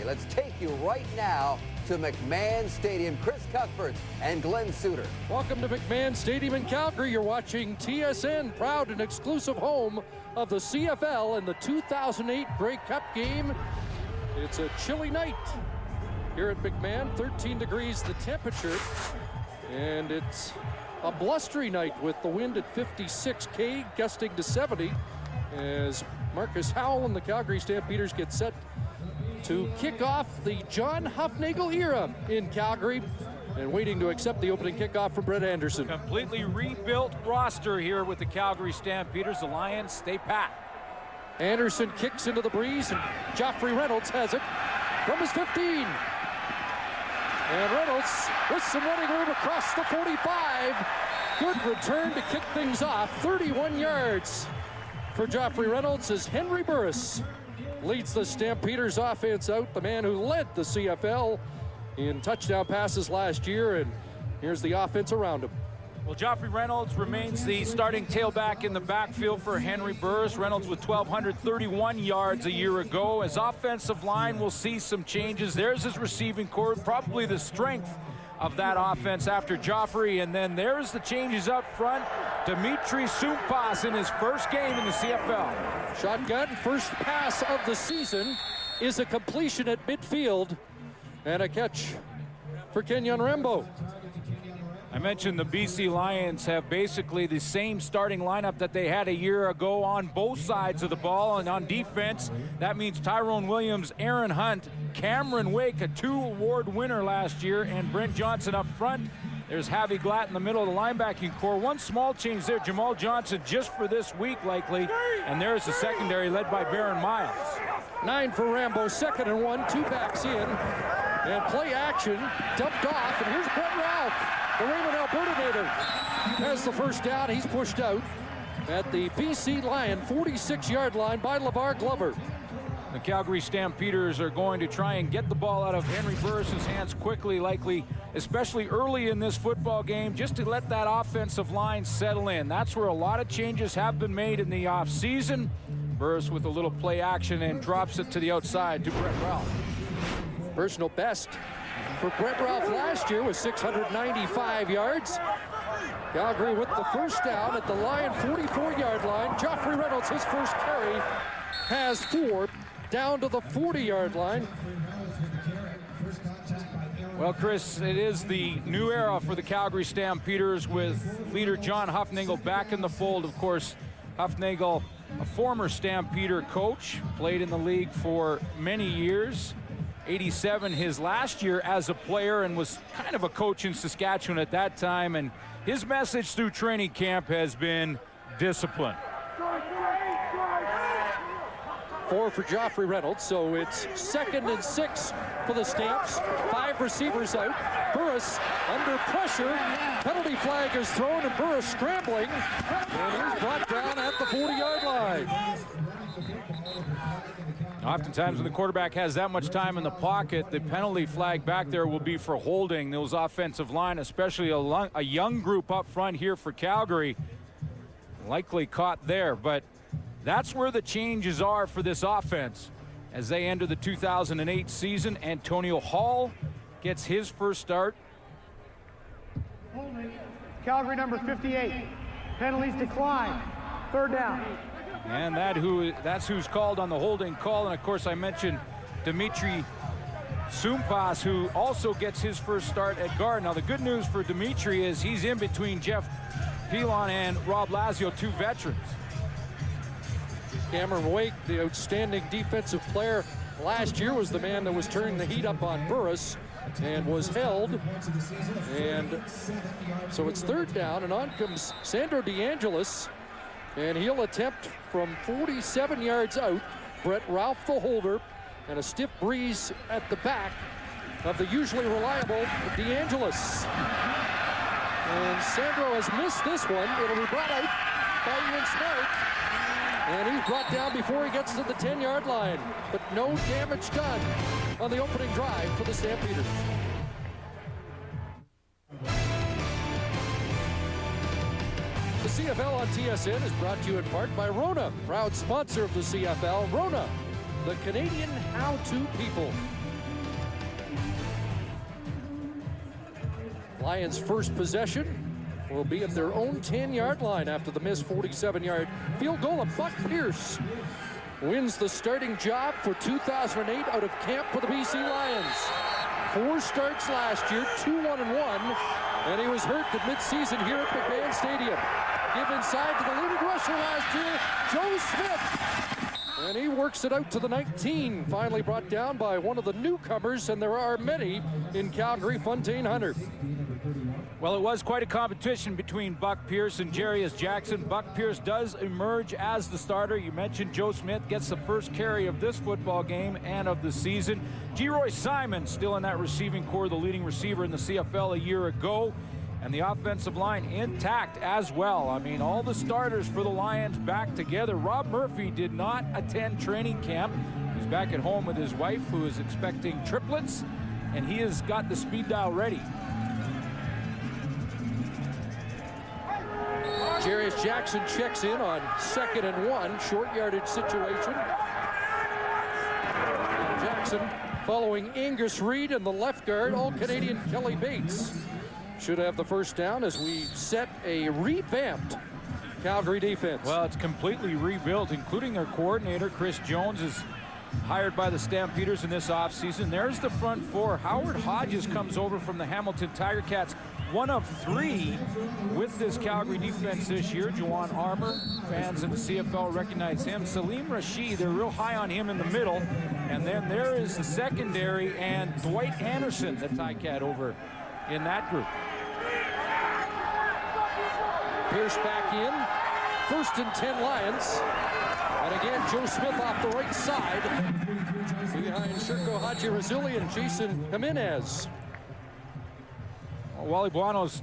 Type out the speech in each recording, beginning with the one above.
Calgary. Let's take you right now to McMahon Stadium. Chris Cuthbert and Glenn Suter. Welcome to McMahon Stadium in Calgary. You're watching TSN, proud and exclusive home of the CFL in the 2008 Grey Cup game. It's a chilly night here at McMahon, 13 degrees the temperature, and it's a blustery night with the wind at 56 gusting to 70 as Marcus Howell and the Calgary Stampeders get set to kick off the John Hufnagel era in Calgary, and waiting to accept the opening kickoff from Brett Anderson. Completely rebuilt roster here with the Calgary Stampeders. The Lions stay pat. Anderson kicks into the breeze, and Joffrey Reynolds has it from his 15. And Reynolds with some running room across the 45. Good return to kick things off. 31 yards for Joffrey Reynolds as Henry Burris leads the Stampeders offense out, the man who led the CFL in touchdown passes last year, and here's the offense around him. Well, Joffrey Reynolds remains the starting tailback in the backfield for Henry Burris. Reynolds with 1,231 yards a year ago. His offensive line will see some changes. There's his receiving core, probably the strength of that offense after Joffrey. And then there's the changes up front. Dimitri Sumpas in his first game in the CFL. Shotgun, first pass of the season is a completion at midfield and a catch for Kenyon Rembo. I mentioned the BC Lions have basically the same starting lineup that they had a year ago on both sides of the ball, and on defense, that means Tyrone Williams, Aaron Hunt, Cameron Wake, a 2-award winner last year, and Brent Johnson up front. There's Javi Glatt in the middle of the linebacking core. One small change there, Jamal Johnson just for this week likely, and there's the secondary led by Baron Miles. 9 for Rambo, 2nd and 1, 2 backs in, and play action, dumped off, and here's Brett Ralph. The Raymond Alberta native has the first down. He's pushed out at the BC Lion 46-yard line by LeVar Glover. The Calgary Stampeders are going to try and get the ball out of Henry Burris' hands quickly, likely, especially early in this football game, just to let that offensive line settle in. That's where a lot of changes have been made in the offseason. Burris with a little play action and drops it to the outside to Brett Ralph. Personal best for Brett Ralph last year was 695 yards. Calgary with the first down at the Lion 44-yard line. Joffrey Reynolds, his first carry, has 4 down to the 40-yard line. Well, Chris, it is the new era for the Calgary Stampeders with leader John Hufnagel back in the fold. Of course, Hufnagel, a former Stampeder coach, played in the league for many years. 87 his last year as a player, and was kind of a coach in Saskatchewan at that time, and his message through training camp has been discipline. 4 for Joffrey Reynolds, so it's 2nd and 6 for the Stamps. 5 receivers out. Burris under pressure. Penalty flag is thrown, and Burris scrambling, and he's brought down at the 40-yard line. Oftentimes when the quarterback has that much time in the pocket, the penalty flag back there will be for holding those offensive line, especially a young group up front here for Calgary. Likely caught there, but that's where the changes are for this offense. As they enter the 2008 season, Antonio Hall gets his first start. Calgary number 58. Penalties decline. 3rd down. And that's who's called on the holding call. And of course, I mentioned Dimitri Sumpas, who also gets his first start at guard. Now, the good news for Dimitri is he's in between Jeff Pilon and Rob Lazio, 2 veterans. Cameron Wake, the outstanding defensive player last year, was the man that was turning the heat up on Burris and was held. And so it's 3rd down, and on comes Sandro DeAngelis, and he'll attempt from 47 yards out. Brett Ralph, the holder, and a stiff breeze at the back of the usually reliable DeAngelis. And Sandro has missed this one. It'll be brought out by Ian Smart. And he's brought down before he gets to the 10-yard line. But no damage done on the opening drive for the Stampeders. The CFL on TSN is brought to you in part by Rona, proud sponsor of the CFL. Rona, the Canadian how-to people. Lions' first possession will be at their own 10-yard line after the missed 47-yard field goal. And Buck Pierce wins the starting job for 2008 out of camp for the BC Lions. 4 starts last year, 2-1-1, and he was hurt at midseason here at McMahon Stadium. Give inside to the leading rusher last year, Joe Smith. And he works it out to the 19, finally brought down by one of the newcomers, and there are many in Calgary, Fontaine Hunter. Well, it was quite a competition between Buck Pierce and Jarius Jackson. Buck Pierce does emerge as the starter. You mentioned Joe Smith gets the first carry of this football game and of the season. Geroy Simon still in that receiving core, the leading receiver in the CFL a year ago. And the offensive line intact as well. I mean, all the starters for the Lions back together. Rob Murphy did not attend training camp. He's back at home with his wife, who is expecting triplets, and he has got the speed dial ready. Jarius Jackson checks in on 2nd and 1, short yardage situation. And Jackson following Angus Reid and the left guard, All-Canadian Kelly Bates. Should have the first down as we set a revamped Calgary defense. Well, it's completely rebuilt, including their coordinator. Chris Jones is hired by the Stampeders in this offseason. There's the front 4. Howard Hodges comes over from the Hamilton Tiger Cats, one of 3 with this Calgary defense this year. Juwan Armour, fans in the CFL recognize him. Salim Rashid, they're real high on him in the middle. And then there is the secondary and Dwight Anderson, the Ticat over in that group. Pierce back in. 1st and 10 Lions. And again, Joe Smith off the right side. Behind Sherko Hadji-Razili and Jason Jimenez. Well, Wally Buono's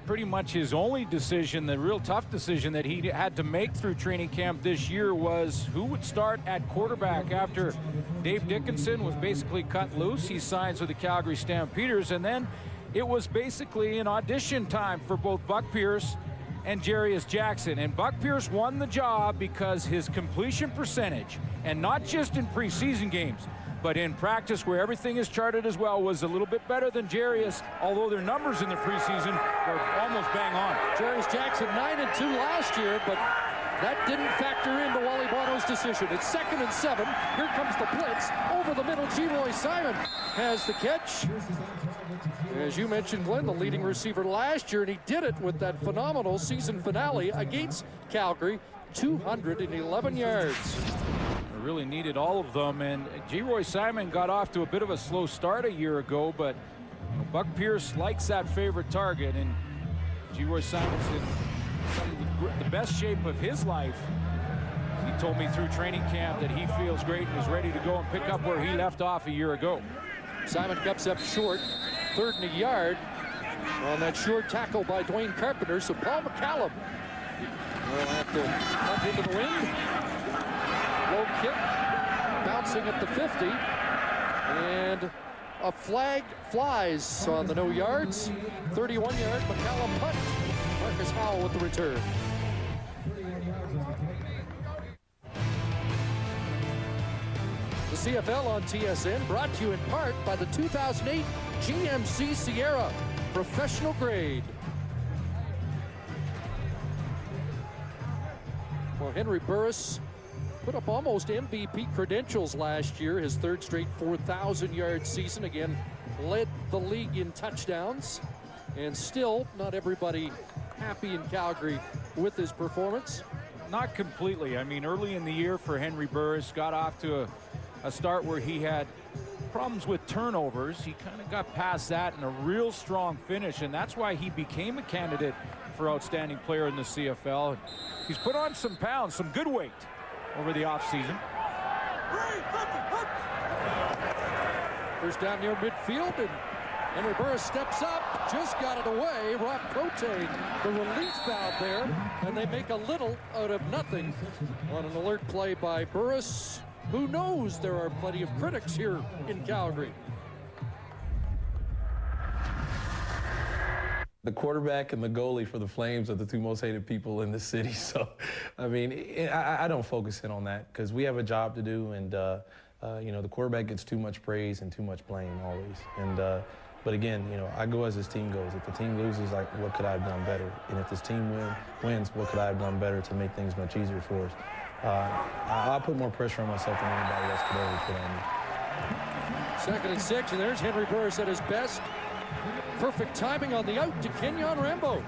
pretty much his only decision, the real tough decision that he had to make through training camp this year was who would start at quarterback after Dave Dickinson was basically cut loose. He signs with the Calgary Stampeders, and then it was basically an audition time for both Buck Pierce and Jarius Jackson. And Buck Pierce won the job because his completion percentage, and not just in preseason games, but in practice where everything is charted as well, was a little bit better than Jarius, although their numbers in the preseason were almost bang on. Jarius Jackson 9-2 last year, but that didn't factor into Wally Buono's decision. It's 2nd and 7. Here comes the blitz. Over the middle, Geroy Simon has the catch. As you mentioned, Glenn, the leading receiver last year, and he did it with that phenomenal season finale against Calgary, 211 yards. They really needed all of them, and Geroy Simon got off to a bit of a slow start a year ago, but Buck Pierce likes that favorite target, and Geroy Simon's in some of the best shape of his life. He told me through training camp that he feels great and is ready to go and pick up where he left off a year ago. Simon comes up short, 3rd and a yard on that short tackle by Dwayne Carpenter. So Paul McCallum will have to up into the wind. Low kick, bouncing at the 50, and a flag flies on the no yards. 31-yard McCallum punt. Marcus Howell with the return. The CFL on TSN, brought to you in part by the 2008 GMC Sierra, professional grade. Well, Henry Burris put up almost MVP credentials last year, his 3rd straight 4,000-yard season. Again, led the league in touchdowns, and still not everybody happy in Calgary with his performance. Not completely. I mean, early in the year for Henry Burris, got off to a start where he had problems with turnovers. He kind of got past that in a real strong finish, and that's why he became a candidate for outstanding player in the CFL. He's put on some pounds, some good weight over the offseason. First down near midfield, and Henry Burris steps up, just got it away. Rob Prote, the release valve there, and they make a little out of nothing on an alert play by Burris. Who knows, there are plenty of critics here in Calgary. The quarterback and the goalie for the Flames are the 2 most hated people in the city. So, I mean, I don't focus in on that because we have a job to do, and the quarterback gets too much praise and too much blame always. And but again, I go as this team goes. If the team loses, like, what could I have done better? And if this team wins, what could I have done better to make things much easier for us? I put more pressure on myself than anybody else could ever put on me. 2nd and 6, and there's Henry Burris at his best. Perfect timing on the out to Kenyon Rambo.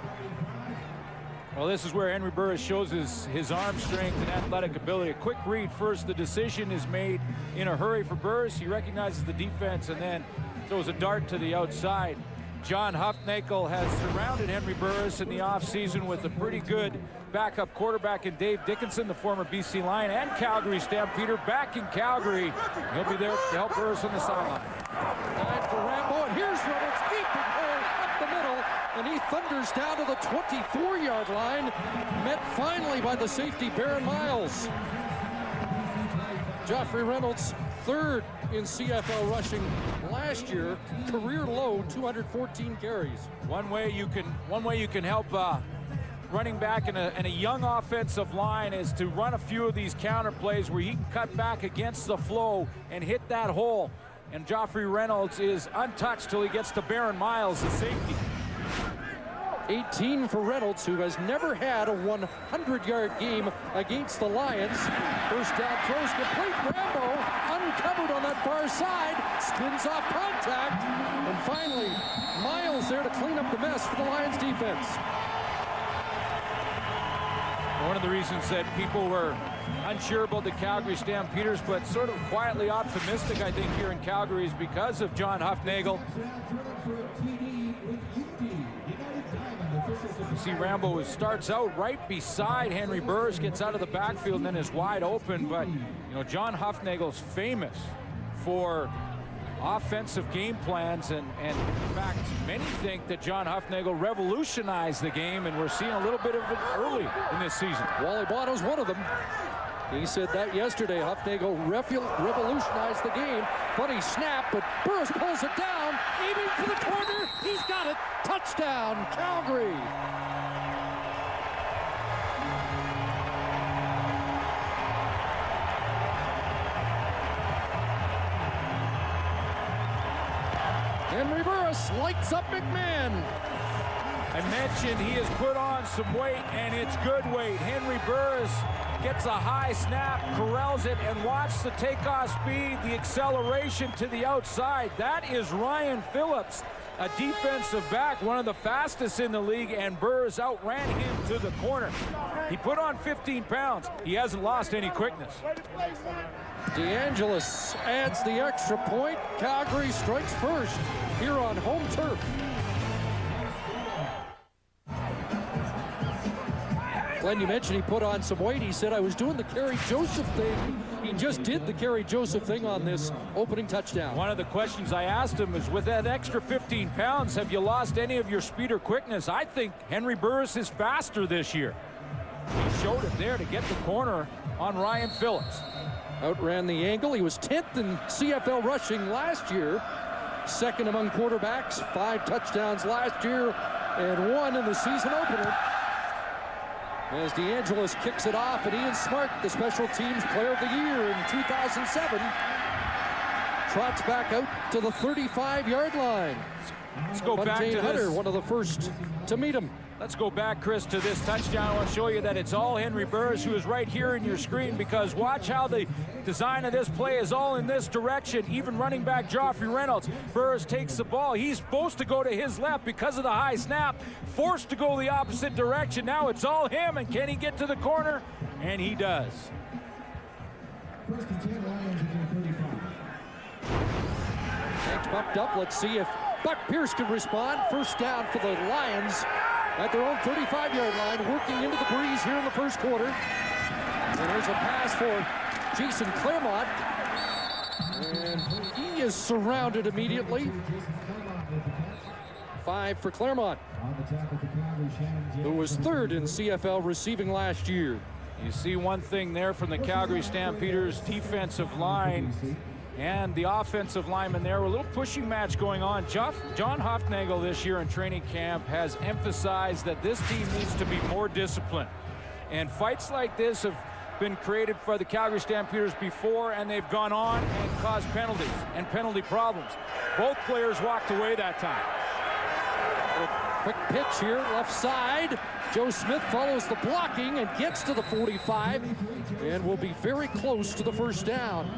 Well, this is where Henry Burris shows his arm strength and athletic ability. A quick read first. The decision is made in a hurry for Burris. He recognizes the defense and then throws a dart to the outside. John Huffnagel has surrounded Henry Burris in the offseason with a pretty good backup quarterback in Dave Dickinson, the former BC Lion and Calgary Stampeder, back in Calgary. He'll be there to help Burris on the sideline. Line for Rambo, and here's Reynolds deep and hole up the middle, and he thunders down to the 24-yard line, met finally by the safety Baron Miles. Joffrey Reynolds, 3rd in CFL rushing last year, career low 214 carries. One way you can help running back in a young offensive line is to run a few of these counter plays where he can cut back against the flow and hit that hole. And Joffrey Reynolds is untouched till he gets to Baron Miles, the safety. 18 for Reynolds, who has never had a 100-yard game against the Lions. First down throws complete. Rambo uncovered on that far side, spins off contact, and finally Miles there to clean up the mess for the Lions defense. One of the reasons that people were unsure about the Calgary Stampeders, but sort of quietly optimistic, I think, here in Calgary is because of John Huffnagel. You see Rambo starts out right beside Henry Burris, gets out of the backfield and then is wide open. But, John Huffnagel's famous for offensive game plans, and in fact, many think that John Huffnagel revolutionized the game, and we're seeing a little bit of it early in this season. Wally Bono's one of them. He said that yesterday. Huffnagel revolutionized the game. Funny snap, but Burris pulls it down, aiming for the corner. He's got it. Touchdown, Calgary. Henry Burris lights up McMahon. I mentioned he has put on some weight, and it's good weight. Henry Burris gets a high snap, corrals it, and watch the takeoff speed, the acceleration to the outside. That is Ryan Phillips, a defensive back, one of the fastest in the league, and Burris outran him to the corner. He put on 15 pounds. He hasn't lost any quickness. DeAngelis adds the extra point. Calgary strikes first here on home turf. Glenn, you mentioned he put on some weight. He said, I was doing the Kerry Joseph thing. He just did the Kerry Joseph thing on this opening touchdown. One of the questions I asked him is, with that extra 15 pounds, have you lost any of your speed or quickness? I think Henry Burris is faster this year. He showed it there to get the corner on Ryan Phillips. Outran the angle. He was 10th in CFL rushing last year. 2nd among quarterbacks. 5 touchdowns last year and 1 in the season opener. As DeAngelis kicks it off, and Ian Smart, the special teams player of the year in 2007, trots back out to the 35-yard line. Let's go back to Hunter, this. one of the first to meet him. Let's go back, Chris, to this touchdown. I want to show you that it's all Henry Burris, who is right here in your screen, because watch how the design of this play is all in this direction. Even running back Joffrey Reynolds. Burris takes the ball. He's supposed to go to his left because of the high snap. Forced to go the opposite direction. Now it's all him, and can he get to the corner? And he does. Thanks, bumped up. Let's see if Buck Pierce can respond. First down for the Lions at their own 35-yard line, working into the breeze here in the first quarter. And there's a pass for Jason Claremont. And he is surrounded immediately. 5 for Claremont, who was 3rd in CFL receiving last year. You see one thing there from the Calgary Stampeders defensive line and the offensive lineman there. A little pushing match going on. John Huffnagel this year in training camp has emphasized that this team needs to be more disciplined. And fights like this of been created for the Calgary Stampeders before, and they've gone on and caused penalties and penalty problems. Both players walked away that time. Quick pitch here, left side. Joe Smith follows the blocking and gets to the 45 and will be very close to the first down.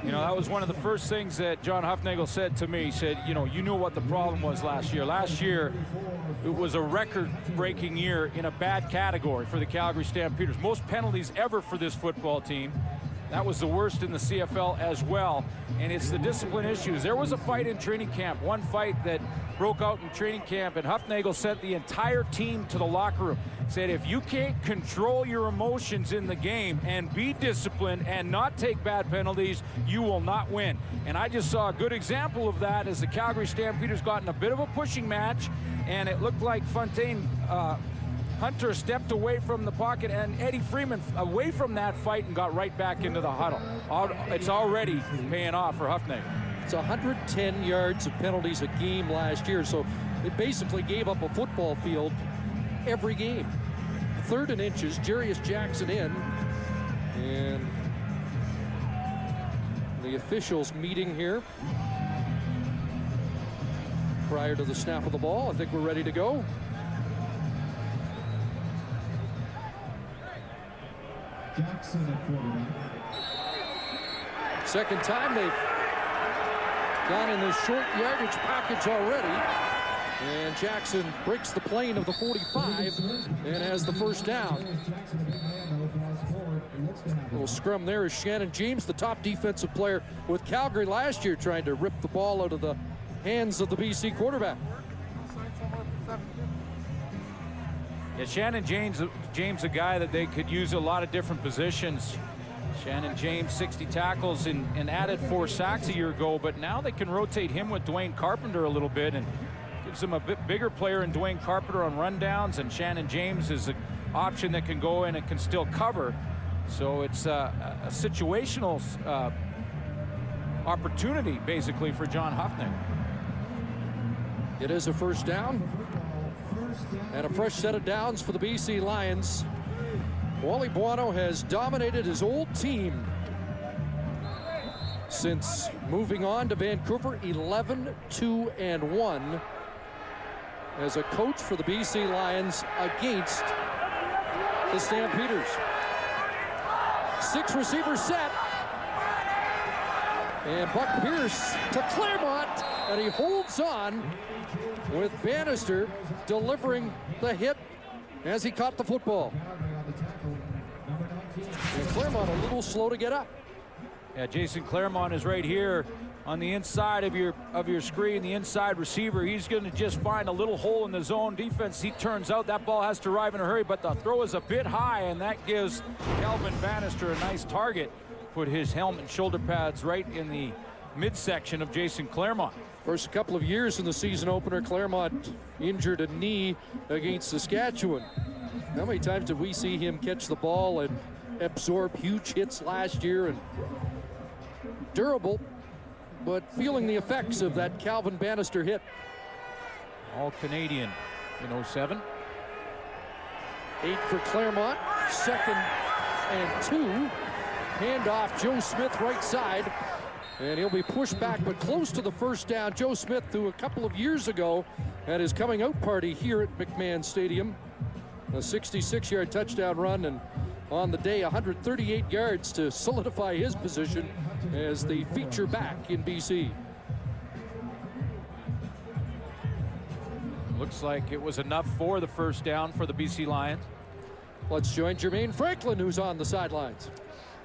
You know, that was one of the first things that John Hufnagel said to me. He said, you know, you knew what the problem was last year. Last year, it was a record-breaking year in a bad category for the Calgary Stampeders. Most penalties ever for this football team. That was the worst in the CFL as well. And it's the discipline issues. There was a fight in training camp, one fight that broke out in training camp, and Hufnagel sent the entire team to the locker room. Said, if you can't control your emotions in the game and be disciplined and not take bad penalties, you will not win. And I just saw a good example of that as the Calgary Stampeders got in a bit of a pushing match, and it looked like Hunter stepped away from the pocket, and Eddie Freeman away from that fight and got right back into the huddle. It's already paying off for Hufnagel. It's 110 yards of penalties a game last year, so it basically gave up a football field every game. 3rd and inches, Jarius Jackson in, and the officials meeting here prior to the snap of the ball. I think we're ready to go. Jackson at quarterback. Second time they've gone in this short yardage package already. And Jackson breaks the plane of the 45 and has the first down. Little scrum there is Shannon James, the top defensive player with Calgary last year, trying to rip the ball out of the hands of the BC quarterback. Yeah, Shannon James, a guy that they could use a lot of different positions. Shannon James, 60 tackles and added 4 sacks a year ago, but now they can rotate him with Dwayne Carpenter a little bit and gives him a bit bigger player in Dwayne Carpenter on rundowns, and Shannon James is an option that can go in and can still cover. So it's a situational opportunity, basically, for John Hufnagel. It is a first down. And a fresh set of downs for the BC Lions. Wally Buono has dominated his old team since moving on to Vancouver, 11-2-1 as a coach for the BC Lions against the Stampeders. 6 receivers set. And Buck Pierce to Claremont, and he holds on with Bannister delivering the hit as he caught the football. And Claremont a little slow to get up. Yeah, Jason Claremont is right here on the inside of your screen, the inside receiver. He's going to just find a little hole in the zone defense. He turns out that ball has to arrive in a hurry, but the throw is a bit high, and that gives Calvin Bannister a nice target. Put his helmet and shoulder pads right in the midsection of Jason Claremont. First couple of years in the season opener, Claremont injured a knee against Saskatchewan. How many times did we see him catch the ball and absorb huge hits last year? And durable, but feeling the effects of that Calvin Bannister hit. All Canadian in 07. 8 for Claremont, 2nd and 2. Handoff, Joe Smith right side, and he'll be pushed back but close to the first down. Joe Smith, who a couple of years ago at his coming out party here at McMahon Stadium, a 66-yard touchdown run, and on the day 138 yards to solidify his position as the feature back in BC. Looks like it was enough for the first down for the BC Lions. Let's join Jermaine Franklin, who's on the sidelines.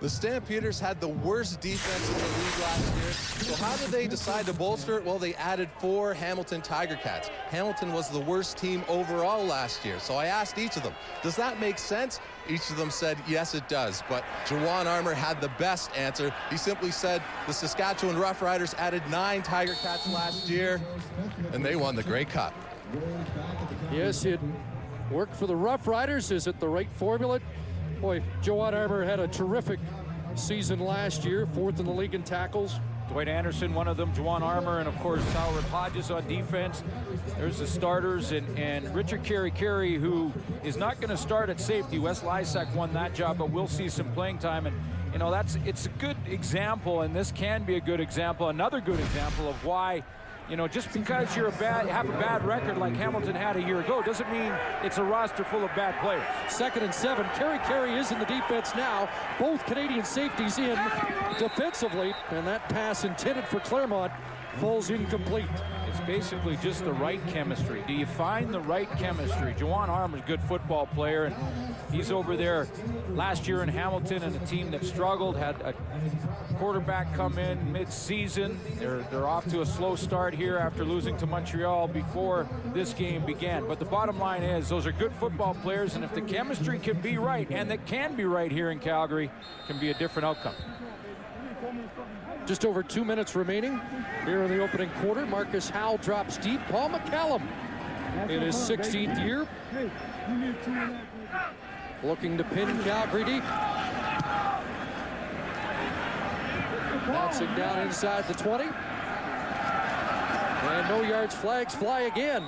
The Stampeders had the worst defense in the league last year. So how did they decide to bolster it? Well, they added 4 Hamilton Tiger Cats. Hamilton was the worst team overall last year. So I asked each of them, does that make sense? Each of them said, yes, it does. But Jawan Armour had the best answer. He simply said the Saskatchewan Roughriders added 9 Tiger Cats last year, and they won the Grey Cup. Yes, it worked for the Roughriders. Is it the right formula? Boy, Jawan Armour had a terrific season last year, 4th in the league in tackles. Dwight Anderson, one of them, Juwan Armour, and of course Talbot Hodges on defense. There's the starters, and Richard Carey, who is not going to start at safety. Wes Lysak won that job, but we'll see some playing time. And you know, it's a good example, and this can be a good example, another good example of why, you know, just because you have a bad record like Hamilton had a year ago doesn't mean it's a roster full of bad players. 2nd and 7. Carey is in the defense now. Both Canadian safeties in defensively, and that pass intended for Claremont falls incomplete. It's basically just the right chemistry. Do you find the right chemistry? Juwan Armour's a good football player, and he's over there last year in Hamilton, and a team that struggled, had a quarterback come in mid-season. They're off to a slow start here after losing to Montreal before this game began. But the bottom line is those are good football players, and if the chemistry can be right, and it can be right here in Calgary, it can be a different outcome. Just over 2 minutes remaining here in the opening quarter. Marcus Howell drops deep. Paul McCallum in his 16th year, looking to pin Calgary deep. Bouncing down inside the 20. And no yards, flags fly again.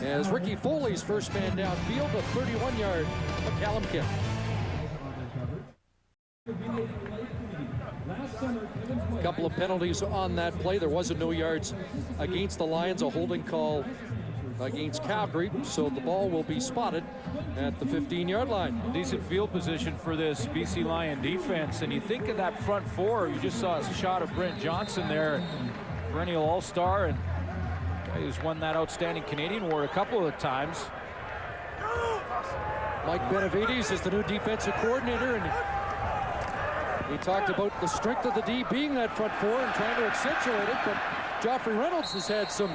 As Ricky Foley's first man downfield, a 31-yard McCallum kick. A couple of penalties on that play. There wasn't no yards against the Lions, a holding call against Calgary, so the ball will be spotted at the 15-yard line. Decent field position for this BC Lion defense, and you think of that front four. You just saw a shot of Brent Johnson there, perennial all-star, and he's won that outstanding Canadian award a couple of times. Mike Benavides is the new defensive coordinator, and he talked about the strength of the D being that front four and trying to accentuate it, but Joffrey Reynolds has had some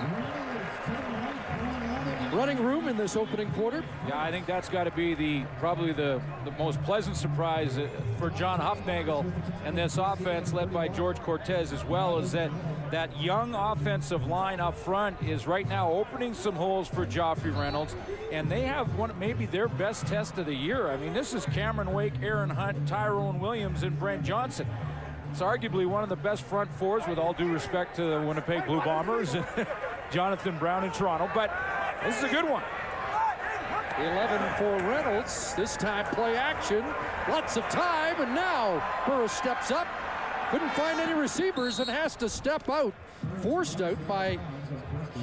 running room in this opening quarter. Yeah, I think that's got to be probably the most pleasant surprise for John Huffnagel and this offense led by George Cortez, as well as that young offensive line up front is right now opening some holes for Joffrey Reynolds, and they have maybe their best test of the year. I mean, this is Cameron Wake, Aaron Hunt, Tyrone Williams, and Brent Johnson. It's arguably one of the best front fours, with all due respect to the Winnipeg Blue Bombers and Jonathan Brown in Toronto, but this is a good one. 11 for Reynolds. This time play action. Lots of time, and now Burris steps up. Couldn't find any receivers and has to step out. Forced out by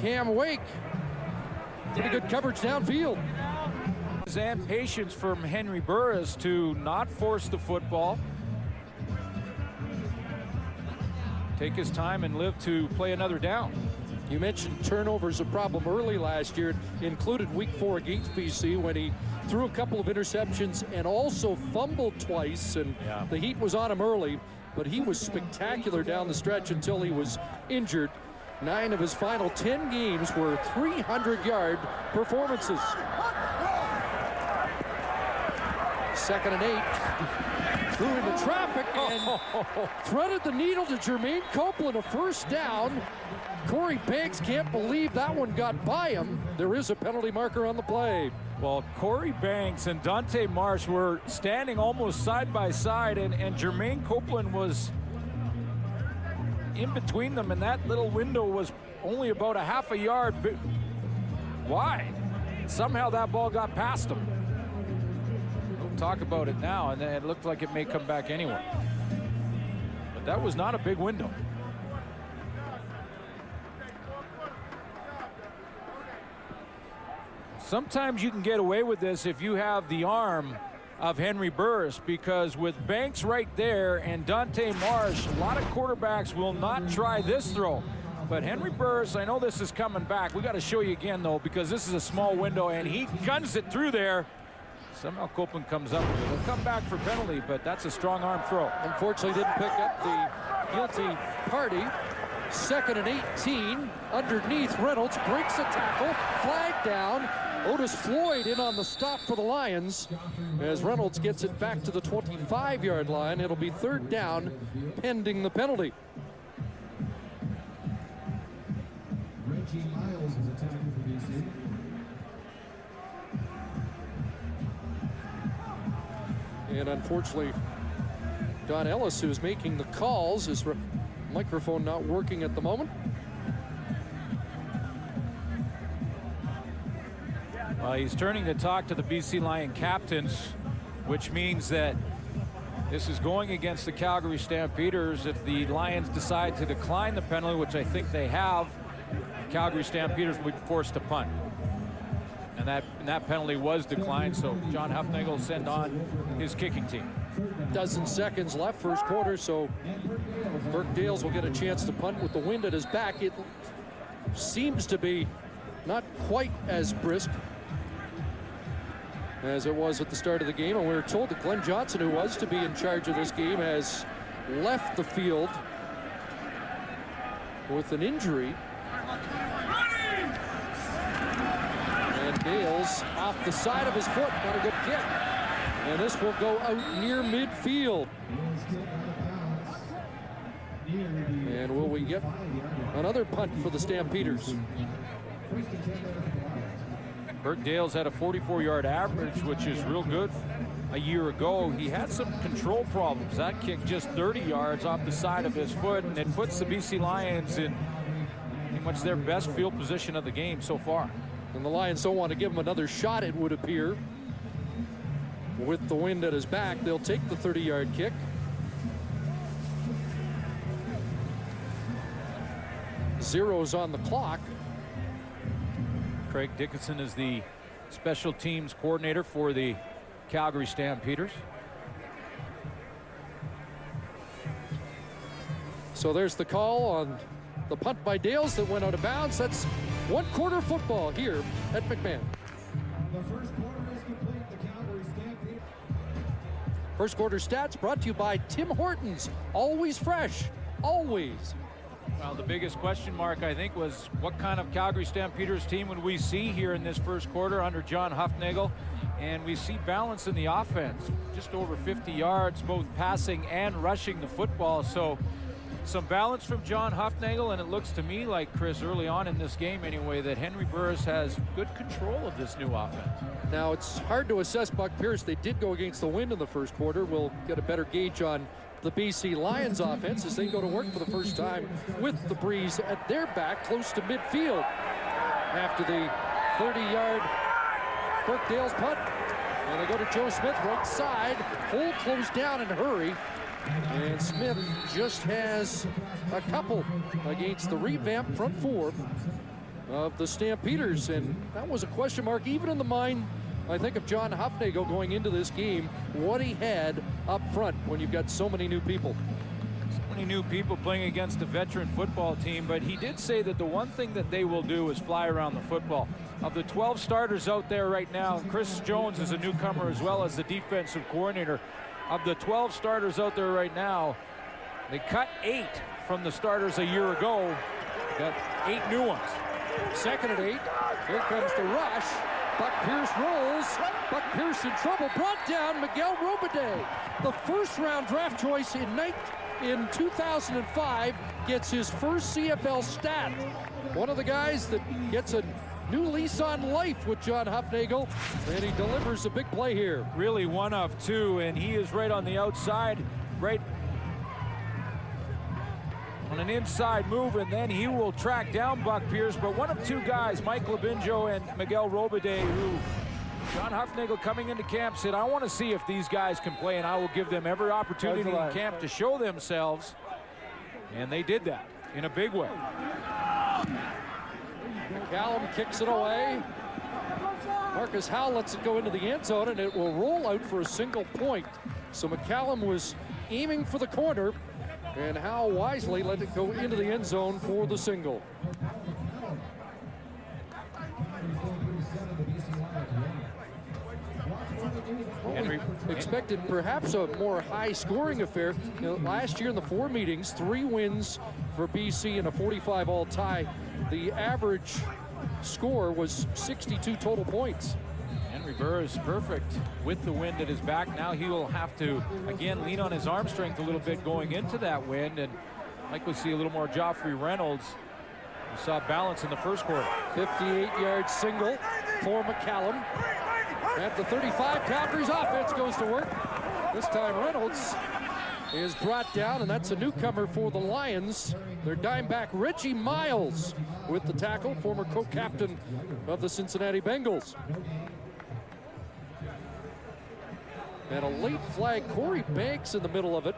Cam Wake. Pretty good coverage downfield. And patience from Henry Burris to not force the football. Take his time and live to play another down. You mentioned turnovers a problem early last year. It included week 4 against BC when he threw a couple of interceptions and also fumbled twice, and the heat was on him early, but he was spectacular down the stretch until he was injured. 9 of his final 10 games were 300-yard performances. 2nd and 8. Threw into traffic and threaded the needle to Jermaine Copeland, a first down. Corey Banks can't believe that one got by him. There is a penalty marker on the play. Well, Corey Banks and Dante Marsh were standing almost side by side, and Jermaine Copeland was in between them, and that little window was only about a half a yard wide. Somehow that ball got past him. We'll talk about it now, and it looked like it may come back anyway. But that was not a big window. Sometimes you can get away with this if you have the arm of Henry Burris, because with Banks right there and Dante Marsh, a lot of quarterbacks will not try this throw. But Henry Burris, I know this is coming back. We got to show you again, though, because this is a small window, and he guns it through there. Somehow Copeland comes up with it. He'll come back for penalty, but that's a strong arm throw. Unfortunately, didn't pick up the guilty party. 2nd and 18. Underneath, Reynolds breaks a tackle. Flag down. Otis Floyd in on the stop for the Lions as Reynolds gets it back to the 25-yard line. It'll be 3rd down pending the penalty. Reggie Miles is attacking for BC. And unfortunately, Don Ellis, who's making the calls, is Microphone not working at the moment. Well, he's turning to talk to the BC Lion captains, which means that this is going against the Calgary Stampeders. If the Lions decide to decline the penalty, which I think they have, Calgary Stampeders will be forced to punt. And that penalty was declined, so John Huffnagel will send on his kicking team. Dozen seconds left, first quarter, so Burke Dales will get a chance to punt with the wind at his back. It seems to be not quite as brisk as it was at the start of the game, and we were told that Glenn Johnson, who was to be in charge of this game, has left the field with an injury. And Dales off the side of his foot, not a good kick. And this will go out near midfield. And will we get another punt for the Stampeders? Burke Dales had a 44-yard average, which is real good. A year ago, he had some control problems. That kick just 30 yards off the side of his foot, and it puts the BC Lions in pretty much their best field position of the game so far. And the Lions don't want to give him another shot, it would appear. With the wind at his back, they'll take the 30-yard kick. Zeros on the clock. Craig Dickinson is the special teams coordinator for the Calgary Stampeders. So there's the call on the punt by Dales that went out of bounds. That's one quarter football here at McMahon. The first quarter is complete. The Calgary Stampeders. First quarter stats brought to you by Tim Hortons. Always fresh, always. Well, the biggest question mark, I think, was what kind of Calgary Stampeders team would we see here in this first quarter under John Huffnagel? And we see balance in the offense. Just over 50 yards, both passing and rushing the football. So some balance from John Huffnagel, and it looks to me like, Chris, early on in this game anyway, that Henry Burris has good control of this new offense. Now, it's hard to assess Buck Pierce. They did go against the wind in the first quarter. We'll get a better gauge on the BC Lions offense as they go to work for the first time with the breeze at their back close to midfield after the 30-yard Burke Dales punt. And they go to Joe Smith right side. Hold closed down and hurry. And Smith just has a couple against the revamped front four of the Stampeders. And that was a question mark even in the mind, I think, of John Huffnagel going into this game, what he had up front when you've got so many new people. So many new people playing against a veteran football team, but he did say that the one thing that they will do is fly around the football. Of the 12 starters out there right now, Chris Jones is a newcomer as well as the defensive coordinator. Of the 12 starters out there right now, they cut 8 from the starters a year ago. Got 8 new ones. Second and 8. Here comes the rush. Buck Pierce rolls. Buck Pierce in trouble. Brought down Miguel Robidet. The first-round draft choice in 2005 gets his first CFL stat. One of the guys that gets a new lease on life with John Huffnagel, and he delivers a big play here. Really one of two, and he is right on the outside, right on an inside move, and then he will track down Buck Pierce. But one of two guys, Mike Labinjo and Miguel Robidet, who John Huffnagel coming into camp said, I want to see if these guys can play, and I will give them every opportunity in camp to show themselves. And they did that in a big way. McCallum kicks it away. Marcus Howell lets it go into the end zone, and it will roll out for a single point. So McCallum was aiming for the corner, and Howell wisely let it go into the end zone for the single. Henry Expected perhaps a more high-scoring affair. You know, last year in the 4 meetings, 3 wins for BC and a 45-all tie. The average score was 62 total points. Henry Burr is perfect with the wind at his back. Now he will have to, again, lean on his arm strength a little bit going into that wind, and like we see a little more Joffrey Reynolds. We saw balance in the first quarter. 58-yard single for McCallum. At the 35, Calgary's offense goes to work. This time Reynolds is brought down, and that's a newcomer for the Lions. Their dime back, Reggie Miles, with the tackle, former co-captain of the Cincinnati Bengals. And a late flag, Corey Banks in the middle of it,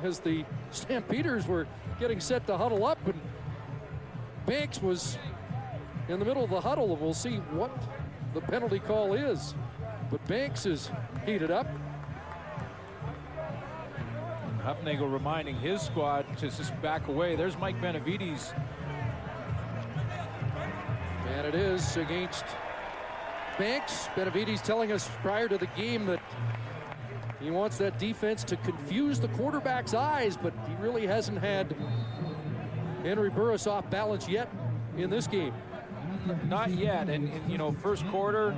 as the Stampeders were getting set to huddle up, and Banks was in the middle of the huddle, and we'll see what the penalty call is. But Banks is heated up. Huffnagel reminding his squad to just back away. There's Mike Benavides. And it is against Banks. Benavides telling us prior to the game that he wants that defense to confuse the quarterback's eyes, but he really hasn't had Henry Burris off balance yet in this game. Not yet, and you know, first quarter,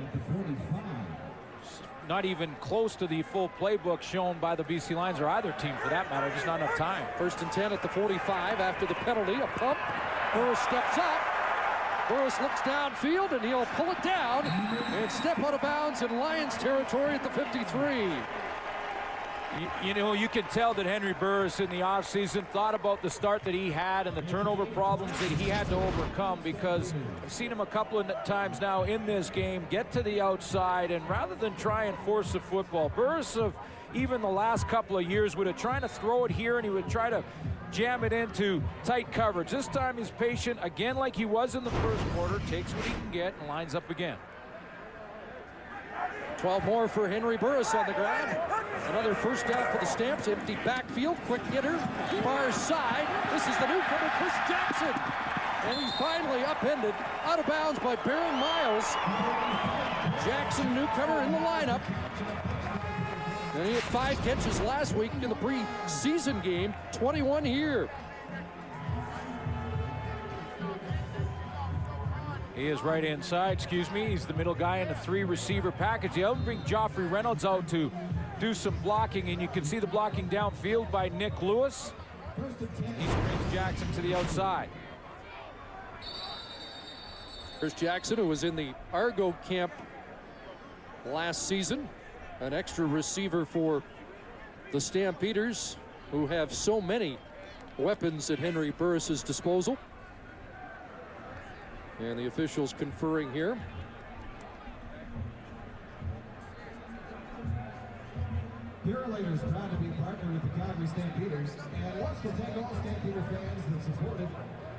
not even close to the full playbook shown by the BC Lions or either team for that matter, just not enough time. 1st and 10 at the 45 after the penalty, a pump. Burris steps up. Burris looks downfield, and he'll pull it down and step out of bounds in Lions territory at the 53. You know, you can tell that Henry Burris in the offseason thought about the start that he had and the turnover problems that he had to overcome, because I've seen him a couple of times now in this game get to the outside, and rather than try and force the football, Burris of even the last couple of years would have tried to throw it here and he would try to jam it into tight coverage. This time he's patient, again like he was in the first quarter, takes what he can get and lines up again. 12 more for Henry Burris on the ground. Another first down for the Stamps. Empty backfield, quick hitter, far side. This is the newcomer, Chris Jackson. And he's finally upended, out of bounds by Baron Miles. Jackson, newcomer in the lineup. And he had 5 catches last week in the preseason game, 21 here. He is right inside, He's the middle guy in a 3-receiver package. They'll bring Joffrey Reynolds out to do some blocking, and you can see the blocking downfield by Nick Lewis. He brings Jackson to the outside. Chris Jackson, who was in the Argo camp last season, an extra receiver for the Stampeders, who have so many weapons at Henry Burris's disposal. And the officials conferring here. Purilators proud to be partnered with the Calgary Stampeders and wants to thank all Stampeder fans that supported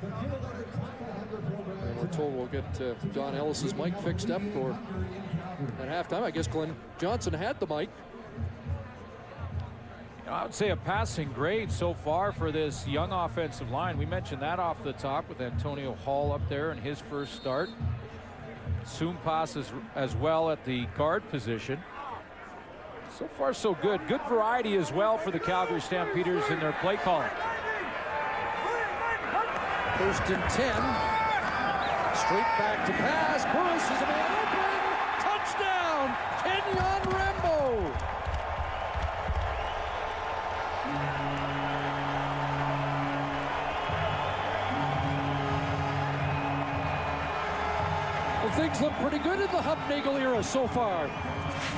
the Purilator Title program. And we're told we'll get Don Ellis's mic fixed up for at halftime. I guess Glenn Johnson had the mic. I would say a passing grade so far for this young offensive line. We mentioned that off the top with Antonio Hall up there in his first start. Soon passes as well at the guard position. So far, so good. Good variety as well for the Calgary Stampeders in their play calling. 1st and 10. Straight back to pass. Burris is a man open. Touchdown, Kenyon Rambo. Well, things look pretty good in the Huffnagel era so far.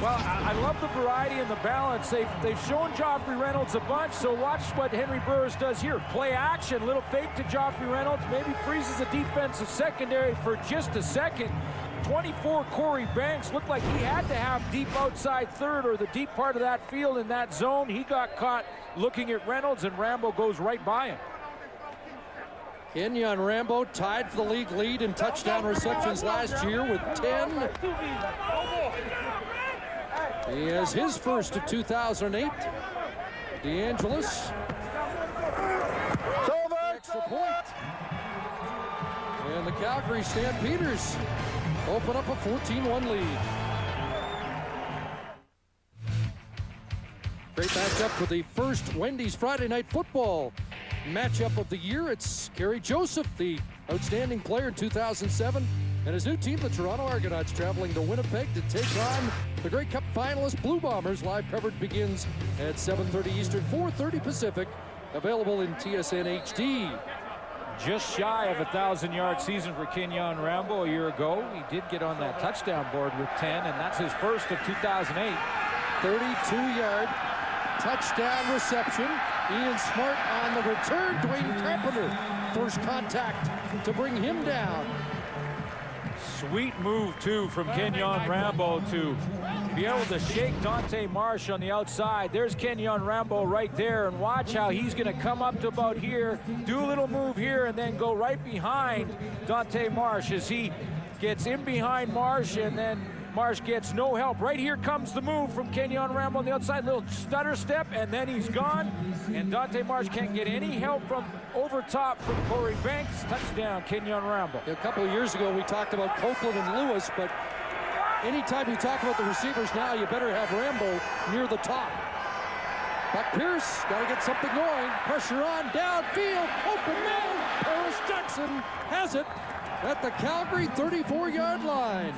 Well, I love the variety and the balance. They've shown Joffrey Reynolds a bunch, so watch what Henry Burris does here. Play action, little fake to Joffrey Reynolds, maybe freezes the defensive secondary for just a second. 24 Corey Banks looked like he had to have deep outside third or the deep part of that field in that zone. He got caught looking at Reynolds, and Rambo goes right by him. Kenyon Rambo tied for the league lead in touchdown receptions last year with 10. He has his first of 2008. DeAngelis. Extra point. And the Calgary Stampeders open up a 14-1 lead. Great matchup for the first Wendy's Friday Night Football matchup of the year. It's Kerry Joseph, the outstanding player in 2007, and his new team, the Toronto Argonauts, traveling to Winnipeg to take on the Grey Cup finalist Blue Bombers. Live coverage begins at 7:30 Eastern, 4:30 Pacific. Available in TSN HD. Just shy of a 1,000-yard season for Kenyon Rambo a year ago. He did get on that touchdown board with 10, and that's his first of 2008. 32-yard touchdown reception. Ian Smart on the return. Dwayne Carpenter, first contact to bring him down. Sweet move, too, from Kenyon Rambo to be able to shake Dante Marsh on the outside. There's Kenyon Rambo right there, and watch how he's going to come up to about here, do a little move here, and then go right behind Dante Marsh as he gets in behind Marsh, and then Marsh gets no help. Right here comes the move from Kenyon Rambo on the outside, little stutter step, and then he's gone. And Dante Marsh can't get any help from over top from Corey Banks. Touchdown, Kenyon Rambo. A couple of years ago, we talked about Copeland and Lewis, but anytime you talk about the receivers now, you better have Rambo near the top. Buck Pierce, got to get something going. Pressure on, downfield, open man. Paris Jackson has it at the Calgary 34-yard line.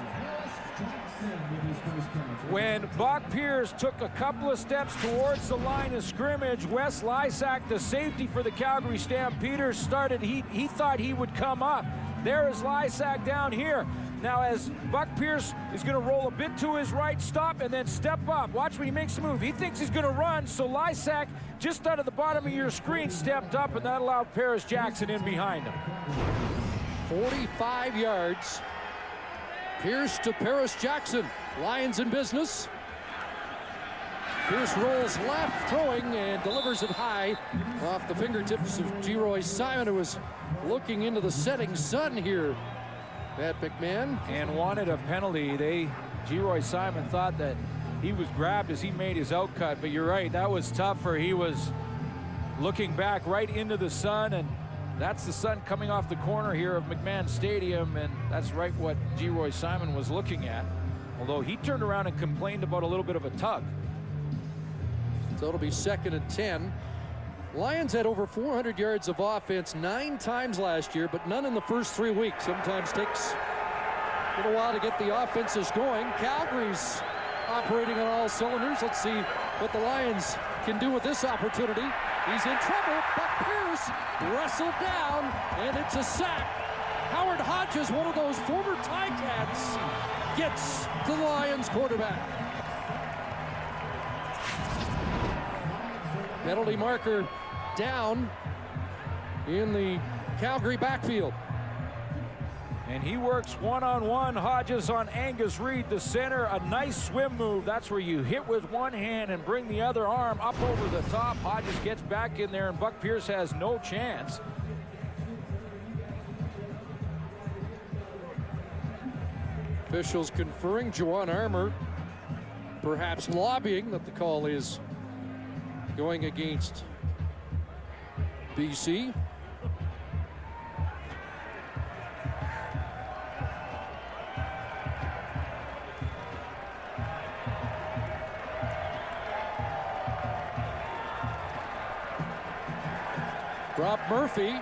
When Buck Pierce took a couple of steps towards the line of scrimmage, Wes Lysak, the safety for the Calgary Stampeders, started. He thought he would come up. There is Lysak down here. Now as Buck Pierce is going to roll a bit to his right, stop, and then step up. Watch when he makes the move. He thinks he's going to run, so Lysak, just out of the bottom of your screen, stepped up, and that allowed Paris Jackson in behind him. 45 yards. Pierce to Paris Jackson. Lions in business. Pierce rolls left, throwing, and delivers it high off the fingertips of Geroy Simon, who was looking into the setting sun here at McMahon. And wanted a penalty. Geroy Simon thought that he was grabbed as he made his outcut, but you're right, that was tougher. He was looking back right into the sun, and that's the sun coming off the corner here of McMahon Stadium, and that's right what Geroy Simon was looking at. Although he turned around and complained about a little bit of a tug. So it'll be 2nd and 10. Lions had over 400 yards of offense 9 times last year, but none in the first 3 weeks. Sometimes takes a little while to get the offenses going. Calgary's operating on all cylinders. Let's see what the Lions can do with this opportunity. He's in trouble. Buck Pierce wrestled down, and it's a sack. Howard Hodges, one of those former Ticats, gets the Lions quarterback. Penalty marker down in the Calgary backfield. And he works one-on-one, Hodges on Angus Reid, the center. A nice swim move. That's where you hit with one hand and bring the other arm up over the top. Hodges gets back in there, and Buck Pierce has no chance. Officials conferring. Juwan Armour perhaps lobbying that the call is going against BC. Rob Murphy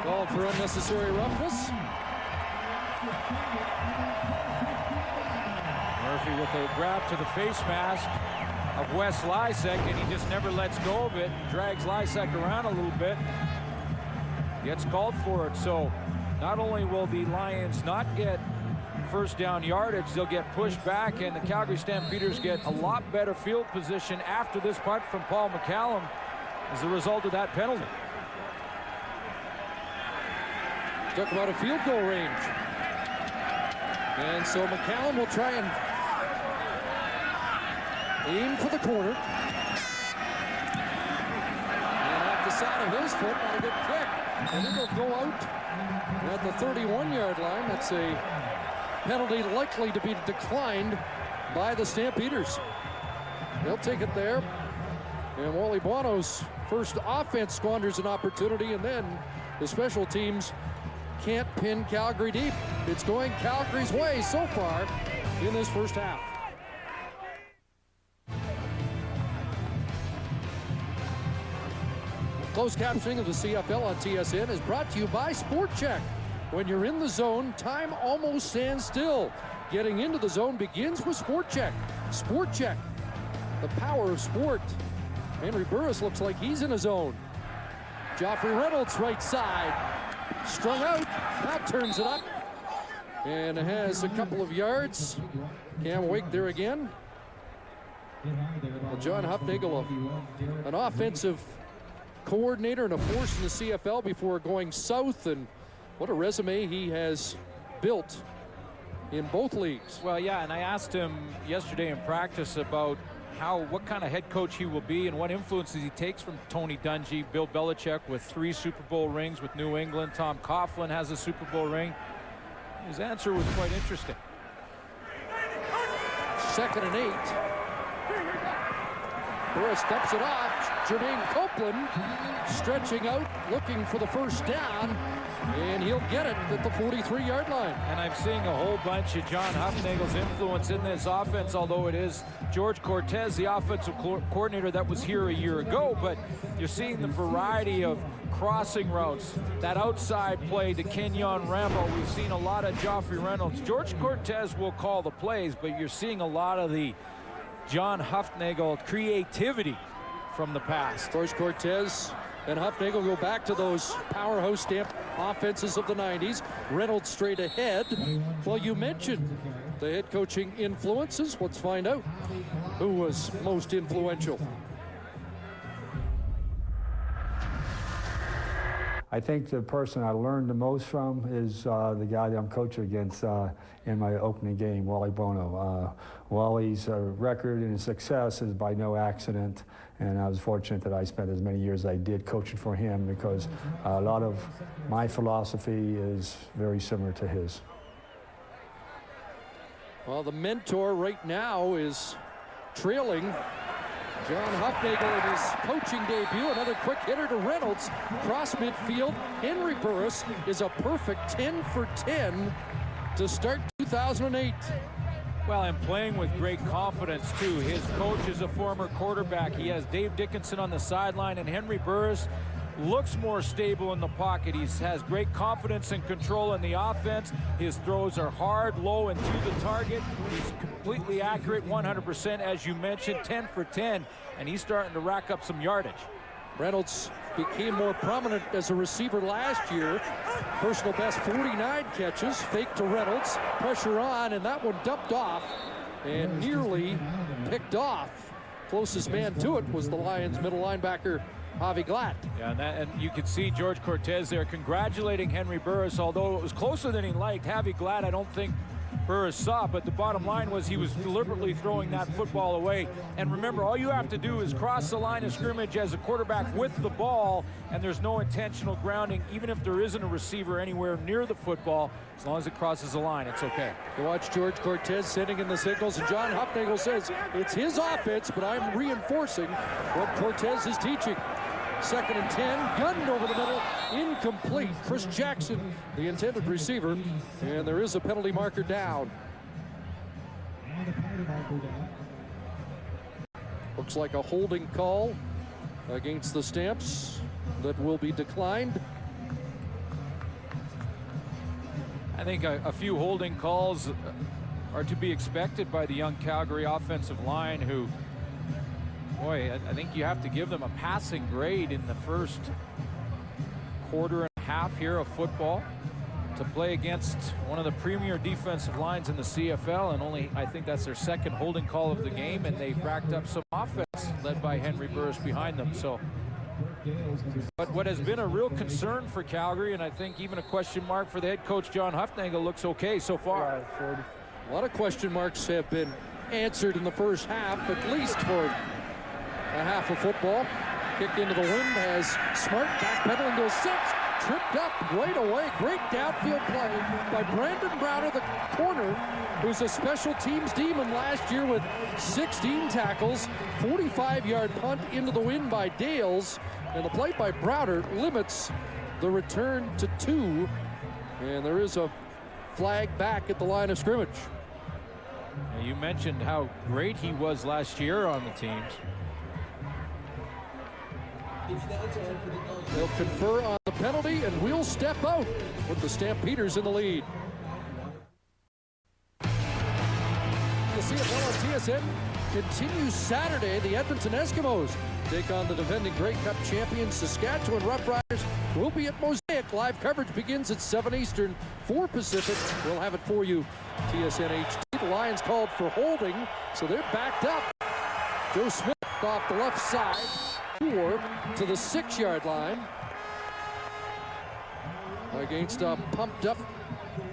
called for unnecessary roughness. Murphy with a grab to the face mask of Wes Lysak, and he just never lets go of it. Drags Lysak around a little bit. Gets called for it. So not only will the Lions not get first down yardage, they'll get pushed back, and the Calgary Stampeders get a lot better field position after this punt from Paul McCallum as a result of that penalty. Talk about a field goal range. And so McCallum will try and aim for the corner. And off the side of his foot, not a good kick. And it'll go out at the 31-yard line. That's a penalty likely to be declined by the Stampeders. They'll take it there. And Wally Bono's first offense squanders an opportunity, and then the special teams can't pin Calgary deep. It's going Calgary's way so far in this first half. Closed captioning of the CFL on TSN is brought to you by Sport Check. When you're in the zone, time almost stands still. Getting into the zone begins with Sport Check. Sport Check, the power of sport. Henry Burris looks like he's in his zone. Joffrey Reynolds, right side. Strung out, now turns it up. And has a couple of yards. Cam Wake there again. Well, John Hufnagel, an offensive coordinator and a force in the CFL before going south, and what a resume he has built in both leagues. Well, yeah, and I asked him yesterday in practice about what kind of head coach he will be and what influences he takes from Tony Dungy, Bill Belichick with 3 Super Bowl rings with New England. Tom Coughlin has a Super Bowl ring. His answer was quite interesting. 2nd and 8. Burris dumps it off. Jermaine Copeland stretching out, looking for the first down, and he'll get it at the 43-yard line. And I'm seeing a whole bunch of John Hufnagel's influence in this offense, although it is George Cortez, the offensive coordinator that was here a year ago. But you're seeing the variety of crossing routes, that outside play to Kenyon Rambo. We've seen a lot of Joffrey Reynolds. George Cortez will call the plays, but you're seeing a lot of the John Hufnagel creativity from the past. George Cortez and Hufnagel go back to those powerhouse stamp offenses of the 90s. Reynolds straight ahead. Well, you mentioned the head coaching influences. Let's find out who was most influential. I think the person I learned the most from is the guy that I'm coaching against in my opening game, Wally Bono. Wally's record and his success is by no accident, and I was fortunate that I spent as many years as I did coaching for him, because a lot of my philosophy is very similar to his. Well, the mentor right now is trailing John Hufnagel in his coaching debut. Another quick hitter to Reynolds. Cross midfield. Henry Burris is a perfect 10 for 10 to start 2008. Well, and playing with great confidence, too. His coach is a former quarterback. He has Dave Dickinson on the sideline, and Henry Burris looks more stable in the pocket. He has great confidence and control in the offense. His throws are hard, low, and to the target. He's completely accurate, 100%, as you mentioned, 10 for 10, and he's starting to rack up some yardage. Reynolds became more prominent as a receiver last year. Personal best 49 catches, fake to Reynolds, pressure on, and that one dumped off and nearly picked off. Closest man to it was the Lions middle linebacker, Javi Glatt. Yeah, and you could see George Cortez there congratulating Henry Burris, although it was closer than he liked. Javi Glatt, I don't think Burris saw, but the bottom line was he was deliberately throwing that football away. And remember, all you have to do is cross the line of scrimmage as a quarterback with the ball, and there's no intentional grounding, even if there isn't a receiver anywhere near the football. As long as it crosses the line, it's okay. You watch George Cortez sending in the signals, and John Hufnagel says it's his offense, but I'm reinforcing what Cortez is teaching. 2nd and 10, gunned over the middle, incomplete. Chris Jackson, the intended receiver, and there is a penalty marker down. Looks like a holding call against the Stamps that will be declined. I think a few holding calls are to be expected by the young Calgary offensive line, who, boy, I think you have to give them a passing grade in the first quarter and a half here of football to play against one of the premier defensive lines in the CFL, and only, I think that's their 2nd holding call of the game, and they've racked up some offense led by Henry Burris behind them. So, but what has been a real concern for Calgary, and I think even a question mark for the head coach John Hufnagel, looks okay so far. A lot of question marks have been answered in the first half, at least for a half of football. Kick into the wind as Smart backpedaling to a 6. Tripped up right away. Great downfield play by Brandon Browder, the corner, who's a special teams demon last year with 16 tackles. 45-yard punt into the wind by Dales. And the play by Browder limits the return to 2. And there is a flag back at the line of scrimmage. You mentioned how great he was last year on the teams. They'll confer on the penalty, and we'll step out with the Stampeders in the lead. The CFL on TSN continues Saturday. The Edmonton Eskimos take on the defending Grey Cup champions Saskatchewan Roughriders. We'll be at Mosaic. Live coverage begins at 7 Eastern, 4 Pacific. We'll have it for you, TSN HD. The Lions called for holding, so they're backed up. Joe Smith off the left side, forward to the 6-yard line against a pumped-up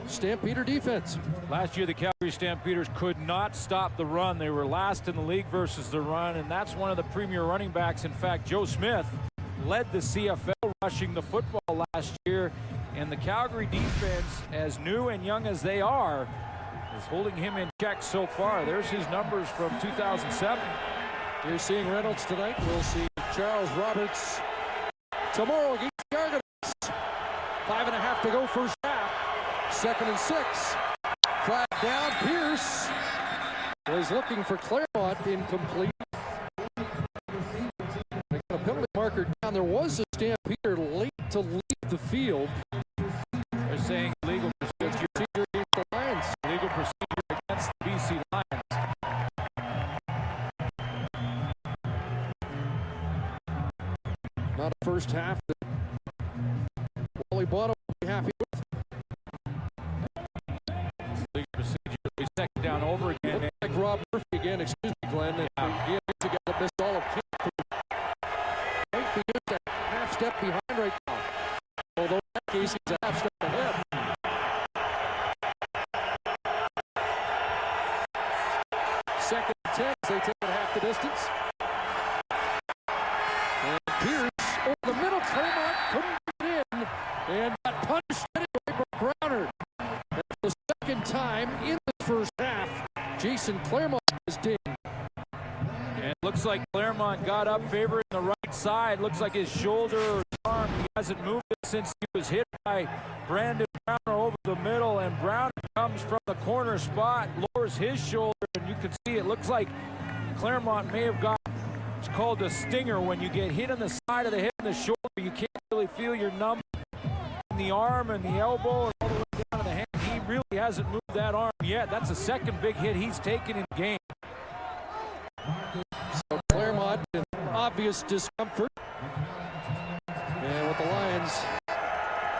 Stampeder defense. Last year, the Calgary Stampeders could not stop the run. They were last in the league versus the run, and that's one of the premier running backs. In fact, Joe Smith led the CFL rushing the football last year, and the Calgary defense, as new and young as they are, is holding him in check so far. There's his numbers from 2007. You're seeing Reynolds tonight. We'll see Charles Roberts tomorrow against the Argonauts. 5.5 to go first half. 2nd and 6. Flag down. Pierce is looking for Claremont, incomplete. They got a penalty marker down. There was a Stampeder late to leave the field. They're saying legal procedure against the Lions. Legal procedure against the BC Lions. Not a first half that Wally Bottom will be happy with. Legal procedure. We second down over again. Looks like Rob Murphy again. Excuse me, Glenn. He needs to get the missed all of camp. Might be just a half step behind right now. Although in that case, he's a half step ahead. Second and 10, they take it half the distance. And Pierce over the middle. Claremont couldn't get in and got punished anyway by Browner. That's the second time in the first half Jason Claremont is dinged. And it looks like Claremont got up favoring the right side. Looks like his shoulder or his arm, he hasn't moved it since he was hit by Brandon Browner over the middle. And Browner comes from the corner spot, lowers his shoulder, and you can see it looks like Claremont may have got, it's called a stinger. When you get hit on the side of the head and the shoulder, you can't really feel your numb in the arm and the elbow and all the way down to the hand. He really hasn't moved that arm yet. That's the second big hit he's taken in the game. So Claremont in obvious discomfort. And with the Lions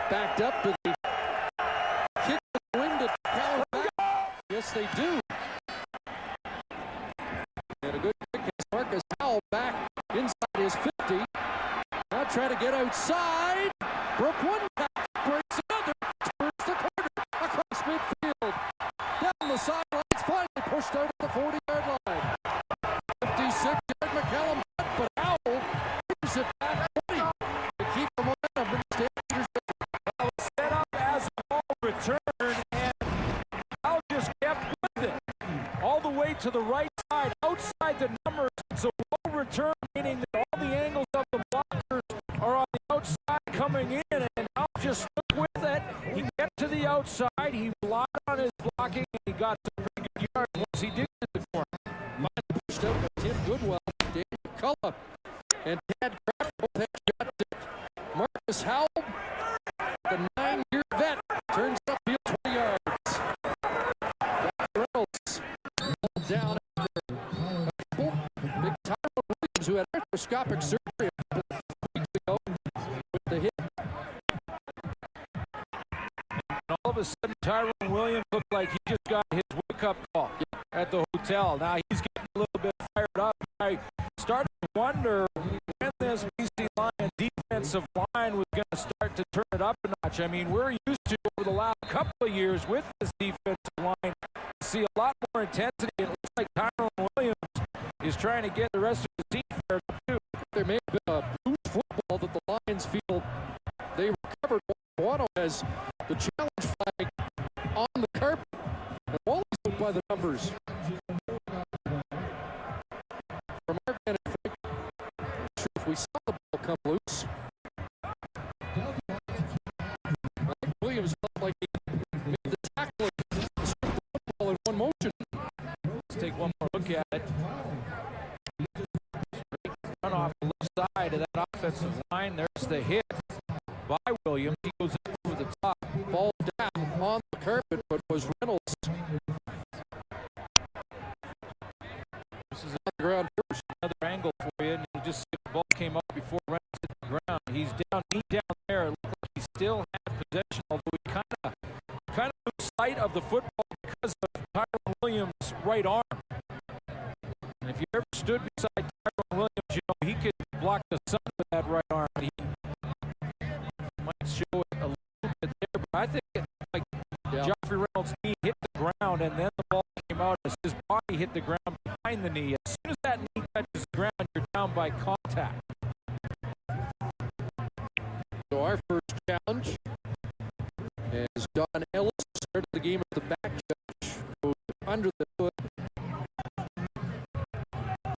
backed up, do they kick the wind to Callum back? Yes, they do. And a good kick as Marcus Howell back inside his 50. Now trying to get outside. Broke one back, breaks another. Turns the corner across midfield. Down the sidelines, finally pushed out at the 40-yard line. 56-yard McCallum, but Howell gives it back 20 to keep the momentum in the Stampeders. Well, set up as a ball return, and Howell just kept with it all the way to the right side, outside the numbers. It's a ball return, meaning that all the angles of the blockers are on the outside coming in, and Howell just stuck with it. He kept to the outside, he relied on his blocking, and he got some pretty good yards once he did get the corner. Finally pushed out by Tim Goodwell, Daniel McCullough, and Tad Kraft both had shot to Marcus Howell. The 9-year vet turns upfield 20 yards. Jack Reynolds pulled down after big Tyrone Williams, who had arthroscopic surgery a couple of weeks ago with the hip. And all of a sudden, Tyrone Williams looked like he just got his wake-up call at the hotel. Now he's getting a little bit fired up. I started to wonder when this BC Lions defensive line was going to start to turn it up a notch. I mean, we're used to, over the last couple of years with this defensive line, see a lot more intensity. It looks like Tyrone Williams is trying to get the rest of the team fired up too. There may have been a loose football that the Lions feel they recovered. Bono has the challenge flag on the carpet. And Wally's out by the numbers. From our vantage point, I'm not sure if we saw the ball come loose. I think Williams felt like he made the tackle and stripped the football in one motion. Let's take one more look at it. Run off the left side of that offensive line. There's the hit by Williams. He goes up over the top. Ball down on the carpet, but was Reynolds. This is on the ground first. Another angle for you, and you just see the ball came up before Reynolds hit the ground. He's down, knee down there. It looked like he still had possession, although he kind of lose sight of the football because of Tyrone Williams' right arm. And if you ever stood beside Tyrone Williams, you know he could block the sun with that right arm. He might show it a little bit there, but I think it like Joffrey Reynolds' knee hit the ground, and then the ball came out as his body hit the ground behind the knee. As soon as that knee touches the ground, you're down by contact. So our first challenge, as Don Ellis started the game at the back, judge goes under the hood.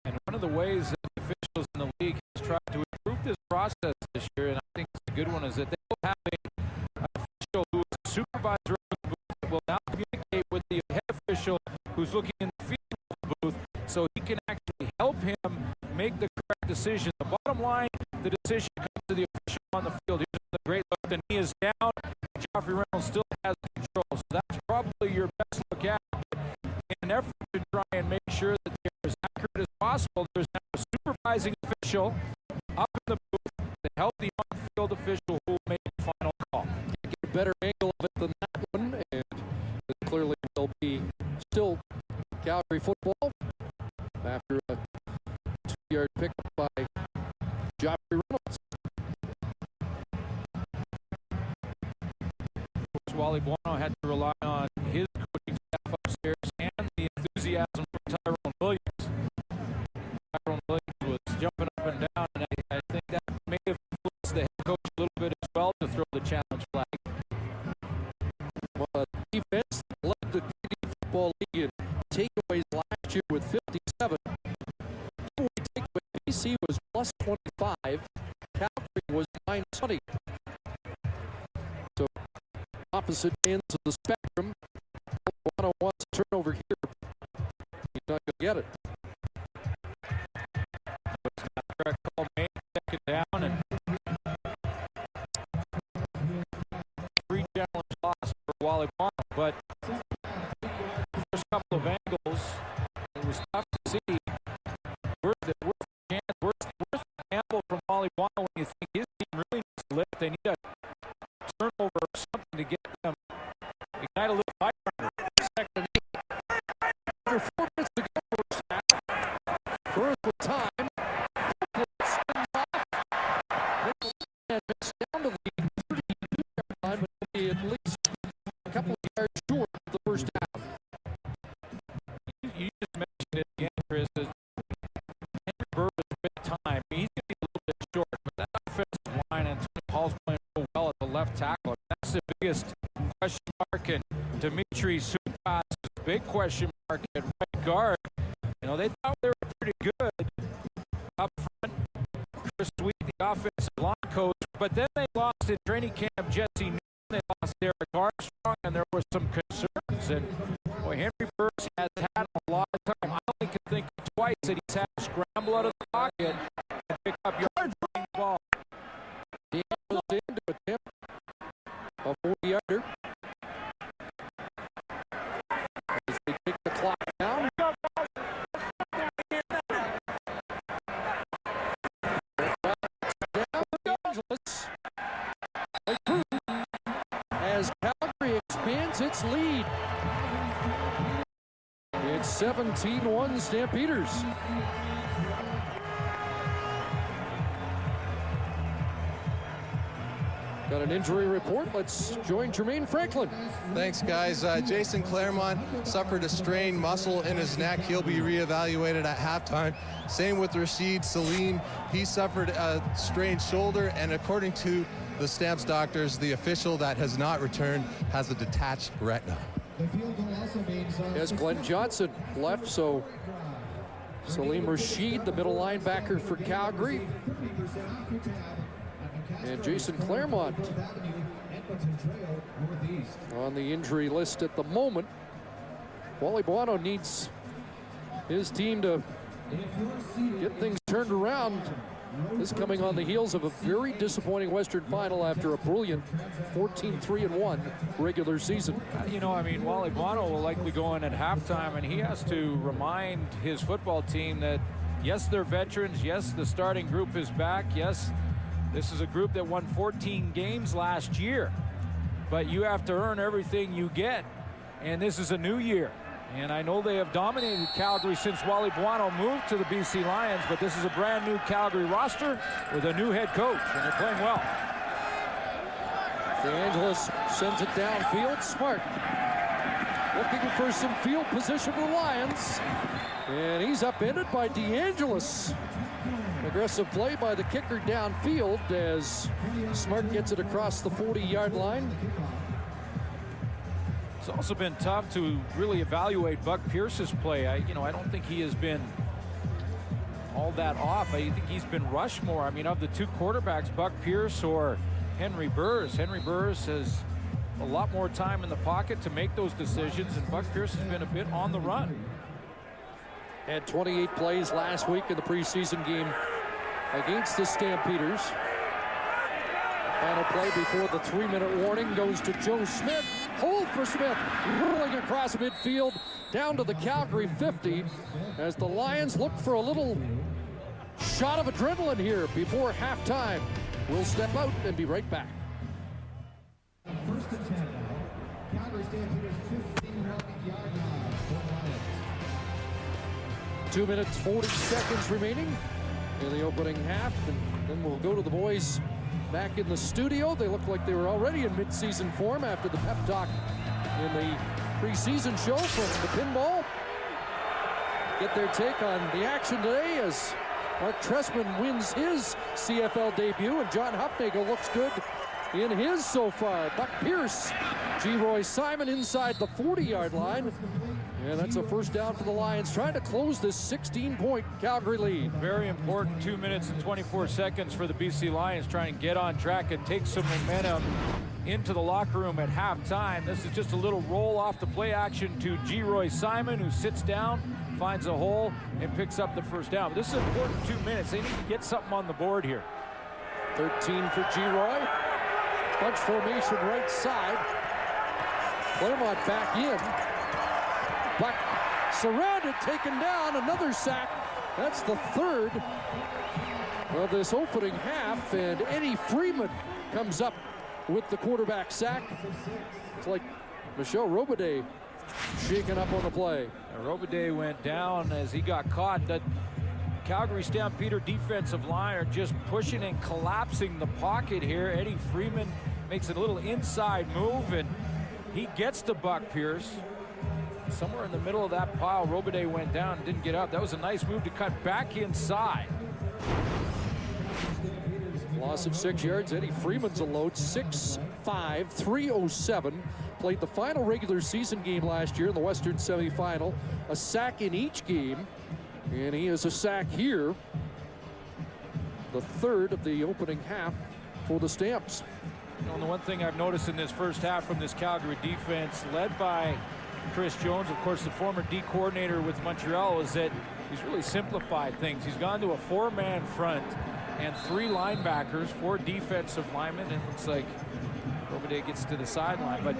And one of the ways that the officials in the league has tried to improve this process this year, and I think it's a good one, is that they will have an official who is a supervisor of the booth that will now communicate with the head official who's looking in the field of the booth, so he can actually help him make the correct decision. The bottom line, the decision comes to the official on the field. Here's the great look. The knee is down. Joffrey Reynolds still has control. So that's probably your best look at it. In an effort to try and make sure that they're as accurate as possible, there's now a supervising official up in the booth to help the on-field official who will make the final call. Get a better angle of it than that one, and it clearly will be still Calgary football after a 2-yard pickup by Joffrey Reynolds. Wally Buono had to rely on his coaching staff upstairs and the enthusiasm from Tyrone Williams. Tyrone Williams was jumping up and down, and I think that may have influenced the head coach a little bit as well to throw the challenge flag. Well, defense led the Canadian Football League in takeaways last year with 57. Takeaway BC was plus 25. Calgary was minus 20. So opposite ends of the spectrum. Buono wants to turn over here. He's not going to get it. Correct call made, second down, and free challenge loss for Wally Buono. But the first couple of angles, it was tough to see. Worth the gamble from Wally Buono when you think his team really needs to lift. They need a turnover or something to get them ignite a little fire under. Second and 8. Under 4 minutes to go first half. First with time. And it's down to the 32-yard line, but it'll be at least a couple of yards short of the first down. You just mentioned it again, Chris. Henry Burr is big time. He's going to be a little bit short, but that offensive line, and Tony Paul's playing so well at the left tackle. That's the biggest question mark, and Dimitri Sutas is a big question mark at right guard. You know, they thought they were pretty good up front. Chris Sweet, the offensive line coach, but then they lost in training camp Jesse Newton, they lost Derek Armstrong, and there were some concerns. And boy, Henry Burr has had a lot of time. I only can think of twice that he's had to scramble out of the pocket and pick up yards running the ball. The was into attempt a 40-yarder. As they take the clock down. As Calgary expands its lead. It's 17-1 Stampeders. Got an injury report. Let's join Jermaine Franklin. Thanks, guys. Jason Claremont suffered a strained muscle in his neck. He'll be reevaluated at halftime. Same with Rashid Salim. He suffered a strained shoulder, and according to the Stamps doctors, the official that has not returned has a detached retina. As Glenn Johnson left, so Salim Rashid, the middle linebacker for Calgary. And Jason Claremont on the injury list at the moment. Wally Buono needs his team to get things turned around. This coming on the heels of a very disappointing Western Final after a brilliant 14-3-1 regular season. You know, I mean, Wally Buono will likely go in at halftime, and he has to remind his football team that, yes, they're veterans. Yes, the starting group is back. Yes, this is a group that won 14 games last year, but you have to earn everything you get, and this is a new year. And I know they have dominated Calgary since Wally Buono moved to the BC Lions, but this is a brand new Calgary roster with a new head coach, and they're playing well. DeAngelis sends it downfield. Smart looking for some field position for the Lions. And he's upended by DeAngelis. Aggressive play by the kicker downfield as Smart gets it across the 40-yard line. It's also been tough to really evaluate Buck Pierce's play. I don't think he has been all that off. I think he's been rushed more. I mean, of the two quarterbacks, Buck Pierce or Henry Burrs. Henry Burrs has a lot more time in the pocket to make those decisions, and Buck Pierce has been a bit on the run. Had 28 plays last week in the preseason game against the Stampeders. Final play before the 3-minute warning goes to Joe Smith. Hold for Smith, rolling across midfield down to the Calgary 50 as the Lions look for a little shot of adrenaline here before halftime. We'll step out and be right back. First and 10 now. Calgary Stampeders 15-yard line for Lions. 2 minutes, 40 seconds remaining in the opening half, and then we'll go to the boys back in the studio. They look like they were already in mid-season form after the pep talk in the preseason show from the pinball. Get their take on the action today as Mark Trestman wins his CFL debut, and John Hupnagel looks good in his so far. Buck Pierce, G. Simon inside the 40-yard line. And that's a first down for the Lions, trying to close this 16-point Calgary lead. Very important 2 minutes and 24 seconds for the BC Lions, trying to get on track and take some momentum into the locker room at halftime. This is just a little roll off the play action to G. Simon, who sits down, finds a hole, and picks up the first down. But this is an important 2 minutes. They need to get something on the board here. 13 for G. Bunch formation right side. Claremont back in. Buck surrounded, taken down, another sack. That's the third of this opening half, and Eddie Freeman comes up with the quarterback sack. It's like Michel Robidet shaking up on the play. Robidet went down as he got caught. That Calgary Stampeder defensive line are just pushing and collapsing the pocket here. Eddie Freeman makes a little inside move, and he gets to Buck Pierce. Somewhere in the middle of that pile, Robidet went down and didn't get up. That was a nice move to cut back inside. Loss of 6 yards. Eddie Freeman's a load, 6'5", 307. Played the final regular season game last year in the Western semifinal. A sack in each game, and he has a sack here. The third of the opening half for the Stamps. And the one thing I've noticed in this first half from this Calgary defense, led by Chris Jones, of course, the former D coordinator with Montreal, is that he's really simplified things. He's gone to a 4-man front and 3 linebackers, 4 defensive linemen, and it looks like Robidet gets to the sideline. But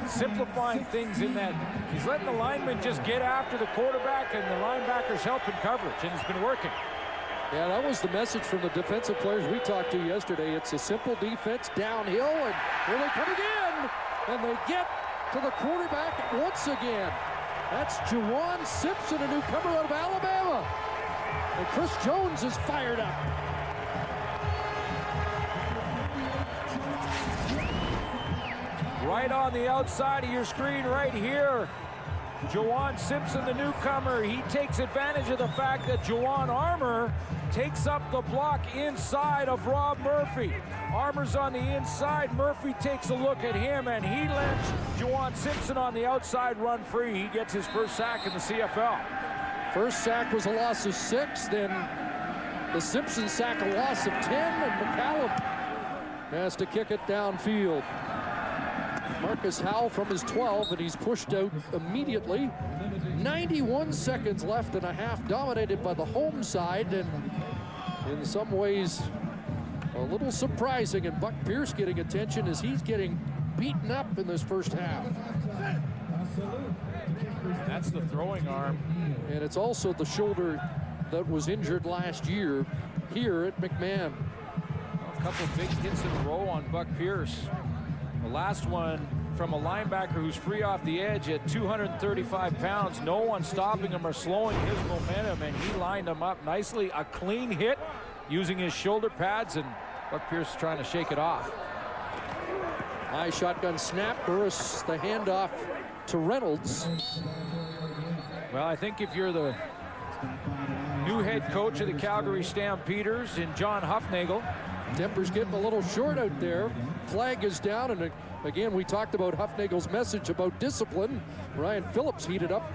simplifying things in that, he's letting the linemen just get after the quarterback and the linebackers help in coverage, and it's been working. Yeah, that was the message from the defensive players we talked to yesterday. It's a simple defense downhill, and here they come again, and they get to the quarterback once again. That's Juwan Simpson, a newcomer out of Alabama. And Chris Jones is fired up. Right on the outside of your screen right here, Juwan Simpson, the newcomer, he takes advantage of the fact that Juwan Armour takes up the block inside of Rob Murphy. Armour's on the inside, Murphy takes a look at him, and he lets Juwan Simpson on the outside run free. He gets his first sack in the CFL. First sack was a loss of 6, then the Simpson sack a loss of 10, and McCallum has to kick it downfield. Marcus Howell from his 12, and he's pushed out immediately. 91 seconds left and a half, dominated by the home side, and in some ways a little surprising, and Buck Pierce getting attention as he's getting beaten up in this first half. That's the throwing arm. And it's also the shoulder that was injured last year here at McMahon. A couple big hits in a row on Buck Pierce. The last one from a linebacker who's free off the edge at 235 pounds. No one stopping him or slowing his momentum, and he lined him up nicely. A clean hit using his shoulder pads, and Buck Pierce trying to shake it off. High shotgun snap. Burris the handoff to Reynolds. Well, I think if you're the new head coach of the Calgary Stampeders in John Hufnagel, Tempers getting a little short out there. Flag is down, and again, we talked about Hufnagel's message about discipline. Ryan Phillips heated up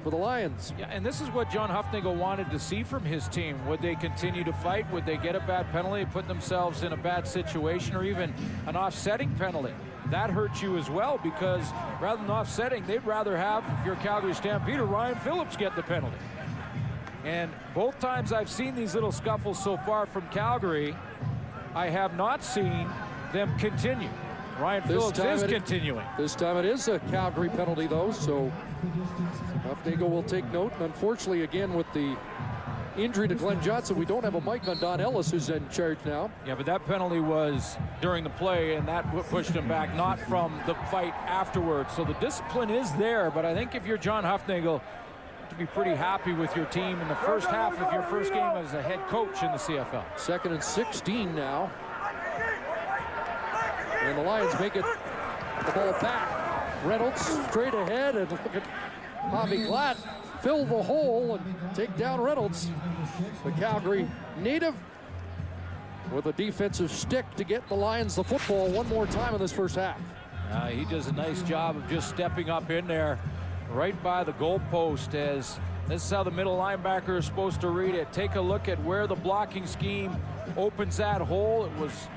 for the Lions. Yeah, and this is what John Hufnagel wanted to see from his team. Would they continue to fight? Would they get a bad penalty, put themselves in a bad situation, or even an offsetting penalty? That hurts you as well, because rather than offsetting, they'd rather have, if you're Calgary Stampeder, Ryan Phillips get the penalty. And both times I've seen these little scuffles so far from Calgary, I have not seen them continue. Ryan Phillips is continuing. This time it is a Calgary penalty, though, so Hufnagel will take note. And unfortunately, again, with the injury to Glenn Johnson, we don't have a mic on Don Ellis, who's in charge now. Yeah, but that penalty was during the play, and that pushed him back, not from the fight afterwards. So the discipline is there, but I think if you're John Hufnagel, to be pretty happy with your team in the first half of your first game as a head coach in the CFL. 2nd and 16 now. And the Lions make it the ball back. Reynolds straight ahead, and look at Bobby Glatt fill the hole and take down Reynolds. The Calgary native with a defensive stick to get the Lions the football one more time in this first half. He does a nice job of just stepping up in there right by the goalpost, as this is how the middle linebacker is supposed to read it. Take a look at where the blocking scheme opens that hole. It was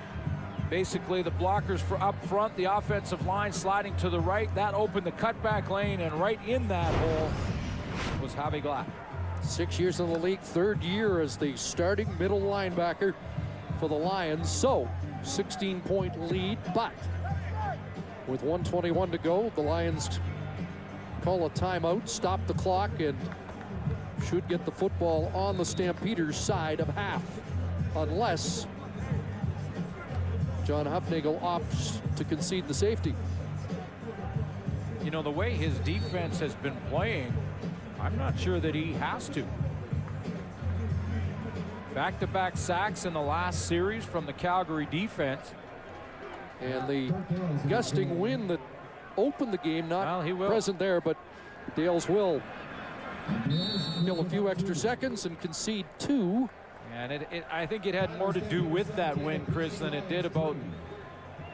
basically the blockers for up front, the offensive line sliding to the right. That opened the cutback lane, and right in that hole was Javi Glatt. 6 years in the league, 3rd year as the starting middle linebacker for the Lions. So 16-point lead, but with 1:21 to go, the Lions call a timeout, stop the clock, and should get the football on the Stampeders' side of half, unless John Hufnagel opts to concede the safety. You know, the way his defense has been playing, I'm not sure that he has to. Back-to-back sacks in the last series from the Calgary defense. And the gusting wind that opened the game, not present there, but Dales will kill a few extra seconds and concede 2. And I think it had more to do with that win, Chris, than it did about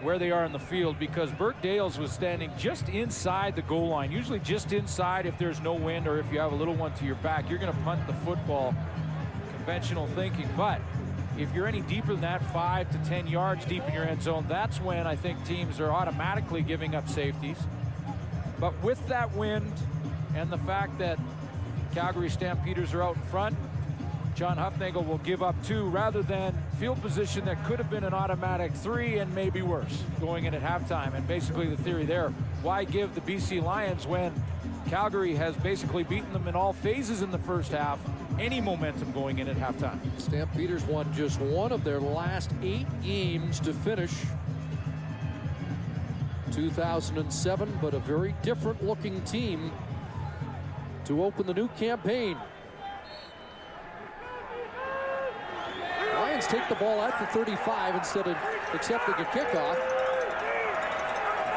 where they are in the field, because Burt Dales was standing just inside the goal line, usually just inside if there's no wind or if you have a little one to your back. You're going to punt the football, conventional thinking. But if you're any deeper than that, 5 to 10 yards deep in your end zone, that's when I think teams are automatically giving up safeties. But with that wind and the fact that Calgary Stampeders are out in front, John Hufnagel will give up 2 rather than field position that could have been an automatic 3 and maybe worse going in at halftime. And basically the theory there, why give the BC Lions, when Calgary has basically beaten them in all phases in the first half, any momentum going in at halftime? Stampeders won just one of their last 8 games to finish 2007, but a very different looking team to open the new campaign. Lions take the ball at the 35 instead of accepting a kickoff.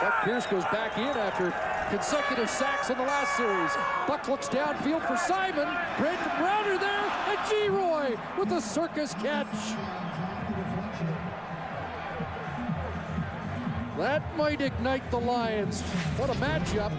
Buck Pierce goes back in after consecutive sacks in the last series. Buck looks downfield for Simon. Brandon Browner there, and G-Roy with a circus catch. That might ignite the Lions. What a matchup.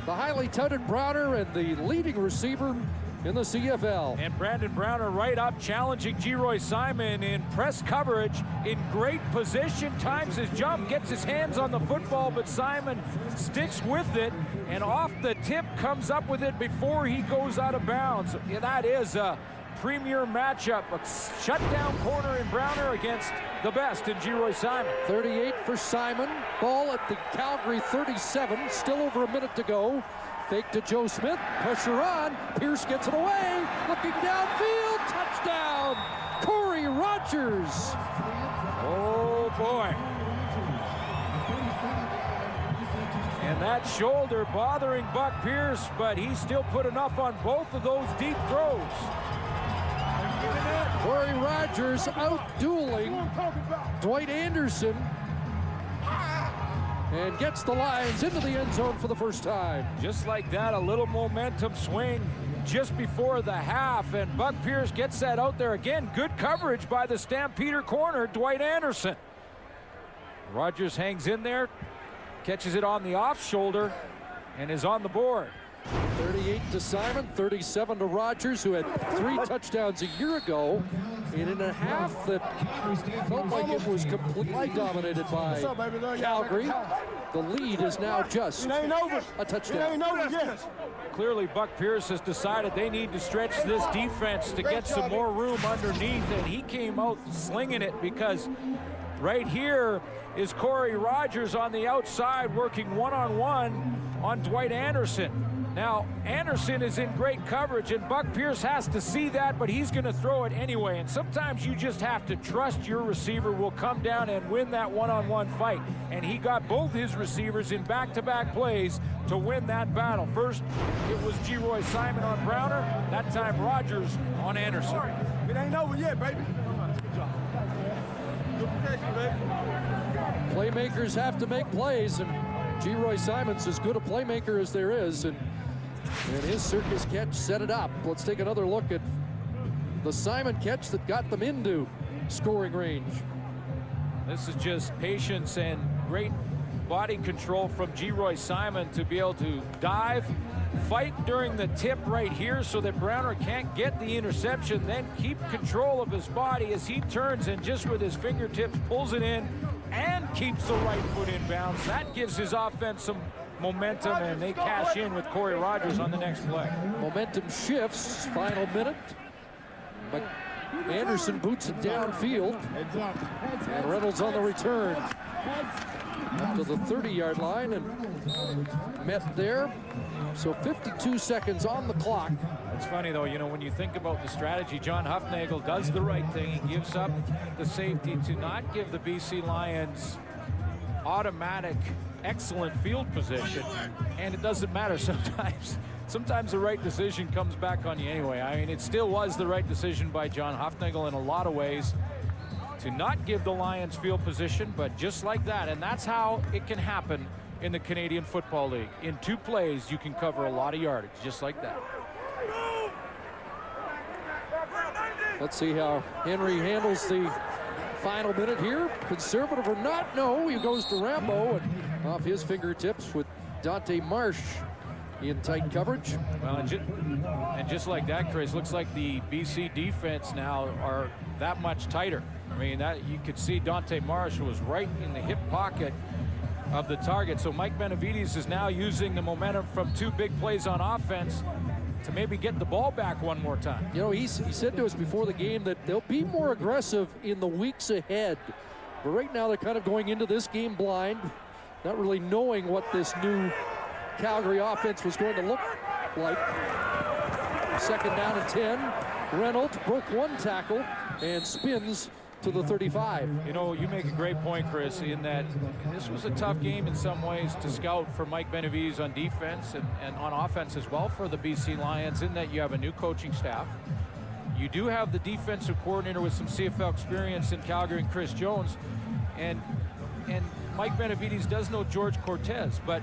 The highly touted Browner and the leading receiver in the CFL. And Brandon Browner right up, challenging G-Roy Simon in press coverage, in great position, times his jump, gets his hands on the football, but Simon sticks with it, and off the tip comes up with it before he goes out of bounds. Yeah, that is a premier matchup, a shutdown corner in Browner against the best in G-Roy Simon. 38 for Simon, ball at the Calgary 37, still over a minute to go. Fake to Joe Smith, pressure on, Pierce gets it away, looking downfield, touchdown, Corey Rogers. Oh boy. And that shoulder bothering Buck Pierce, but he still put enough on both of those deep throws. Corey Rogers out-dueling Dwight Anderson and gets the Lions into the end zone for the first time. Just like that, a little momentum swing just before the half, and Buck Pierce gets that out there again. Good coverage by the Stampeder corner, Dwight Anderson. Rogers hangs in there, catches it on the off shoulder, and is on the board. 38 to Simon, 37 to Rogers, who had 3 touchdowns a year ago, and in a half that felt like it was completely dominated by Calgary. The lead is now just a touchdown. Clearly, Buck Pierce has decided they need to stretch this defense to get some more room underneath, and he came out slinging it because right here is Corey Rogers on the outside working one-on-one on Dwight Anderson. Now, Anderson is in great coverage, and Buck Pierce has to see that, but he's going to throw it anyway. And sometimes you just have to trust your receiver will come down and win that one-on-one fight. And he got both his receivers in back-to-back plays to win that battle. First, it was G-Roy Simon on Browner. That time, Rogers on Anderson. It ain't over yet, baby. Good protection, baby. Playmakers have to make plays, and G-Roy Simon's as good a playmaker as there is, and his circus catch set it up. Let's take another look at the Simon catch that got them into scoring range. This is just patience and great body control from G-Roy Simon to be able to dive, fight during the tip right here so that Browner can't get the interception, then keep control of his body as he turns and just with his fingertips pulls it in and keeps the right foot in bounds. That gives his offense some momentum, and they cash in with Corey Rogers on the next play. Momentum shifts, final minute. But Anderson boots it downfield. And Reynolds on the return. Up to the 30-yard line and met there. So 52 seconds on the clock. It's funny, though, you know, when you think about the strategy, John Hufnagel does the right thing. He gives up the safety to not give the BC Lions automatic, excellent field position. And it doesn't matter sometimes. Sometimes the right decision comes back on you anyway. I mean, it still was the right decision by John Hufnagel in a lot of ways to not give the Lions field position, but just like that. And that's how it can happen in the Canadian Football League. In 2 plays, you can cover a lot of yardage, just like that. Let's see how Henry handles the final minute here. Conservative or not, no, he goes to Rambo and off his fingertips with Dante Marsh in tight coverage. Well, and just like that, Chris, looks like the BC defense now are that much tighter. I mean, that you could see Dante Marsh was right in the hip pocket of the target. So Mike Benavides is now using the momentum from 2 big plays on offense to maybe get the ball back one more time. You know, he said to us before the game that they'll be more aggressive in the weeks ahead. But right now they're kind of going into this game blind, not really knowing what this new Calgary offense was going to look like. 2nd down and 10. Reynolds broke 1 tackle and spins to the 35. You know, you make a great point, Chris, in that this was a tough game in some ways to scout for Mike Benavides on defense and on offense as well for the BC Lions, in that you have a new coaching staff. You do have the defensive coordinator with some CFL experience in Calgary and Chris Jones, and Mike Benavides does know George Cortez, but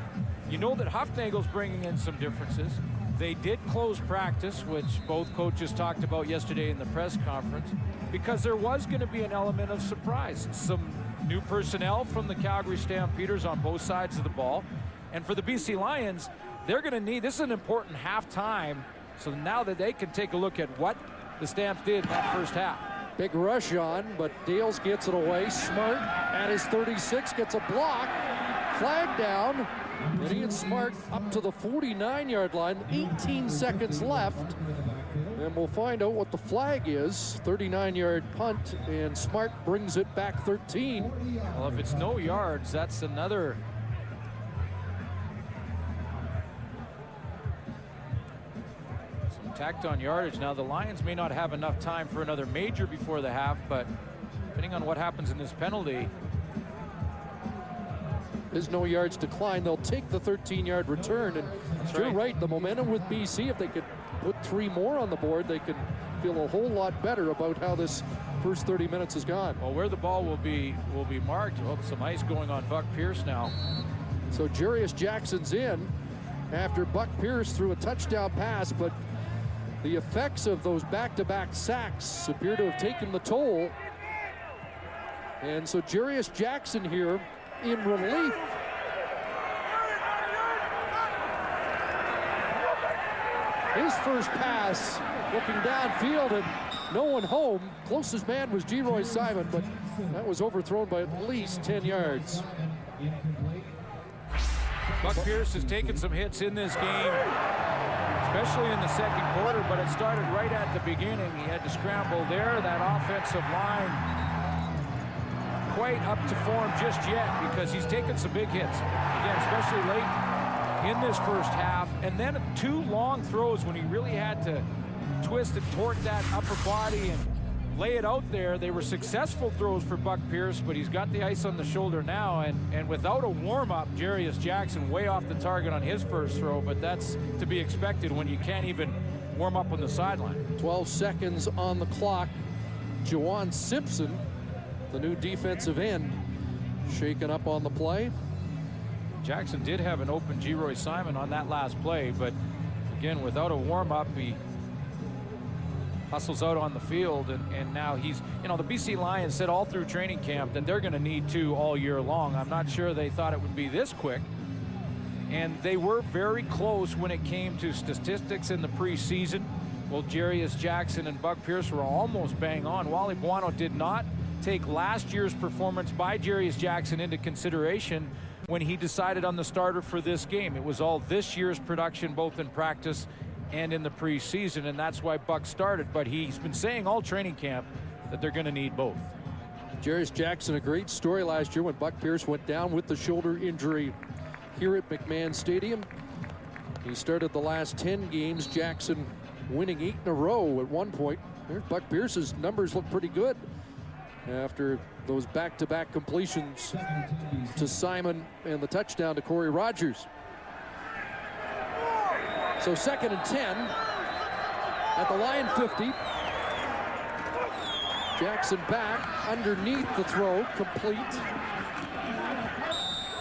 you know that Hufnagel's bringing in some differences. They did close practice, which both coaches talked about yesterday in the press conference, because there was going to be an element of surprise. Some new personnel from the Calgary Stampeders on both sides of the ball. And for the BC Lions, they're going to need, this is an important halftime, so now that they can take a look at what the Stamps did in that first half. Big rush on, but Dales gets it away. Smart at his 36 gets a block. Flag down. And Ian Smart up to the 49-yard line. 18 seconds left. And we'll find out what the flag is. 39-yard punt, and Smart brings it back 13. Well, if it's no yards, that's another some tacked on yardage. Now, the Lions may not have enough time for another major before the half, but depending on what happens in this penalty, his no yards decline. They'll take the 13-yard return. And you're right, the momentum with BC, if they could put 3 more on the board, they could feel a whole lot better about how this first 30 minutes has gone. Well, where the ball will be marked. Oh, some ice going on Buck Pierce now. So Jarius Jackson's in after Buck Pierce threw a touchdown pass, but the effects of those back-to-back sacks appear to have taken the toll. And so Jarius Jackson here in relief. His first pass, looking downfield and no one home. Closest man was Geroy Simon, but that was overthrown by at least 10 yards. Buck Pierce has taken some hits in this game, especially in the second quarter, but it started right at the beginning. He had to scramble there. That offensive line quite up to form just yet because he's taken some big hits. Again, especially late in this first half. And then 2 long throws when he really had to twist and torque that upper body and lay it out there. They were successful throws for Buck Pierce, but he's got the ice on the shoulder now. And without a warm-up, Jarius Jackson way off the target on his first throw, but that's to be expected when you can't even warm up on the sideline. 12 seconds on the clock. Juwan Simpson, the new defensive end, shaken up on the play. Jackson did have an open Geroy Simon on that last play, but again, without a warm-up, he hustles out on the field, and now he's, the BC Lions said all through training camp that they're going to need 2 all year long. I'm not sure they thought it would be this quick, and they were very close when it came to statistics in the preseason. Well, Jarius Jackson and Buck Pierce were almost bang on. Wally Buono did not take last year's performance by Jarius Jackson into consideration when he decided on the starter for this game. It was all this year's production, both in practice and in the preseason, and that's why Buck started. But he's been saying all training camp that they're going to need both. Jarius Jackson, a great story last year when Buck Pierce went down with the shoulder injury here at McMahon Stadium. He started the last 10 games, Jackson winning 8 in a row at one point. There's Buck Pierce's numbers look pretty good after those back-to-back completions to Simon and the touchdown to Corey Rogers. So 2nd and 10 at the Lion 50. Jackson back underneath the throw, complete.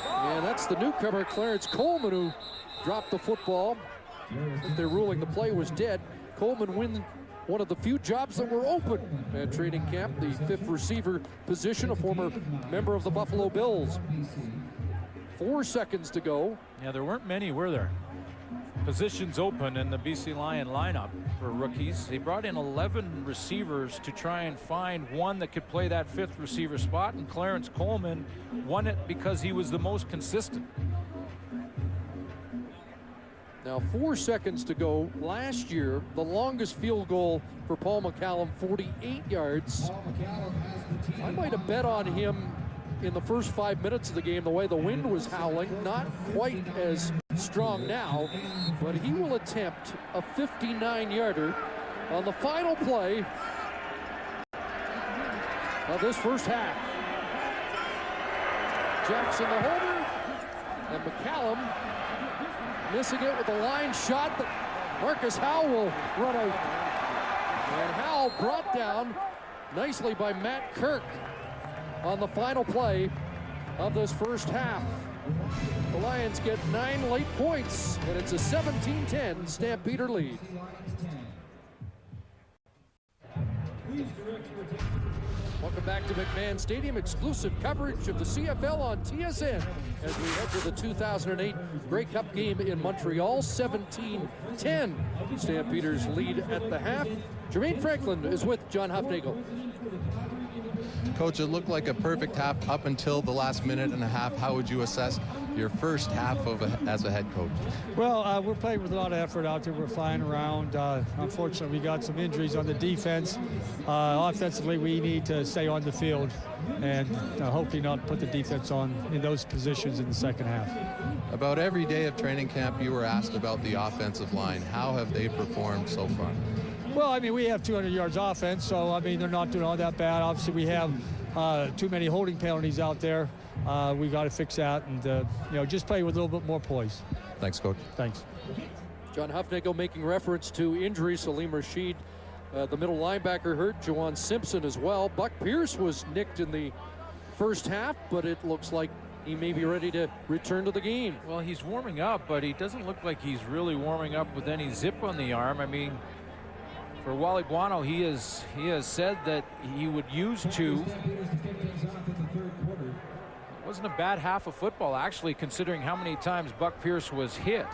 And that's the newcomer, Clarence Coleman, who dropped the football. I think they're ruling the play was dead. Coleman wins one of the few jobs that were open at training camp, the 5th receiver position, a former member of the Buffalo Bills. 4 seconds to go. Yeah, there weren't many, were there? Positions open in the BC Lion lineup for rookies. They brought in 11 receivers to try and find one that could play that 5th receiver spot, and Clarence Coleman won it because he was the most consistent. Now 4 seconds to go. Last year, the longest field goal for Paul McCallum, 48 yards. I might have bet on him in the first 5 minutes of the game, the way the wind was howling. Not quite as strong now, but he will attempt a 59-yarder on the final play of this first half. Jackson the holder, and McCallum missing it with a line shot, but Marcus Howell will run out. And Howell brought down nicely by Matt Kirk on the final play of this first half. The Lions get 9 late points, and it's a 17-10 Stampeder lead. Welcome back to McMahon Stadium. Exclusive coverage of the CFL on TSN as we head to the 2008 Grey Cup game in Montreal. 17-10. Stampeders lead at the half. Jermaine Franklin is with John Huffnagel. Coach, it looked like a perfect half up until the last minute and a half. How would you assess your first half as a head coach? Well, we're playing with a lot of effort out there. We're flying around. Unfortunately, we got some injuries on the defense. Offensively, we need to stay on the field and hopefully not put the defense on in those positions in the second half. About every day of training camp, you were asked about the offensive line. How have they performed so far? Well, I mean, we have 200 yards offense, so, I mean, they're not doing all that bad. Obviously, we have too many holding penalties out there. we got to fix that and, just play with a little bit more poise. Thanks, Coach. Thanks. John Huffnagel making reference to injury. Salim Rashid, the middle linebacker, hurt. Jawan Simpson as well. Buck Pierce was nicked in the first half, but it looks like he may be ready to return to the game. Well, he's warming up, but he doesn't look like he's really warming up with any zip on the arm. I mean, for Wally Buono, he has said that he would use two. It wasn't a bad half of football, actually, considering how many times Buck Pierce was hit.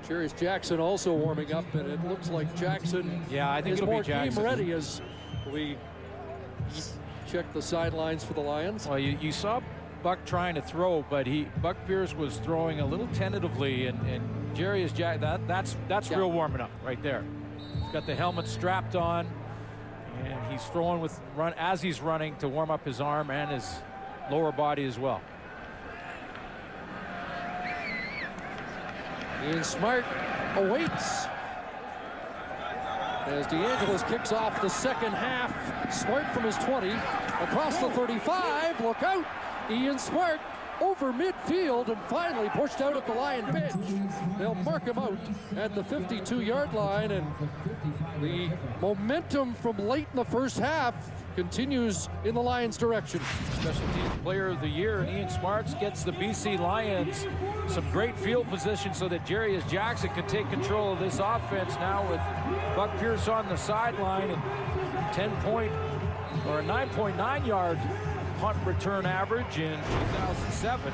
Jarius Jackson also warming up, and it looks like Jackson I think is it'll more be Jackson. game ready as we check the sidelines for the Lions. Well, you saw Buck trying to throw, but Buck Pierce was throwing a little tentatively, and Jarius Jackson, that's real warming up right there. He's got the helmet strapped on, and he's throwing as he's running to warm up his arm and his lower body as well. Ian Smart awaits as DeAngelis kicks off the second half. Smart from his 20 across the 35. Look out! Ian Smart over midfield and finally pushed out at the Lion bench. They'll mark him out at the 52-yard line, and the momentum from late in the first half continues in the Lions' direction. Special Teams Player of the Year, and Ian Smarts gets the BC Lions some great field position so that Jarius Jackson can take control of this offense now with Buck Pierce on the sideline, and 9.9 yard punt return average in 2007.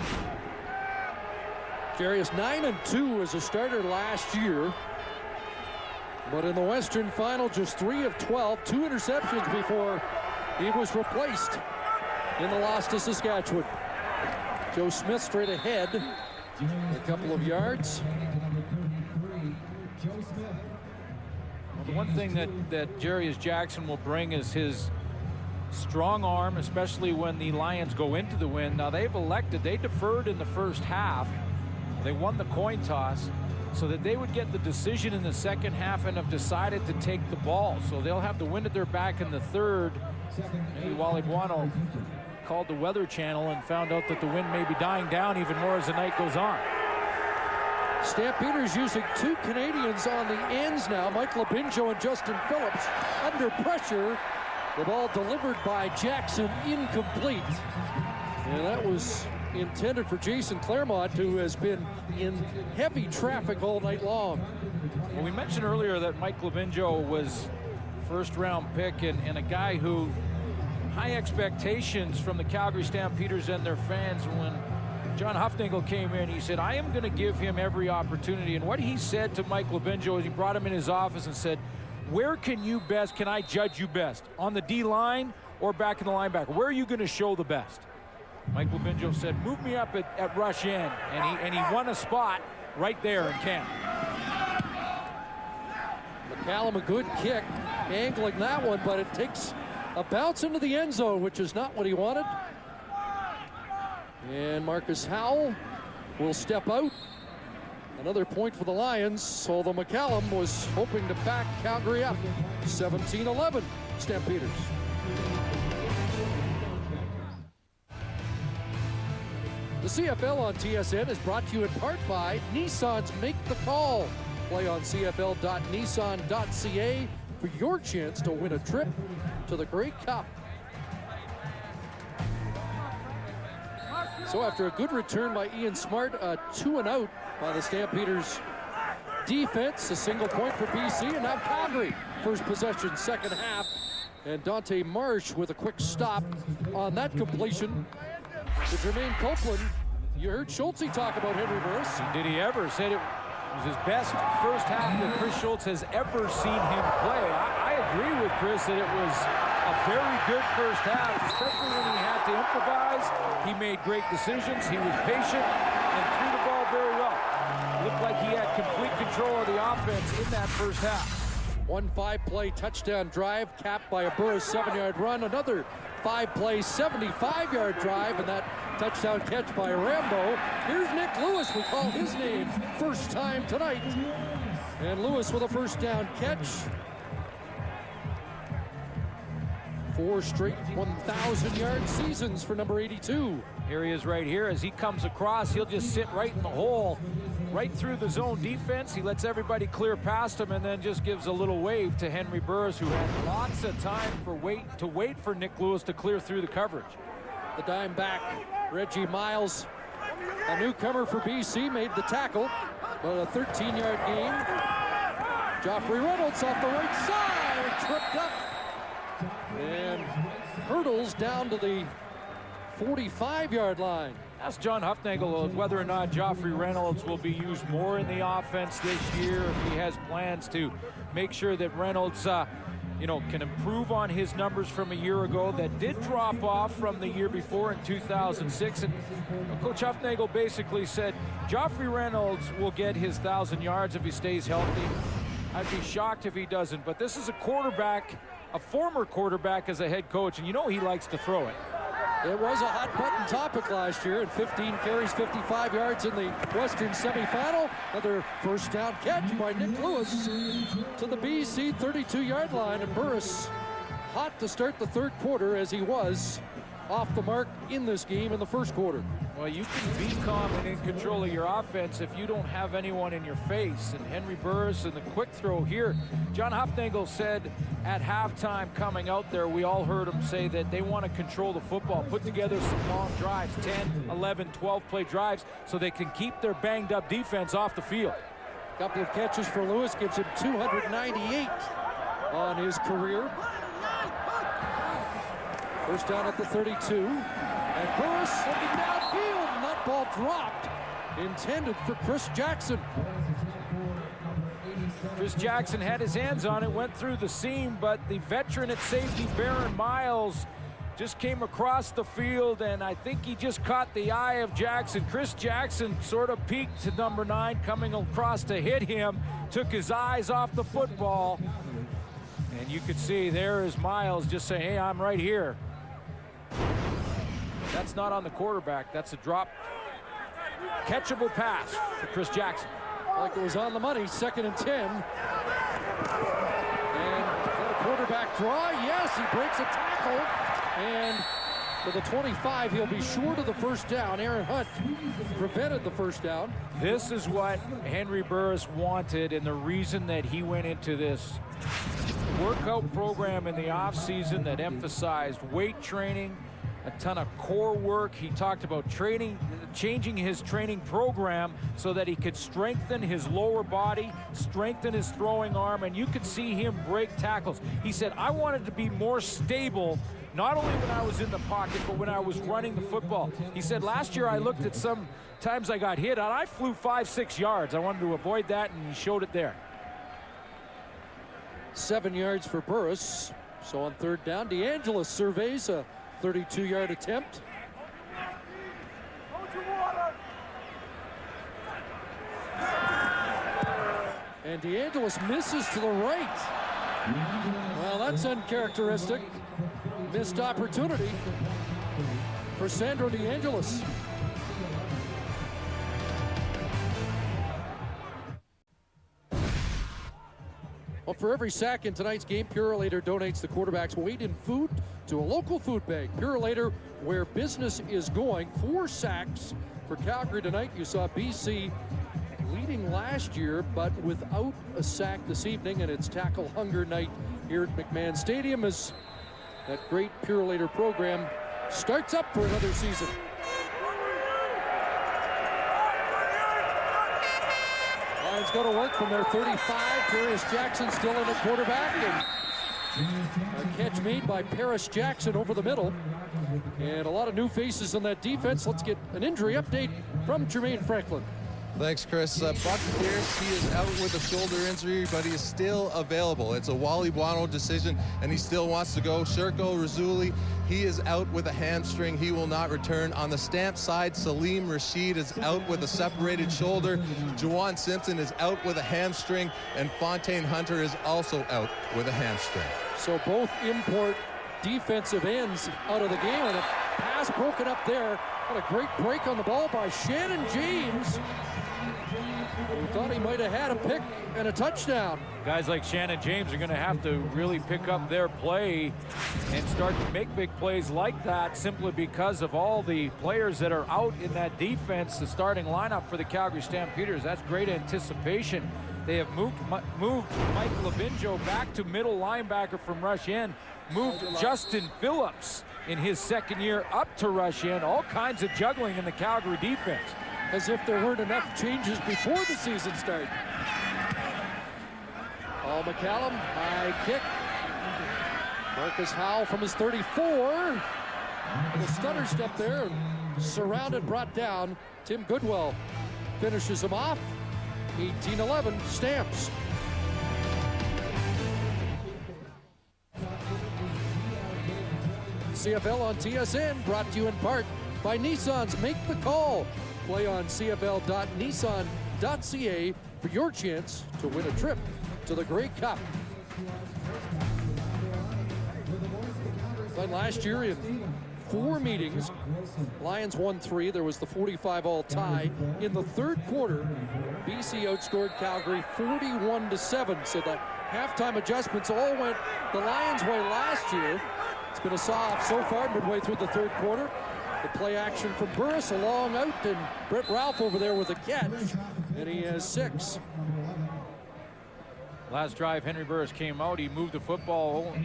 Jarius 9-2 as a starter last year, but in the Western Final just 3 of 12, 2 interceptions before he was replaced in the loss to Saskatchewan. Joe Smith straight ahead, a couple of yards. Well, the one thing that Jarius Jackson will bring is his strong arm, especially when the Lions go into the wind. Now they deferred in the first half. They won the coin toss so that they would get the decision in the second half and have decided to take the ball. So they'll have the wind at their back in the third. Maybe Wally Buono called the Weather Channel and found out that the wind may be dying down even more as the night goes on. Stampeders using 2 Canadians on the ends now. Mike Labinjo and Justin Phillips under pressure. The ball delivered by Jackson, incomplete. And that was intended for Jason Claremont, who has been in heavy traffic all night long. Well, we mentioned earlier that Mike Labinjo was first-round pick and a guy who high expectations from the Calgary Stampeders and their fans. When John Huffnagel came in, he said, I am going to give him every opportunity. And what he said to Mike Labinjo is he brought him in his office and said, where can I judge you best? On the D-line or back in the linebacker? Where are you going to show the best? Mike Labinjo said, move me up at rush end. And he won a spot right there in camp. McCallum, a good kick, angling that one, but it takes a bounce into the end zone, which is not what he wanted. And Marcus Howell will step out. Another point for the Lions, although McCallum was hoping to back Calgary up. 17-11, Stampeders. The CFL on TSN is brought to you in part by Nissan's Make the Call. Play on cfl.nissan.ca for your chance to win a trip to the Grey Cup. So after a good return by Ian Smart, a 2-and-out by the Stampeders defense, a single point for BC, and now Calgary first possession, second half, and Dante Marsh with a quick stop on that completion to Jermaine Copeland. You heard Schultze talk about Henry Burris. Did he ever? Said it was his best first half that Chris Schultz has ever seen him play. I agree with Chris that it was a very good first half, especially when he had to improvise. He made great decisions. He was patient and threw the ball very well. Looked like he had complete control of the offense in that first half. 1 5-play touchdown drive capped by a Burris 7-yard run. Another 5-play 75-yard drive, and that touchdown catch by Rambo. Here's Nick Lewis. We call his name first time tonight. And Lewis with a first down catch 4 straight 1,000-yard seasons for number 82. Here he is right here. As he comes across, he'll just sit right in the hole, right through the zone defense. He lets everybody clear past him and then just gives a little wave to Henry Burris, who had lots of time to wait for Nick Lewis to clear through the coverage. The dime back, Reggie Miles, a newcomer for BC, made the tackle, but a 13-yard gain. Joffrey Reynolds off the right side, tripped up, and hurdles down to the 45-yard line. Ask John Hufnagel whether or not Joffrey Reynolds will be used more in the offense this year, if he has plans to make sure that Reynolds can improve on his numbers from a year ago that did drop off from the year before in 2006. And Coach Hufnagel basically said Joffrey Reynolds will get his 1,000 yards if he stays healthy. I'd be shocked if he doesn't, but this is a quarterback, a former quarterback as a head coach, and you know he likes to throw it. It was a hot-button topic last year, and 15 carries, 55 yards in the Western semifinal. Another first down catch by Nick Lewis to the BC 32-yard line, and Burris hot to start the third quarter, as he was off the mark in this game in the first quarter. Well, you can be calm and in control of your offense if you don't have anyone in your face. And Henry Burris and the quick throw here. John Hufnagel said at halftime coming out there, we all heard him say that they want to control the football, put together some long drives, 10, 11, 12-play drives, so they can keep their banged-up defense off the field. A couple of catches for Lewis gives him 298 on his career. First down at the 32. And Burris looking downfield, and that ball dropped. Intended for Chris Jackson. Chris Jackson had his hands on it, went through the seam, but the veteran at safety, Baron Miles, just came across the field, and I think he just caught the eye of Jackson. Chris Jackson sort of peeked to number 9, coming across to hit him, took his eyes off the football, and you could see there is Miles just saying, hey, I'm right here. That's not on the quarterback. That's a drop, catchable pass for Chris Jackson. Like it was on the money, 2nd and 10. And a quarterback draw. Yes, he breaks a tackle. And for the 25, he'll be short of the first down. Aaron Hunt prevented the first down. This is what Henry Burris wanted, and the reason that he went into this workout program in the offseason that emphasized weight training, a ton of core work. He talked about changing his training program so that he could strengthen his lower body, strengthen his throwing arm, and you could see him break tackles. He said, I wanted to be more stable, not only when I was in the pocket, but when I was running the football. He said, last year I looked at some times I got hit, and I flew 5-6 yards. I wanted to avoid that, and he showed it there. 7 yards for Burris. So on third down, DeAngelis surveys a 32-yard attempt. And DeAngelis misses to the right. Well, that's uncharacteristic. Missed opportunity for Sandro DeAngelis. Well, for every sack in tonight's game, Purolator donates the quarterback's weight in food to a local food bank. Purolator, where business is going. 4 sacks for Calgary tonight. You saw BC leading last year, but without a sack this evening, and it's tackle hunger night here at McMahon Stadium as that great Purolator program starts up for another season. Lions go to work from their 35. Paris Jackson still in at quarterback, and a catch made by Paris Jackson over the middle. And a lot of new faces on that defense. Let's get an injury update from Jermaine Franklin. Thanks, Chris. Buck Pierce, he is out with a shoulder injury, but he is still available. It's a Wally Buono decision, and he still wants to go. Sherko Razuli, he is out with a hamstring. He will not return. On the Stamp side, Salim Rashid is out with a separated shoulder. Juwan Simpson is out with a hamstring, and Fontaine Hunter is also out with a hamstring. So both import defensive ends out of the game, and a pass broken up there. What a great break on the ball by Shannon James. We thought he might have had a pick and a touchdown. Guys like Shannon James are going to have to really pick up their play and start to make big plays like that, simply because of all the players that are out in that defense, the starting lineup for the Calgary Stampeders. That's great anticipation. They have moved Mike Lavinjo back to middle linebacker from rush end, moved Justin Phillips in his second year up to rush end. All kinds of juggling in the Calgary defense. As if there weren't enough changes before the season started. Paul McCallum, high kick. Marcus Howell from his 34. And a stutter step there. Surrounded, brought down. Tim Goodwell finishes him off. 18-11, Stamps. CFL on TSN, brought to you in part by Nissan's Make the Call. Play on cfl.nissan.ca for your chance to win a trip to the Grey Cup. But last year in 4 meetings, Lions won 3. There was the 45-all tie. In the third quarter, BC outscored Calgary 41-7. So the halftime adjustments all went the Lions' way last year. It's been a saw-off so far midway through the third quarter. The play action from Burris, a long out, and Brett Ralph over there with a catch, and he has 6. Last drive, Henry Burris came out. He moved the football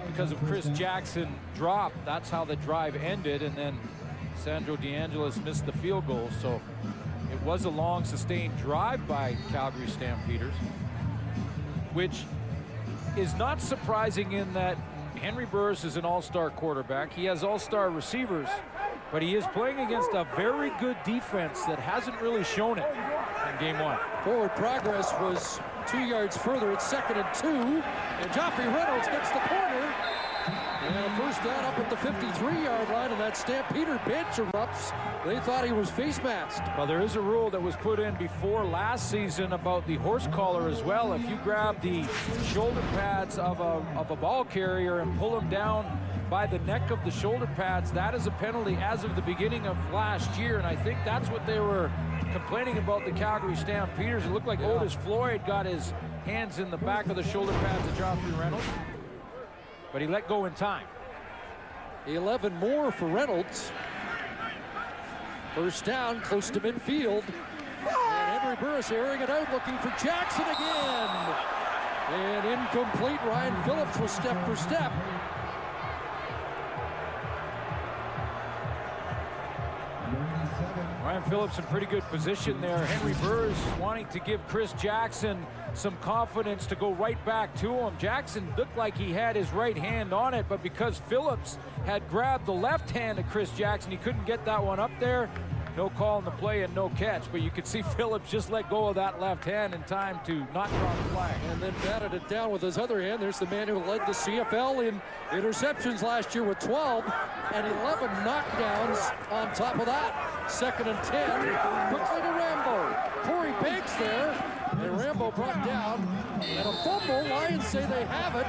because of Chris Jackson drop. That's how the drive ended, and then Sandro DeAngelis missed the field goal. So it was a long, sustained drive by Calgary Stampeders, which is not surprising in that Henry Burris is an all-star quarterback. He has all-star receivers, but he is playing against a very good defense that hasn't really shown it in game 1. Forward progress was 2 yards further. It's 2nd and 2, and Joffrey Reynolds gets the corner. And a first down up at the 53-yard line, and that Stampeder bench erupts. They thought he was face masked. Well, there is a rule that was put in before last season about the horse collar as well. If you grab the shoulder pads of a ball carrier and pull him down by the neck of the shoulder pads, that is a penalty as of the beginning of last year, and I think that's what they were complaining about the Calgary Stampeders. It looked like Otis Floyd got his hands in the back of the shoulder pads of Joffrey Reynolds, but he let go in time. 11 more for Reynolds. First down, close to midfield. And Henry Burris airing it out, looking for Jackson again. And incomplete. Ryan Phillips was step for step. Ryan Phillips in pretty good position there. Henry Burris wanting to give Chris Jackson some confidence to go right back to him. Jackson looked like he had his right hand on it, but because Phillips had grabbed the left hand of Chris Jackson, he couldn't get that one up there. No call on the play and no catch, but you could see Phillips just let go of that left hand in time to not drop the flag. And then batted it down with his other hand. There's the man who led the CFL in interceptions last year with 12 and 11 knockdowns on top of that. 2nd and 10, quickly to Rambo. Corey Banks there, and Rambo brought down. And a fumble, Lions say they have it,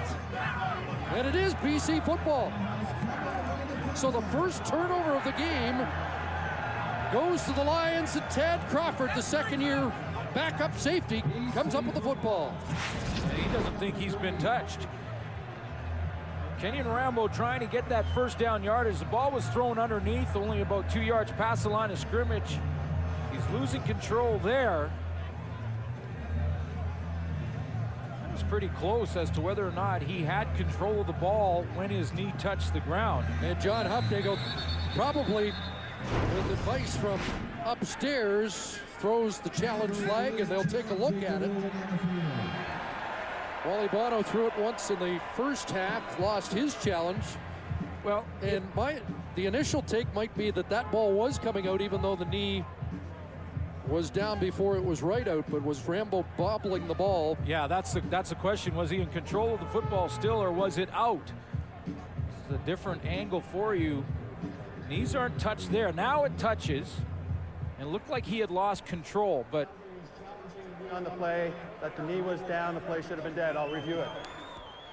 and it is BC football. So the first turnover of the game goes to the Lions, and Tad Crawford, the second-year backup safety, comes up with the football. And he doesn't think he's been touched. Kenyon Rambo trying to get that first down yardage. The ball was thrown underneath, only about 2 yards past the line of scrimmage. He's losing control there. It was pretty close as to whether or not he had control of the ball when his knee touched the ground. And John Hupnagel, probably with advice from upstairs, throws the challenge flag, and they'll take a look at it. Wally Bono threw it once in the first half, lost his challenge. Well, and the initial take might be that that ball was coming out, even though the knee was down before it was right out, but was Rambo bobbling the ball? Yeah, that's the question. Was he in control of the football still, or was it out? It's a different angle for you. Knees aren't touched there. Now it touches, and it looked like he had lost control, but On the play, that the knee was down, the play should have been dead. I'll review it.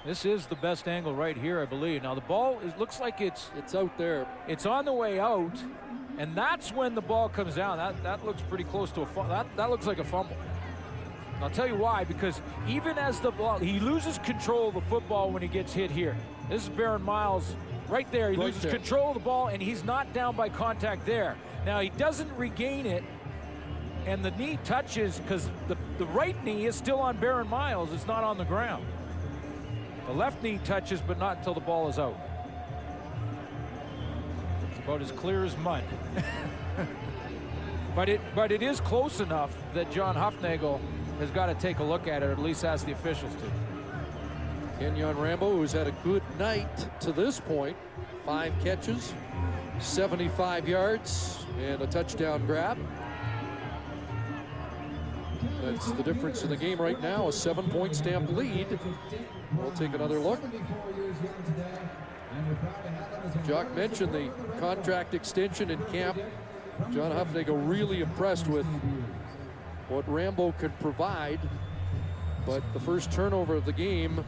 this is the best angle right here, I believe. Now the ball looks like it's out there. It's on the way out, And that's when the ball comes down. That looks pretty close to a fumble. That looks like a fumble. And I'll tell you why, because even as the ball, he loses control of the football when he gets hit here. This is Baron Miles right there. He loses control of the ball, and he's not down by contact there. Now, he doesn't regain it, and the knee touches, because the right knee is still on Baron Miles. It's not on the ground. The left knee touches, but not until the ball is out. It's about as clear as mud. But it is close enough that John Hufnagel has got to take a look at it, or at least ask the officials to. Kenyon Rambo, who's had a good night to this point. 5 catches, 75 yards, and a touchdown grab. That's the difference in the game right now, a 7-point Stamp lead. We'll take another look. Jock mentioned the contract extension in camp. John Hufnagel really impressed with what Rambo could provide, but the first turnover of the game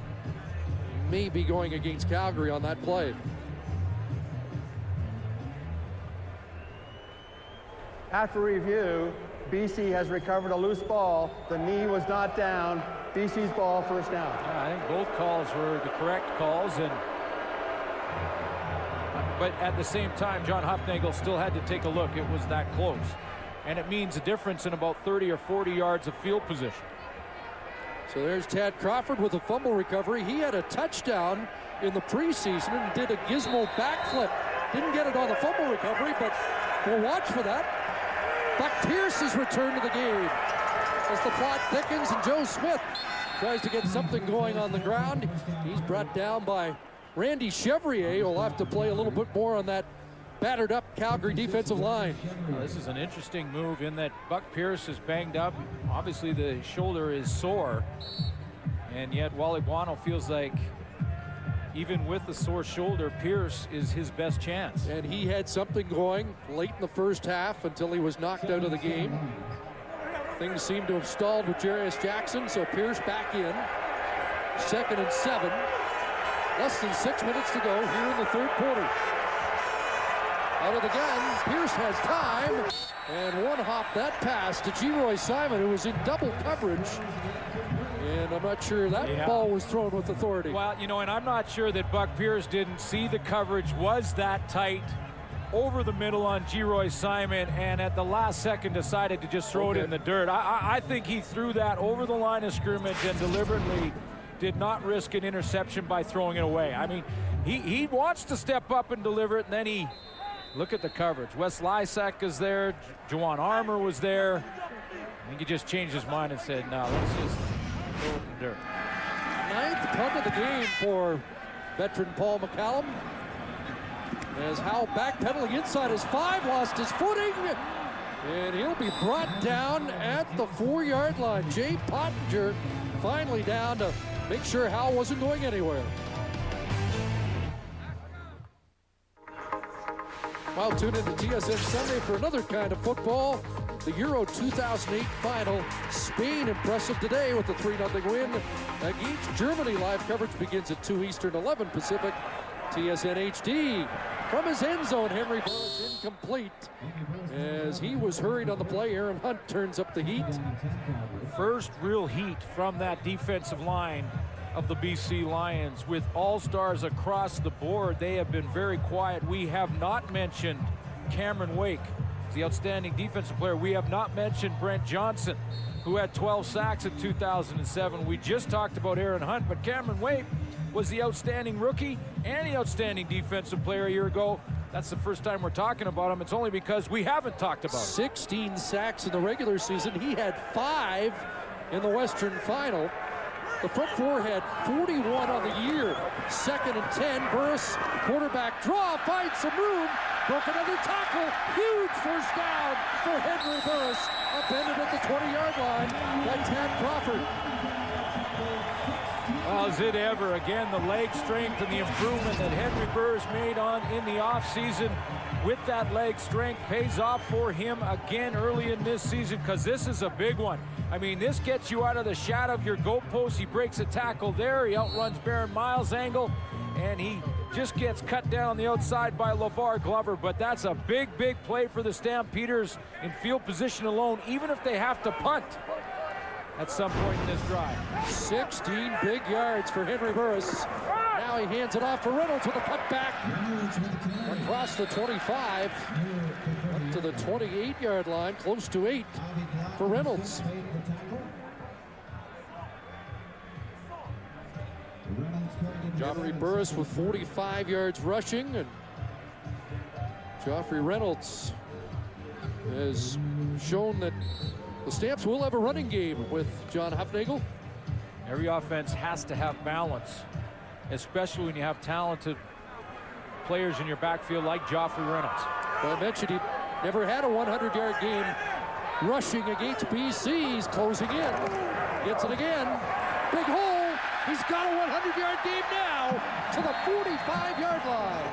may be going against Calgary on that play. After review, BC has recovered a loose ball. The knee was not down. BC's ball, first down. Yeah, I think both calls were the correct calls, but at the same time, John Hufnagel still had to take a look. It was that close. And it means a difference in about 30 or 40 yards of field position. So there's Tad Crawford with a fumble recovery. He had a touchdown in the preseason and did a gizmo backflip. Didn't get it on the fumble recovery, but we'll watch for that. Buck Pierce's return to the game as the plot thickens, and Joe Smith tries to get something going on the ground. He's brought down by Randy Chevrier, who'll have to play a little bit more on that battered up Calgary defensive line. This is an interesting move in that Buck Pierce is banged up. Obviously the shoulder is sore, and yet Wally Buono feels like even with the sore shoulder, Pierce is his best chance. And he had something going late in the first half until he was knocked out of the game. Things seem to have stalled with Jarius Jackson, so Pierce back in. 2nd and 7. Less than 6 minutes to go here in the third quarter. Out of the gun, Pierce has time, and one hop that pass to Geroy Simon, who was in double coverage. And I'm not sure that ball was thrown with authority. Well, you know, and I'm not sure that Buck Pierce didn't see the coverage was that tight over the middle on Geroy Simon, and at the last second decided to just throw it in the dirt. I think he threw that over the line of scrimmage and deliberately did not risk an interception by throwing it away. I mean, he wants to step up and deliver it, and then he, look at the coverage. Wes Lysak is there, Juwan Armour was there. I think he just changed his mind and said, no, let's just throw it in the dirt. 9th punt of the game for veteran Paul McCallum. As Howe backpedaling inside his 5, lost his footing, and he'll be brought down at the 4-yard line. Jay Pottinger finally down to make sure Howe wasn't going anywhere. Well, tune in to TSN Sunday for another kind of football. The Euro 2008 final. Spain impressive today with a 3-0 win against Germany. Live coverage begins at 2 Eastern, 11 Pacific. TSN HD. From his end zone, Henry Burris incomplete. As he was hurried on the play, Aaron Hunt turns up the heat. First real heat from that defensive line of the BC Lions. With all-stars across the board, they have been very quiet. We have not mentioned Cameron Wake, the outstanding defensive player. We have not mentioned Brent Johnson, who had 12 sacks in 2007. We just talked about Aaron Hunt, but Cameron Wake was the outstanding rookie and the outstanding defensive player a year ago. That's the first time we're talking about him. It's only because we haven't talked about him. 16 sacks in the regular season. He had 5 in the Western Final. The front four had 41 on the year. 2nd and 10. Burris, quarterback draw, finds some room. Broke another tackle. Huge first down for Henry Burris. Upended at the 20-yard line by Tad Crawford. Well, is it ever? Again, the leg strength and the improvement that Henry Burris made in the offseason with that leg strength pays off for him again early in this season, because this is a big one. I mean, this gets you out of the shadow of your goalpost. He breaks a tackle there. He outruns Baron Miles' angle, and he just gets cut down on the outside by LeVar Glover, but that's a big, big play for the Stampeders in field position alone, even if they have to punt at some point in this drive. 16 big yards for Henry Burris. Now he hands it off for Reynolds with a cutback across the 25 up to the 28-yard line, close to 8 for Reynolds. Henry Burris with 45 yards rushing, and Joffrey Reynolds has shown that the Stamps will have a running game with John Hufnagel. Every offense has to have balance, especially when you have talented players in your backfield like Joffrey Reynolds. Well, I mentioned he never had a 100-yard game rushing against BC. He's closing in. Gets it again. Big hole. He's got a 100-yard game now to the 45-yard line.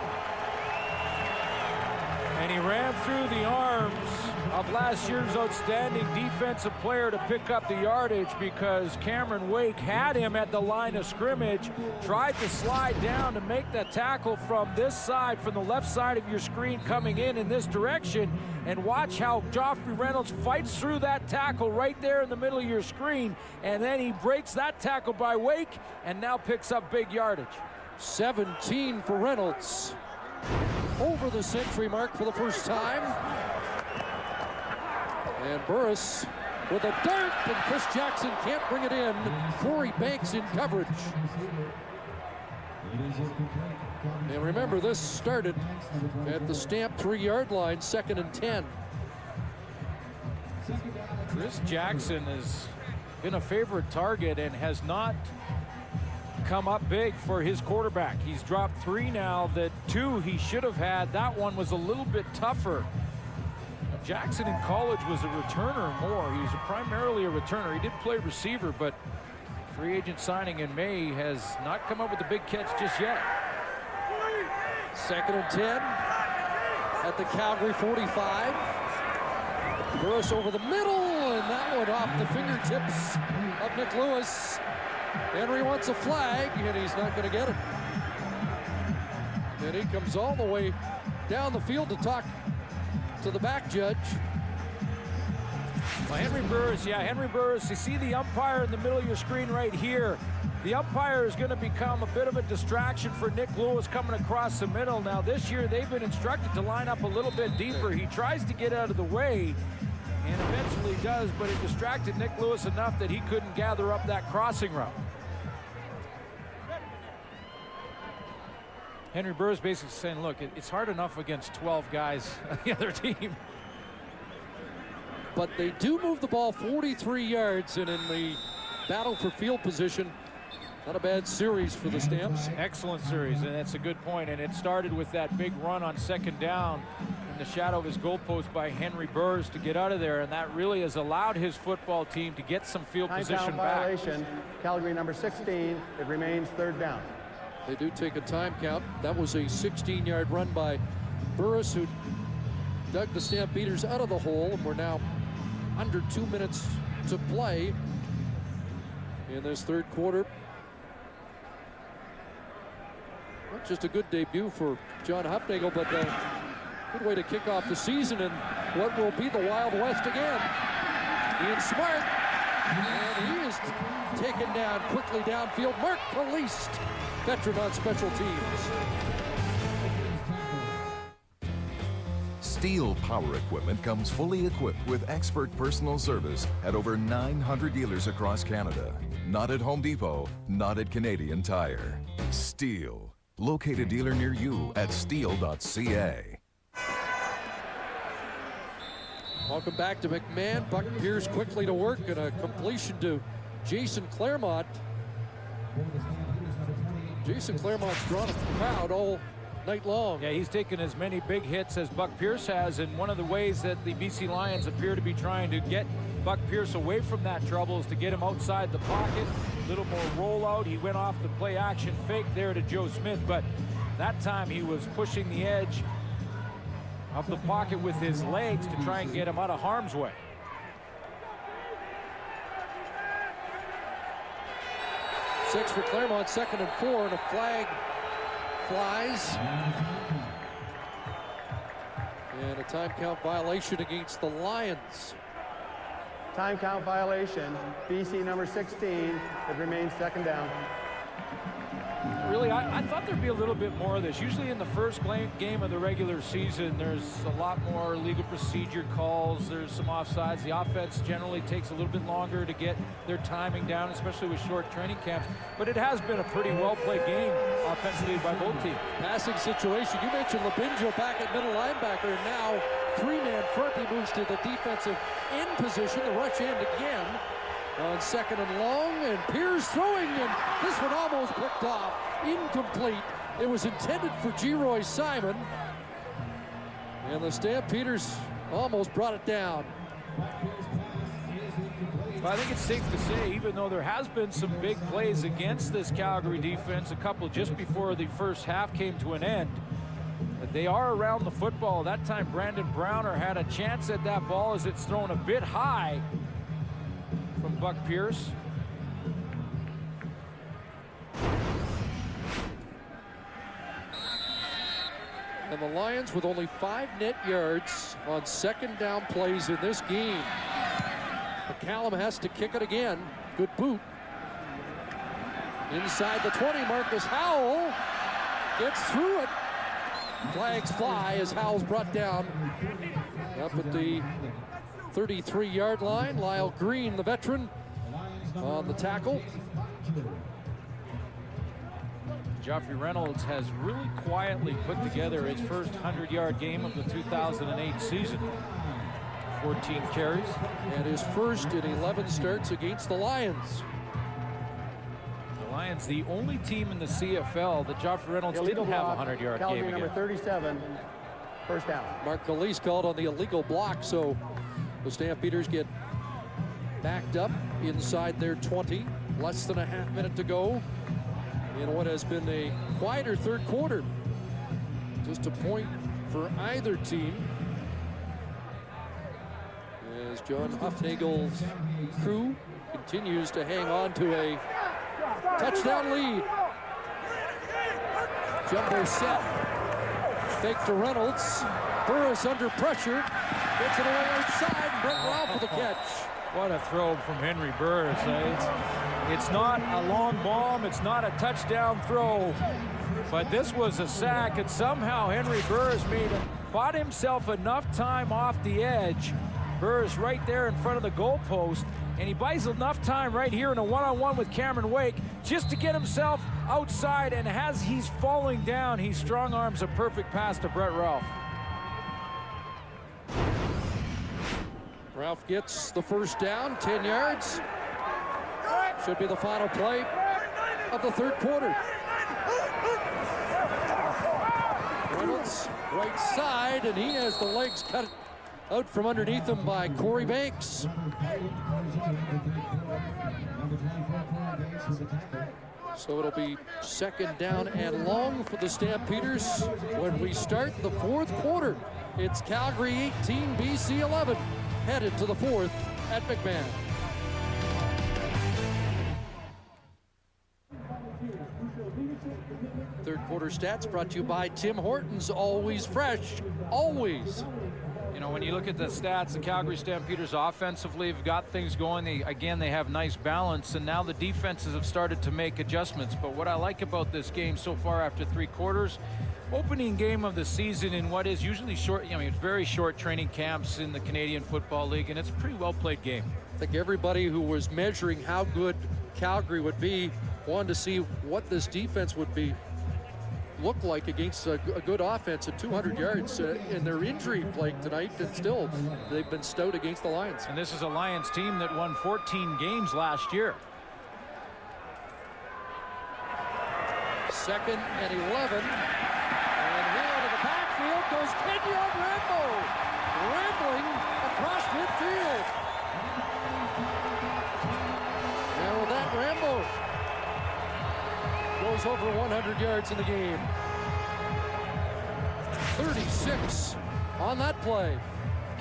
And he ran through the arms of last year's outstanding defensive player to pick up the yardage, because Cameron Wake had him at the line of scrimmage, tried to slide down to make that tackle from this side, from the left side of your screen coming in this direction, and watch how Joffrey Reynolds fights through that tackle right there in the middle of your screen, and then he breaks that tackle by Wake and now picks up big yardage. 17 for Reynolds. Over the century mark for the first time. And Burris with a dart, and Chris Jackson can't bring it in. Corey Banks in coverage. And remember, this started at the Stamp 3-yard line, 2nd and 10. Chris Jackson has been a favorite target and has not come up big for his quarterback. He's dropped 3 now. The 2 he should have had, that one was a little bit tougher. Jackson in college was a returner more. He was primarily a returner. He did play receiver, but free agent signing in May has not come up with a big catch just yet. 2nd and 10 at the Calgary 45. Burris over the middle, and that one off the fingertips of Nick Lewis. Henry wants a flag, and he's not going to get it. And he comes all the way down the field to talk to the back judge. Well, Henry Burris, you see the umpire in the middle of your screen right here. The umpire is going to become a bit of a distraction for Nick Lewis coming across the middle. Now this year they've been instructed to line up a little bit deeper. He tries to get out of the way and eventually does, but it distracted Nick Lewis enough that he couldn't gather up that crossing route. Henry Burris basically saying, look, it's hard enough against 12 guys on the other team. But they do move the ball 43 yards, and in the battle for field position, not a bad series for the Stamps. Excellent series, and that's a good point. And it started with that big run on 2nd down in the shadow of his goalpost by Henry Burris to get out of there, and that really has allowed his football team to get some field position back. Violation, Calgary number 16. It remains 3rd down. They do take a time count. That was a 16-yard run by Burris, who dug the Stampeders out of the hole, and we're now under 2 minutes to play in this 3rd quarter. Not just a good debut for John Hufnagel, but a good way to kick off the season in what will be the Wild West again. Ian Smart, and he is taken down quickly downfield. Mark Caliste, veteran on special teams. Steel Power Equipment comes fully equipped with expert personal service at over 900 dealers across Canada. Not at Home Depot, not at Canadian Tire. Steel. Locate a dealer near you at steel.ca. Welcome back to McMahon. Buck Pierce quickly to work, and a completion to Jason Claremont. Jason Claremont's drawn a crowd all night long. Yeah, he's taken as many big hits as Buck Pierce has, and one of the ways that the BC Lions appear to be trying to get Buck Pierce away from that trouble is to get him outside the pocket, a little more rollout. He went off the play action fake there to Joe Smith, but that time he was pushing the edge of the pocket with his legs to try and get him out of harm's way. Six for Claremont, 2nd and 4, and a flag flies. And a time count violation against the Lions. Time count violation, BC number 16. It remains second down. Really, I thought there'd be a little bit more of this. Usually in the first game of the regular season, there's a lot more legal procedure calls. There's some offsides. The offense generally takes a little bit longer to get their timing down, especially with short training camps. But it has been a pretty well-played game offensively by both teams. Passing situation. You mentioned Labinjo back at middle linebacker, and now three-man front. He moves to the defensive end position. The rush end again on second and long, and Pierce throwing, and this one almost picked off. Incomplete. It was intended for Geroy Simon, and the Stampeders almost brought it down. Well, I think it's safe to say, even though there has been some big plays against this Calgary defense, a couple just before the first half came to an end, that they are around the football. That time Brandon Browner had a chance at that ball as it's thrown a bit high from Buck Pierce. And the Lions with only 5 net yards on second down plays in this game. McCallum has to kick it again. Good boot. Inside the 20, Marcus Howell gets through it. Flags fly as Howell's brought down up at the 33-yard line. Lyle Green, the veteran, on the tackle. Joffrey Reynolds has really quietly put together his first 100-yard game of the 2008 season. 14 carries. And his first in 11 starts against the Lions. The Lions, the only team in the CFL that Joffrey Reynolds didn't have a 100-yard game Calgary number against. 37, first down. Mark Calise called on the illegal block, so the Stampeders get backed up inside their 20. Less than a half minute to go in what has been a quieter third quarter. Just a point for either team, as John Huffnagel's crew continues to hang on to a touchdown lead. Jumbo set. Fake to Reynolds. Burris under pressure. Gets it away outside. Brett Ralph with the catch. What a throw from Henry Burris. It's not a long bomb. It's not a touchdown throw. But this was a sack, and somehow Henry Burris bought himself enough time off the edge. Burris right there in front of the goalpost, and he buys enough time right here in a one-on-one with Cameron Wake just to get himself outside, and as he's falling down, he strong arms a perfect pass to Brett Ralph. Ralph gets the first down, 10 yards. Should be the final play of the third quarter. Reynolds, right side, and he has the legs cut out from underneath him by Corey Banks. So it'll be second down and long for the Stampeders when we start the fourth quarter. It's Calgary 18, BC 11, headed to the fourth at McMahon. Third quarter stats brought to you by Tim Hortons, always fresh, always. You know, when you look at the stats, the Calgary Stampeders offensively have got things going. They have nice balance, and now the defenses have started to make adjustments. But what I like about this game so far after 3 quarters, opening game of the season in what is usually short, it's very short training camps in the Canadian Football League, and it's a pretty well-played game. I think everybody who was measuring how good Calgary would be wanted to see what this defense would look like against a good offense at 200 yards in their injury plague tonight, and still they've been stout against the Lions. And this is a Lions team that won 14 games last year. Second and 11, and here to the backfield goes Kenyon Rambo, rambling across midfield. And with that, Rambo goes over 100 yards in the game. 36 on that play.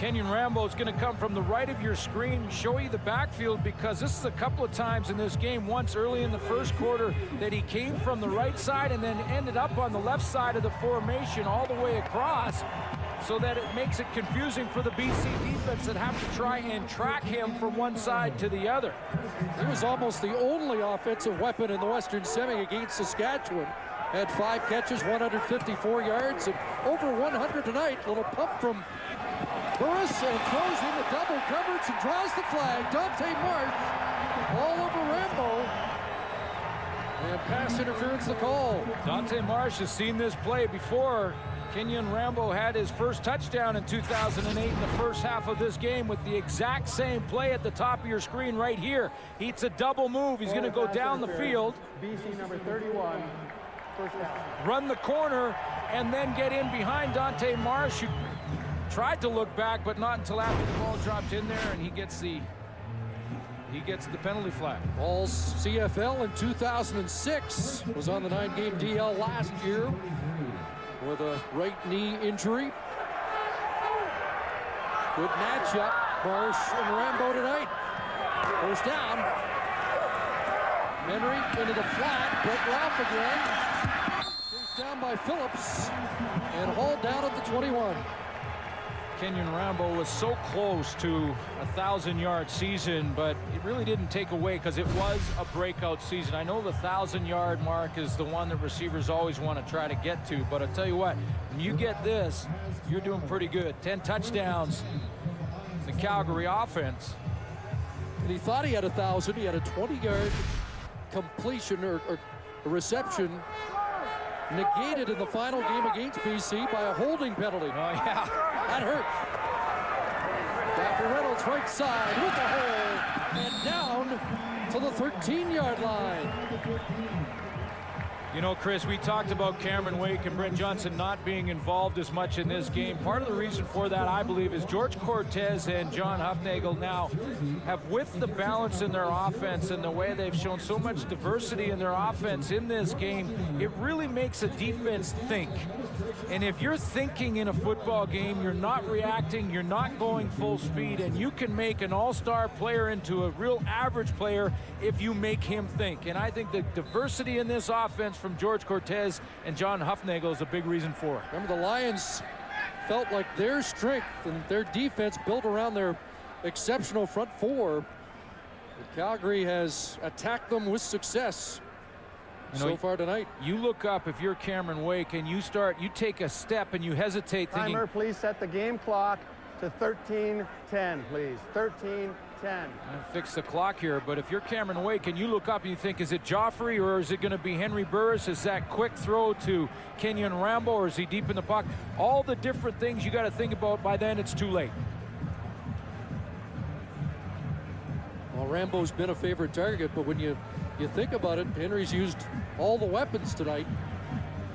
Kenyon Rambo is going to come from the right of your screen, show you the backfield, because this is a couple of times in this game, once early in the first quarter, that he came from the right side and then ended up on the left side of the formation all the way across, so that it makes it confusing for the BC defense that have to try and track him from one side to the other. He was almost the only offensive weapon in the Western Semi against Saskatchewan. Had 5 catches, 154 yards, and over 100 tonight. Little pump from Burris, and throws in the double coverage and draws the flag. Dante Marsh all over Rambo. And pass interference the call. Dante Marsh has seen this play before. Kenyon Rambo had his first touchdown in 2008 in the first half of this game with the exact same play at the top of your screen right here. It's a double move. He's going to go down the field. BC number 31, first down. Run the corner and then get in behind Dante Marsh, who tried to look back, but not until after the ball dropped in there, and he gets the penalty flag. All's CFL in 2006, was on the 9-game DL last year with a right knee injury. Good matchup, Marsh and Rambo tonight. First down. Henry into the flat, Brett Ralph again. First down by Phillips and hauled down at the 21. Kenyon Rambo was so close to a 1,000-yard season, but it really didn't take away because it was a breakout season. I know the 1,000-yard mark is the one that receivers always want to try to get to, but I'll tell you what, when you get this, you're doing pretty good. 10 touchdowns, the Calgary offense. And he thought he had 1,000. He had a 20-yard completion or a reception negated in the final game against BC by a holding penalty. Oh, yeah. That hurt. Dr. Reynolds right side with the hole and down to the 13-yard line. You know, Chris, we talked about Cameron Wake and Brent Johnson not being involved as much in this game. Part of the reason for that, I believe, is George Cortez and John Hufnagel now have, with the balance in their offense and the way they've shown so much diversity in their offense in this game, it really makes a defense think. And if you're thinking in a football game, you're not reacting, you're not going full speed, and you can make an all-star player into a real average player if you make him think. And I think the diversity in this offense from George Cortez and John Hufnagel is a big reason for it. Remember, the Lions felt like their strength and their defense built around their exceptional front four. But Calgary has attacked them with success so far tonight. You look up, if you're Cameron Wake, and you take a step and you hesitate thinking... Timer, please set the game clock to 13:10, please. 13:10. Fix the clock here, but if you're Cameron Wake and you look up and you think, is it Joffrey or is it going to be Henry Burris? Is that quick throw to Kenyon Rambo or is he deep in the pocket? All the different things you got to think about. By then it's too late. Well, Rambo's been a favorite target, but when you think about it, Henry's used all the weapons tonight,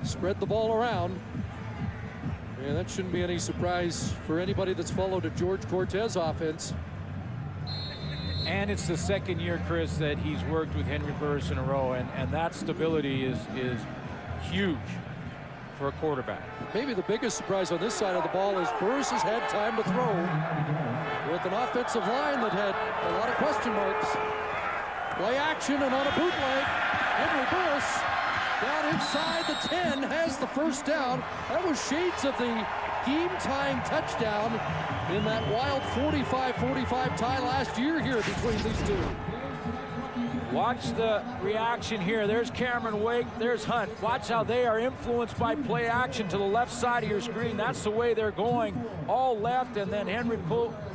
spread the ball around. And that shouldn't be any surprise for anybody that's followed a George Cortez offense. And it's the second year, Chris, that he's worked with Henry Burris in a row, and that stability is huge for a quarterback. Maybe the biggest surprise on this side of the ball is Burris has had time to throw with an offensive line that had a lot of question marks. Play action and on a bootleg, Henry Burris down inside the 10 has the first down. That was shades of the game-tying touchdown in that wild 45-45 tie last year here between these two. Watch the reaction here. There's Cameron Wake, there's Hunt. Watch how they are influenced by play action to the left side of your screen. That's the way they're going, all left, and then Henry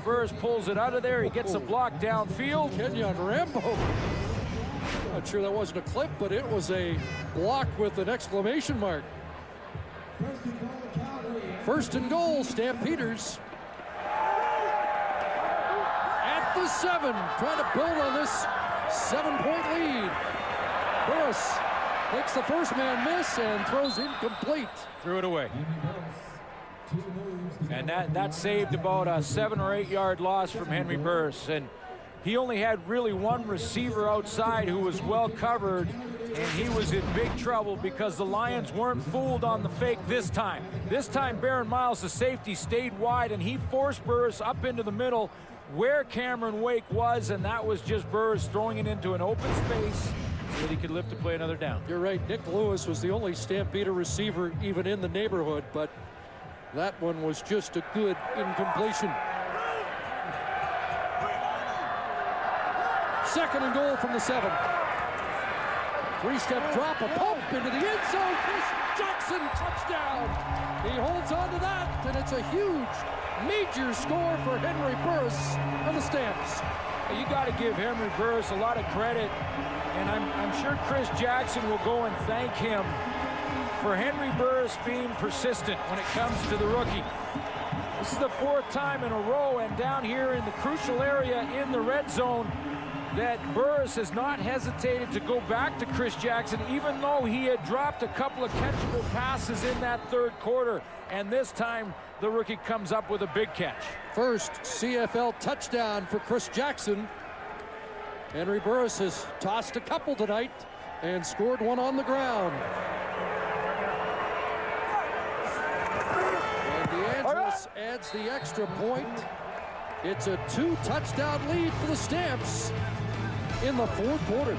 Burris pulls it out of there. He gets a block downfield. Kenyon Rambo. Not sure that wasn't a clip, but it was a block with an exclamation mark. First and goal, Stampeders. At the 7, trying to build on this 7-point lead. Burris makes the first man miss and throws incomplete. Threw it away. And that saved about a 7 or 8 yard loss from Henry Burris. And he only had really one receiver outside who was well covered, and he was in big trouble because the Lions weren't fooled on the fake this time. This time, Baron Miles, the safety, stayed wide, and he forced Burris up into the middle where Cameron Wake was, and that was just Burris throwing it into an open space so that he could lift to play another down. You're right, Nick Lewis was the only Stampeder receiver even in the neighborhood, but that one was just a good incompletion. Second and goal from the 7. Three-step drop, a pump into the end zone. Chris Jackson, touchdown. He holds on to that, and it's a huge, major score for Henry Burris and the Stamps. You got to give Henry Burris a lot of credit, and I'm sure Chris Jackson will go and thank him for Henry Burris being persistent when it comes to the rookie. This is the 4th time in a row, and down here in the crucial area in the red zone, that Burris has not hesitated to go back to Chris Jackson, even though he had dropped a couple of catchable passes in that 3rd quarter. And this time, the rookie comes up with a big catch. First CFL touchdown for Chris Jackson. Henry Burris has tossed a couple tonight and scored one on the ground. And DeAngelis adds the extra point. It's a 2-touchdown lead for the Stamps in the 4th quarter.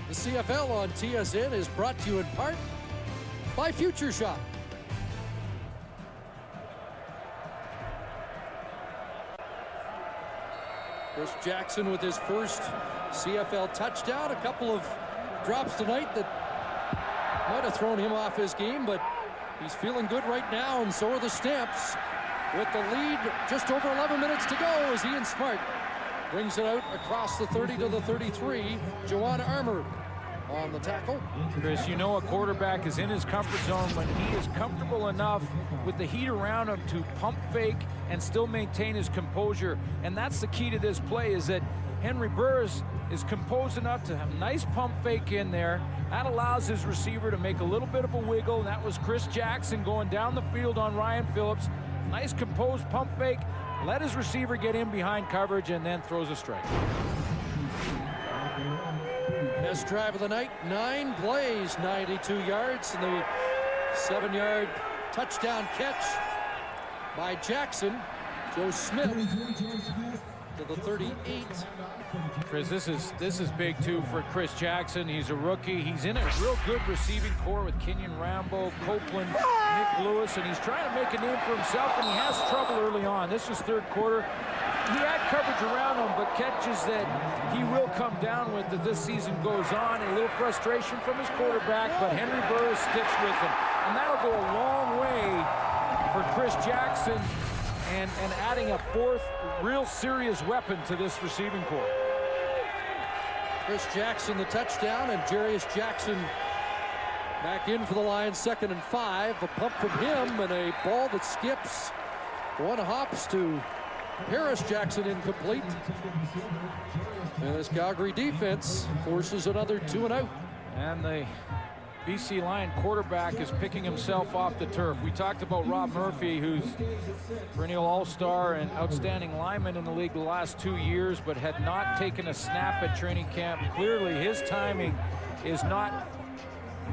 The CFL on TSN is brought to you in part by Future Shop. Chris Jackson with his first CFL touchdown. A couple of drops tonight that might have thrown him off his game, but he's feeling good right now, and so are the Stamps. With the lead, just over 11 minutes to go as Ian Smart brings it out across the 30 to the 33. Juwan Armour on the tackle. Chris, you know a quarterback is in his comfort zone when he is comfortable enough with the heat around him to pump fake and still maintain his composure. And that's the key to this play, is that Henry Burris is composed enough to have a nice pump fake in there. That allows his receiver to make a little bit of a wiggle, and that was Chris Jackson going down the field on Ryan Phillips. Nice composed pump fake, let his receiver get in behind coverage, and then throws a strike. Best drive of the night, 9 plays, 92 yards, and the 7-yard touchdown catch by Jackson. Joe Smith to the 38. Chris, this is big too for Chris Jackson. He's a rookie. He's in a real good receiving core with Kenyon Rambo, Copeland, Nick Lewis, and he's trying to make a name for himself, and he has trouble early on. This is 3rd quarter. He had coverage around him, but catches that he will come down with as this season goes on. A little frustration from his quarterback, but Henry Burris sticks with him. And that'll go a long way for Chris Jackson and adding a 4th real serious weapon to this receiving core. Chris Jackson the touchdown, and Jarius Jackson back in for the Lions, 2nd and 5. A pump from him and a ball that skips. One hops to Harris Jackson, incomplete. And this Calgary defense forces another 2 and out. And the BC Lion quarterback is picking himself off the turf. We talked about Rob Murphy, who's perennial all-star and outstanding lineman in the league the last 2 years, but had not taken a snap at training camp. Clearly, his timing is not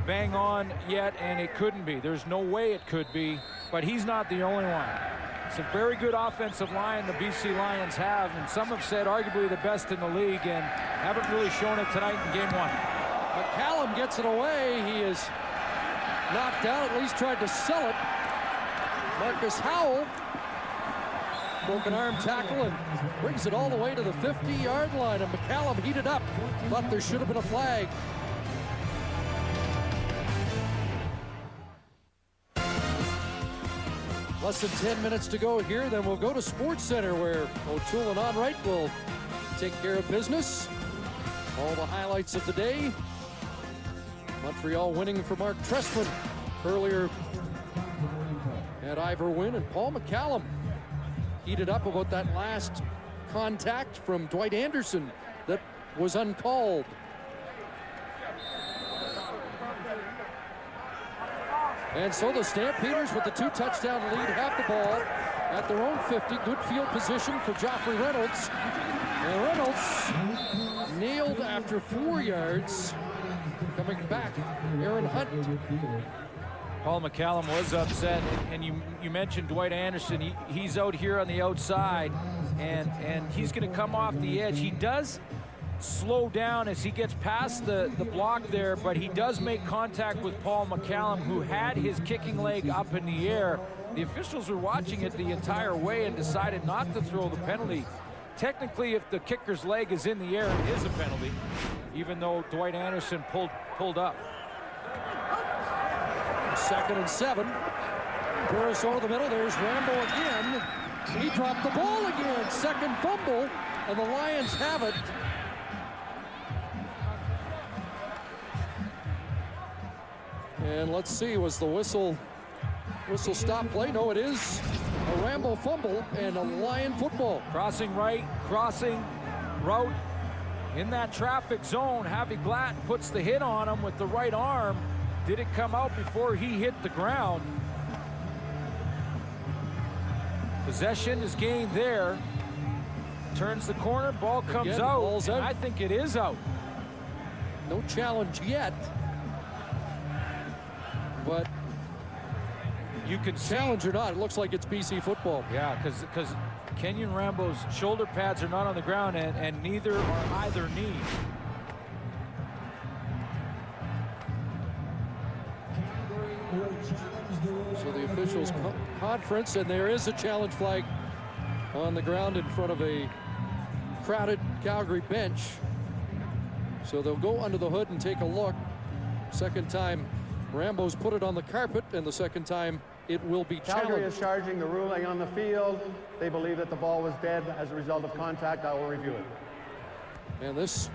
bang on yet, and it couldn't be. There's no way it could be, but he's not the only one. It's a very good offensive line the BC Lions have, and some have said arguably the best in the league, and haven't really shown it tonight in game 1. McCallum gets it away. He is knocked down, at least tried to sell it. Marcus Howell, broken arm tackle, and brings it all the way to the 50-yard line, and McCallum heated up. Thought there should have been a flag. Less than 10 minutes to go here, then we'll go to Sports Center, where O'Toole and Onright will take care of business. All the highlights of the day. Montreal winning for Mark Trestman earlier at Ivor Wynn, and Paul McCallum heated up about that last contact from Dwight Anderson that was uncalled. And so the Stampeders with the 2-touchdown lead have the ball at their own 50. Good field position for Joffrey Reynolds. And Reynolds nailed after 4 yards. Coming back, Aaron Hunt. Paul McCallum was upset, and you mentioned Dwight Anderson. He's out here on the outside, and he's going to come off the edge. He does slow down as he gets past the block there, but he does make contact with Paul McCallum, who had his kicking leg up in the air. The officials were watching it the entire way and decided not to throw the penalty. Technically, if the kicker's leg is in the air, it is a penalty, even though Dwight Anderson pulled up. 2nd and 7. Burris over the middle. There's Rambo again. He dropped the ball again. Second fumble, and the Lions have it. And let's see, was the whistle stop play? No, it is a Rambo fumble and a Lion football. Crossing right, crossing route in that traffic zone. Javi Glatt puts the hit on him with the right arm. Did it come out before he hit the ground? Possession is gained there. Turns the corner, ball comes Again, out. ball's out. I think it is out. No challenge yet. But you can challenge or not, it looks like it's BC football. Yeah, because Kenyon Rambo's shoulder pads are not on the ground, and neither are either knee. So the officials conference, and there is a challenge flag on the ground in front of a crowded Calgary bench. So they'll go under the hood and take a look. Second time Rambo's put it on the carpet, and the second time it will be challenged. Calgary is charging the ruling on the field. They believe that the ball was dead as a result of contact. I will review it. And this,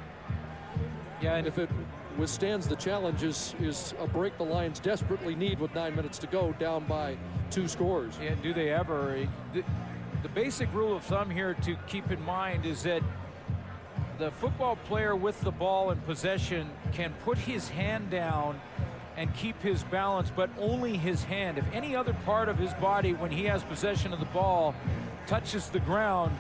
yeah, and if it withstands the challenge, is a break the Lions desperately need with 9 minutes to go, down by 2 scores. Yeah, do they ever? The basic rule of thumb here to keep in mind is that the football player with the ball in possession can put his hand down and keep his balance, but only his hand. If any other part of his body, when he has possession of the ball, touches the ground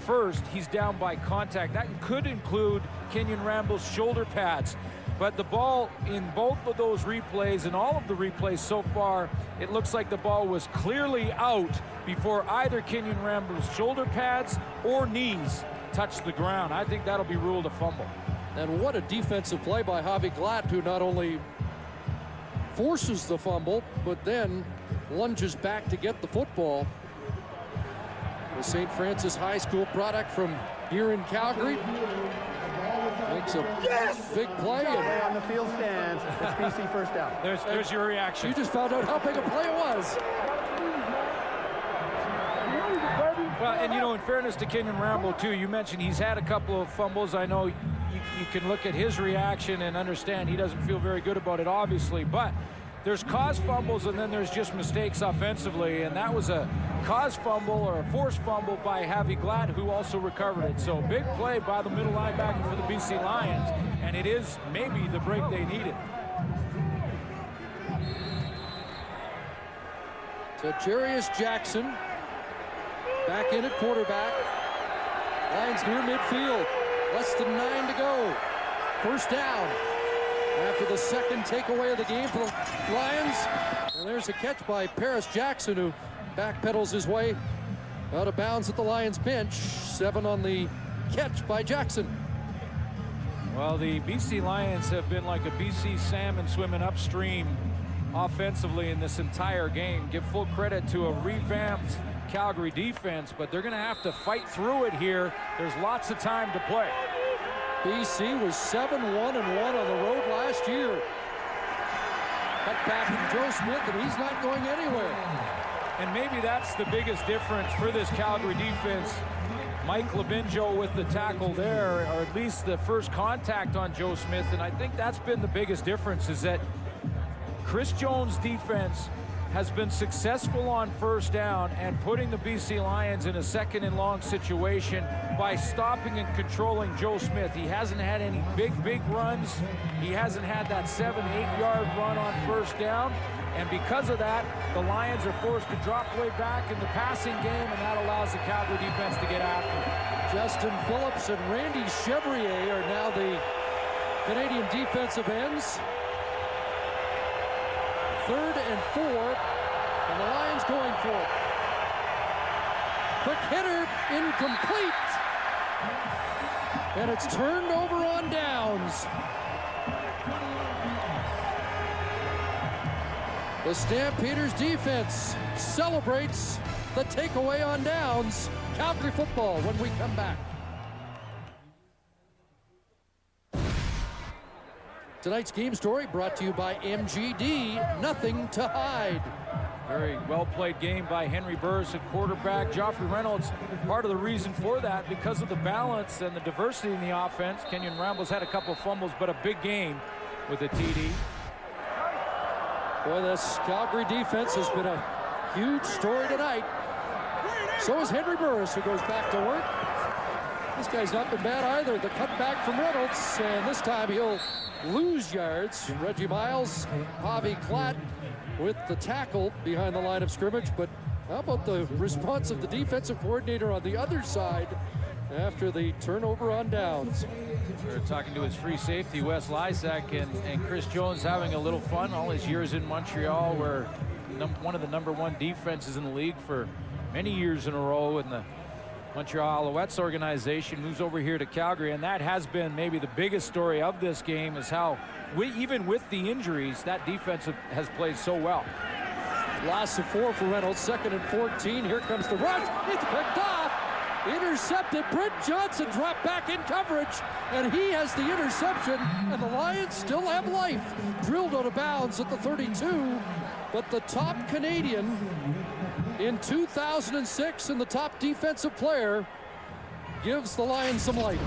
first, he's down by contact. That could include Kenyon Rambo's shoulder pads. But the ball in both of those replays and all of the replays so far, it looks like the ball was clearly out before either Kenyon Rambo's shoulder pads or knees touched the ground. I think that'll be ruled a fumble. And what a defensive play by Javi Glatt, who not only forces the fumble, but then lunges back to get the football. The St. Francis High School product from here in Calgary makes a big play. And on the field stands. It's BC first down. There's your reaction. You just found out how big a play it was. Well, and you know, in fairness to Kenyon Rambo too, you mentioned he's had a couple of fumbles. I know you can look at his reaction and understand he doesn't feel very good about it, obviously, but there's caused fumbles and then there's just mistakes offensively, and that was a caused fumble or a forced fumble by Javi Glatt, who also recovered it. So big play by the middle linebacker for the BC Lions, and it is maybe the break they needed. So Jarius Jackson back in at quarterback. Lions near midfield. Less than 9 to go. First down. After the second takeaway of the game for the Lions. And there's a catch by Paris Jackson, who backpedals his way out of bounds at the Lions bench. 7 on the catch by Jackson. Well, the BC Lions have been like a BC salmon swimming upstream offensively in this entire game. Give full credit to a revamped Calgary defense, but they're going to have to fight through it here. There's lots of time to play. BC was 7-1-1 on the road last year. Cut back from Joe Smith, and he's not going anywhere. And maybe that's the biggest difference for this Calgary defense. Mike Labinjo with the tackle there, or at least the first contact on Joe Smith, and I think that's been the biggest difference, is that Chris Jones' defense has been successful on first down and putting the BC Lions in a second and long situation by stopping and controlling Joe Smith. He hasn't had any big runs. He hasn't had that 7-8 yard run on first down. And because of that, the Lions are forced to drop way back in the passing game, and that allows the Calgary defense to get after it. Justin Phillips and Randy Chevrier are now the Canadian defensive ends. 3rd and 4, and the Lions going for it. Quick hitter, incomplete. And it's turned over on downs. The Stampeders defense celebrates the takeaway on downs. Calgary football when we come back. Tonight's game story brought to you by MGD, nothing to hide. Very well-played game by Henry Burris at quarterback. Joffrey Reynolds, part of the reason for that, because of the balance and the diversity in the offense. Kenyon Rambles had a couple of fumbles, but a big game with a TD. Boy, this Calgary defense has been a huge story tonight. So is Henry Burris, who goes back to work. This guy's not been bad either. The cutback from Reynolds, and this time he'll lose yards. Reggie Miles, Pavi Klatt with the tackle behind the line of scrimmage. But how about the response of the defensive coordinator on the other side after the turnover on downs? We're talking to his free safety, Wes Lysak, and Chris Jones having a little fun. All his years in Montreal, where one of the #1 defenses in the league for many years in a row in the Montreal Alouettes organization, moves over here to Calgary, and that has been maybe the biggest story of this game, is how even with the injuries, that defense has played so well. Loss of 4 for Reynolds, 2nd and 14. Here comes the rush. It's picked off. Intercepted. Brent Johnson dropped back in coverage, and he has the interception, and the Lions still have life. Drilled out of bounds at the 32, but the top Canadian in 2006 and the top defensive player gives the Lions some life.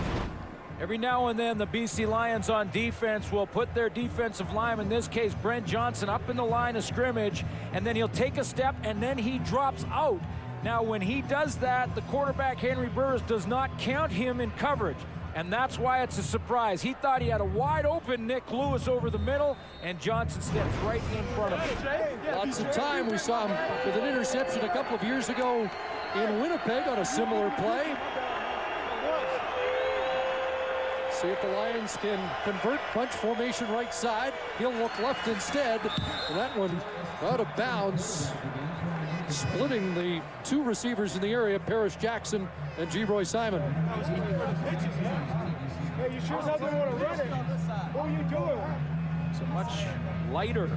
Every now and then, the BC Lions on defense will put their defensive lineman, in this case Brent Johnson, up in the line of scrimmage, and then he'll take a step, and then he drops out. Now, when he does that, the quarterback, Henry Burris, does not count him in coverage, and that's why it's a surprise. He thought he had a wide-open Nick Lewis over the middle, and Johnson steps right in front of him. Lots of time. We saw him with an interception a couple of years ago in Winnipeg on a similar play. See if the Lions can convert bunch formation right side. He'll look left instead. And that one out of bounds, splitting the 2 receivers in the area, Paris Jackson and G. Roy Simon. Hey, you sure doesn't want to run it. What are you doing? It's a much lighter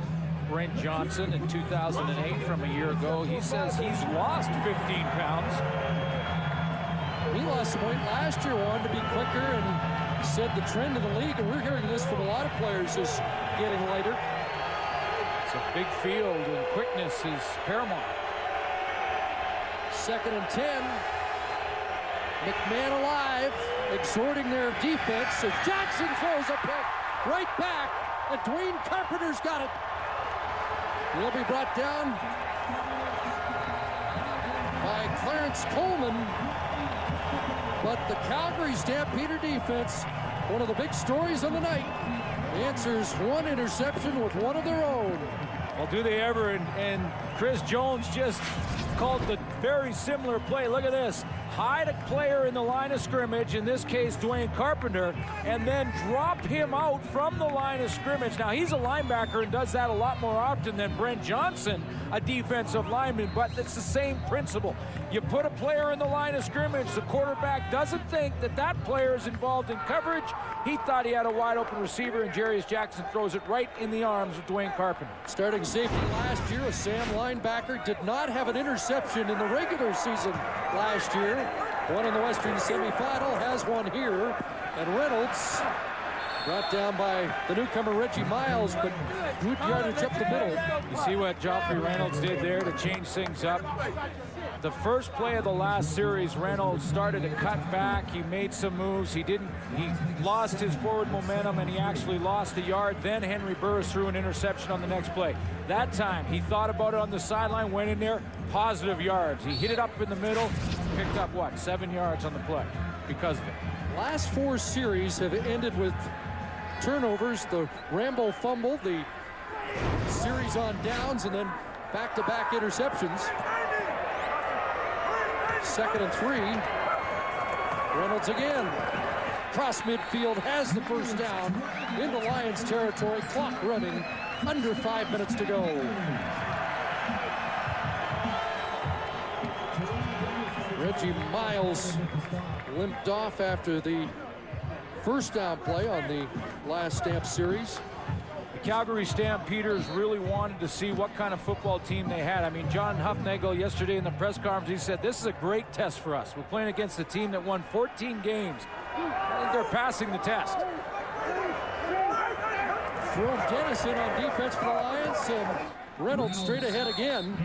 Brent Johnson in 2008 from a year ago. He says he's lost 15 pounds. He lost some weight last year, wanted to be quicker, and said the trend of the league, and we're hearing this from a lot of players, is getting lighter. It's a big field, and quickness is paramount. 2nd and 10. McMahon alive, exhorting their defense as Jackson throws a pick right back, and Dwayne Carpenter's got it. He'll be brought down by Clarence Coleman. But the Calgary Stampeder defense, one of the big stories of the night, answers 1 interception with one of their own. Well, do they ever? And Chris Jones just called the very similar play. Look at this. Hide a player in the line of scrimmage, in this case Dwayne Carpenter, and then drop him out from the line of scrimmage. Now, he's a linebacker and does that a lot more often than Brent Johnson, a defensive lineman, but it's the same principle. You put a player in the line of scrimmage, the quarterback doesn't think that that player is involved in coverage. He thought he had a wide open receiver, and Jarius Jackson throws it right in the arms of Dwayne Carpenter. Starting safety last year, a Sam linebacker, did not have an interception in the regular season last year. One in the Western semifinal, has one here, and Reynolds Brought down by the newcomer Reggie Miles, but good yardage up the middle. You see what Joffrey Reynolds did there to change things up. The first play of the last series, Reynolds started to cut back. He made some moves. He lost his forward momentum, and he actually lost a yard. Then Henry Burris threw an interception on the next play. That time, he thought about it on the sideline, went in there, positive yards. He hit it up in the middle, picked up, 7 yards on the play because of it. Last 4 series have ended with turnovers, the Rambo fumble, the series on downs, and then back-to-back interceptions. 2nd and 3. Reynolds again. Cross midfield, has the first down into Lions territory. Clock running, under 5 minutes to go. Reggie Miles limped off after the first down play on the last Stamp series. The Calgary Stampeders really wanted to see what kind of football team they had. I mean, John Hufnagel yesterday in the press conference, he said, this is a great test for us. We're playing against a team that won 14 games. I think they're passing the test. Jerome Dennis in on defense for the Lions, and Reynolds straight ahead again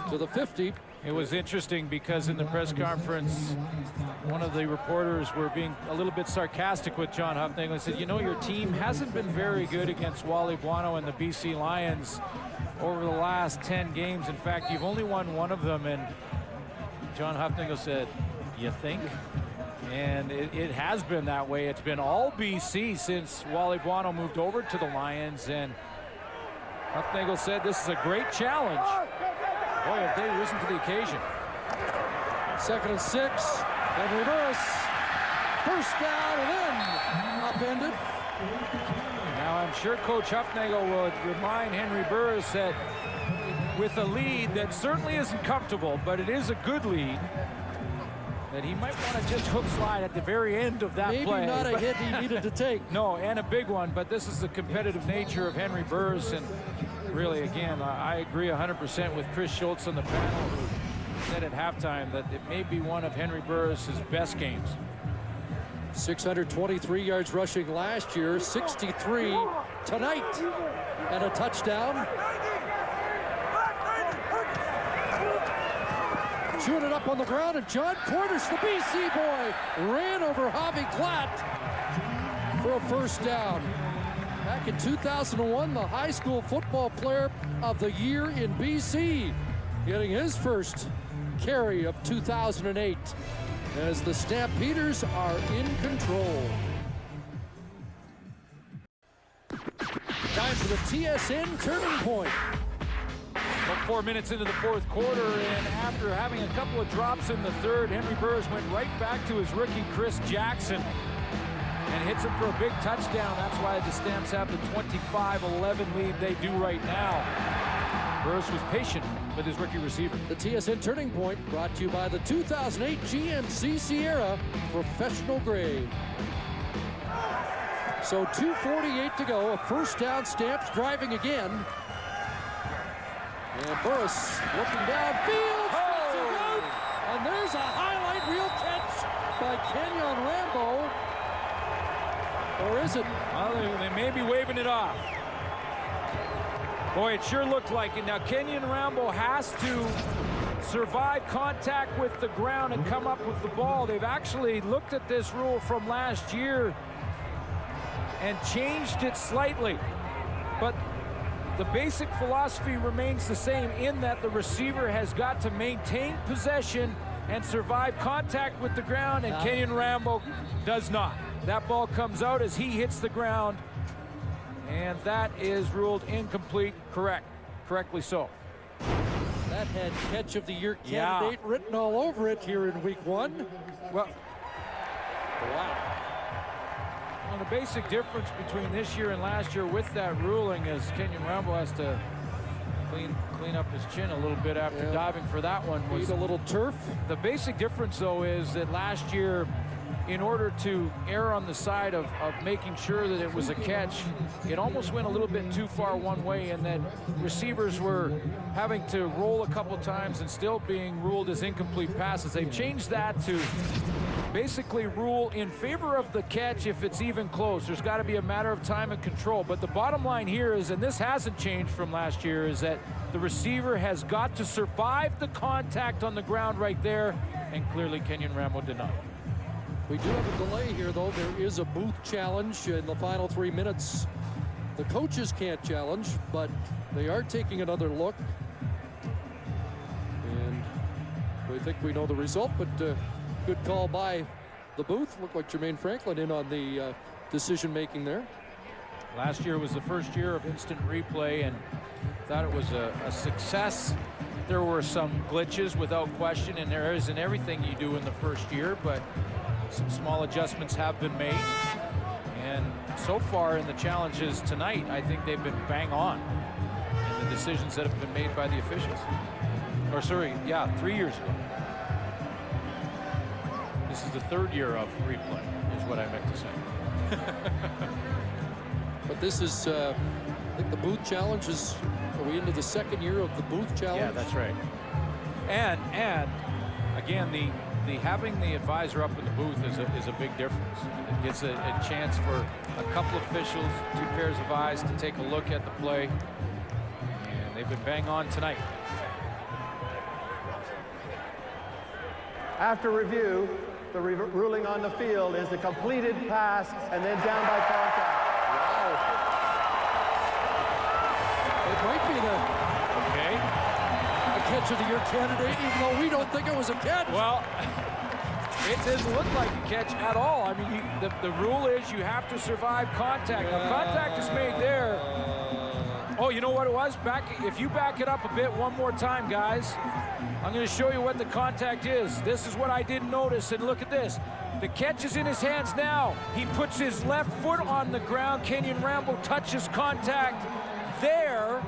to the 50. It was interesting because in the press conference, one of the reporters were being a little bit sarcastic with John Hufnagel and said, you know, your team hasn't been very good against Wally Buono and the BC Lions over the last 10 games. In fact, you've only won one of them. And John Hufnagel said, you think? And it has been that way. It's been all BC since Wally Buono moved over to the Lions. And Hufnagel said this is a great challenge. Boy, have they risen to the occasion. 2nd and 6. Henry Burris. First down and then upended. Now I'm sure Coach Hufnagel would remind Henry Burris that with a lead that certainly isn't comfortable, but it is a good lead, that he might want to just hook slide at the very end of that play. Maybe not a hit he needed to take. No, and a big one, but this is the competitive nature of Henry Burris. And really, again, I agree 100% with Chris Schultz on the panel, who said at halftime that it may be one of Henry Burris's best games. 623 yards rushing last year, 63 tonight, and a touchdown. Chewing it up on the ground, and John Portis, the BC boy, ran over Javi Glatt for a first down. Back in 2001, the high school football player of the year in BC, getting his first carry of 2008 as the Stampeders are in control. Time for the TSN turning point. About 4 minutes into the fourth quarter, and after having a couple of drops in the third, Henry Burris went right back to his rookie Chris Jackson and hits him for a big touchdown. That's why the Stamps have the 25-11 lead they do right now. Burris was patient with his rookie receiver. The TSN turning point brought to you by the 2008 GMC Sierra Professional Grade. So 2:48 to go, a first down, Stamps driving again. And Burris looking downfield, and there's a highlight reel catch by Kenyon Rambo. Or is it? Well, they may be waving it off. Boy, it sure looked like it. Now, Kenyon Rambo has to survive contact with the ground and come up with the ball. They've actually looked at this rule from last year and changed it slightly. But the basic philosophy remains the same in that the receiver has got to maintain possession and survive contact with the ground, and Kenyon Rambo does not. That ball comes out as he hits the ground, and that is ruled incomplete. Correctly so. That had catch of the year candidate written all over it here in week 1. Well, wow. Well, the basic difference between this year and last year with that ruling is Kenyon Rambo has to clean up his chin a little bit after diving for that one. Need a little turf. The basic difference, though, is that last year, in order to err on the side of making sure that it was a catch, it almost went a little bit too far one way, and that receivers were having to roll a couple times and still being ruled as incomplete passes. They've changed that to basically rule in favor of the catch if it's even close. There's got to be a matter of time and control. But the bottom line here is, and this hasn't changed from last year, is that the receiver has got to survive the contact on the ground right there, and clearly Kenyon Rambo did not. We do have a delay here, though. There is a booth challenge in the final 3 minutes. The coaches can't challenge, but they are taking another look. And we think we know the result, but good call by the booth. Looked like Jermaine Franklin in on the decision-making there. Last year was the first year of instant replay, and thought it was a success. There were some glitches without question, and there is in everything you do in the first year, but some small adjustments have been made. And so far in the challenges tonight, I think they've been bang on in the decisions that have been made by the officials. Or sorry, yeah, 3 years ago. This is the third year of replay, is what I meant to say. But this is, I think the booth challenge is, are we into the second year of the booth challenge? Yeah, that's right. And again, the having the advisor up in the booth is a big difference. It gets a chance for a couple officials, 2 pairs of eyes to take a look at the play. And they've been bang on tonight. After review, the ruling on the field is a completed pass and then down by contact. It might be a catch of the year candidate, even though we don't think it was a catch. Well, it doesn't look like a catch at all. I mean, the rule is you have to survive contact. Now, contact is made there. Oh, you know what it was? If you back it up a bit one more time, guys, I'm going to show you what the contact is. This is what I didn't notice, and look at this. The catch is in his hands now. He puts his left foot on the ground. Kenyon Rambo touches contact there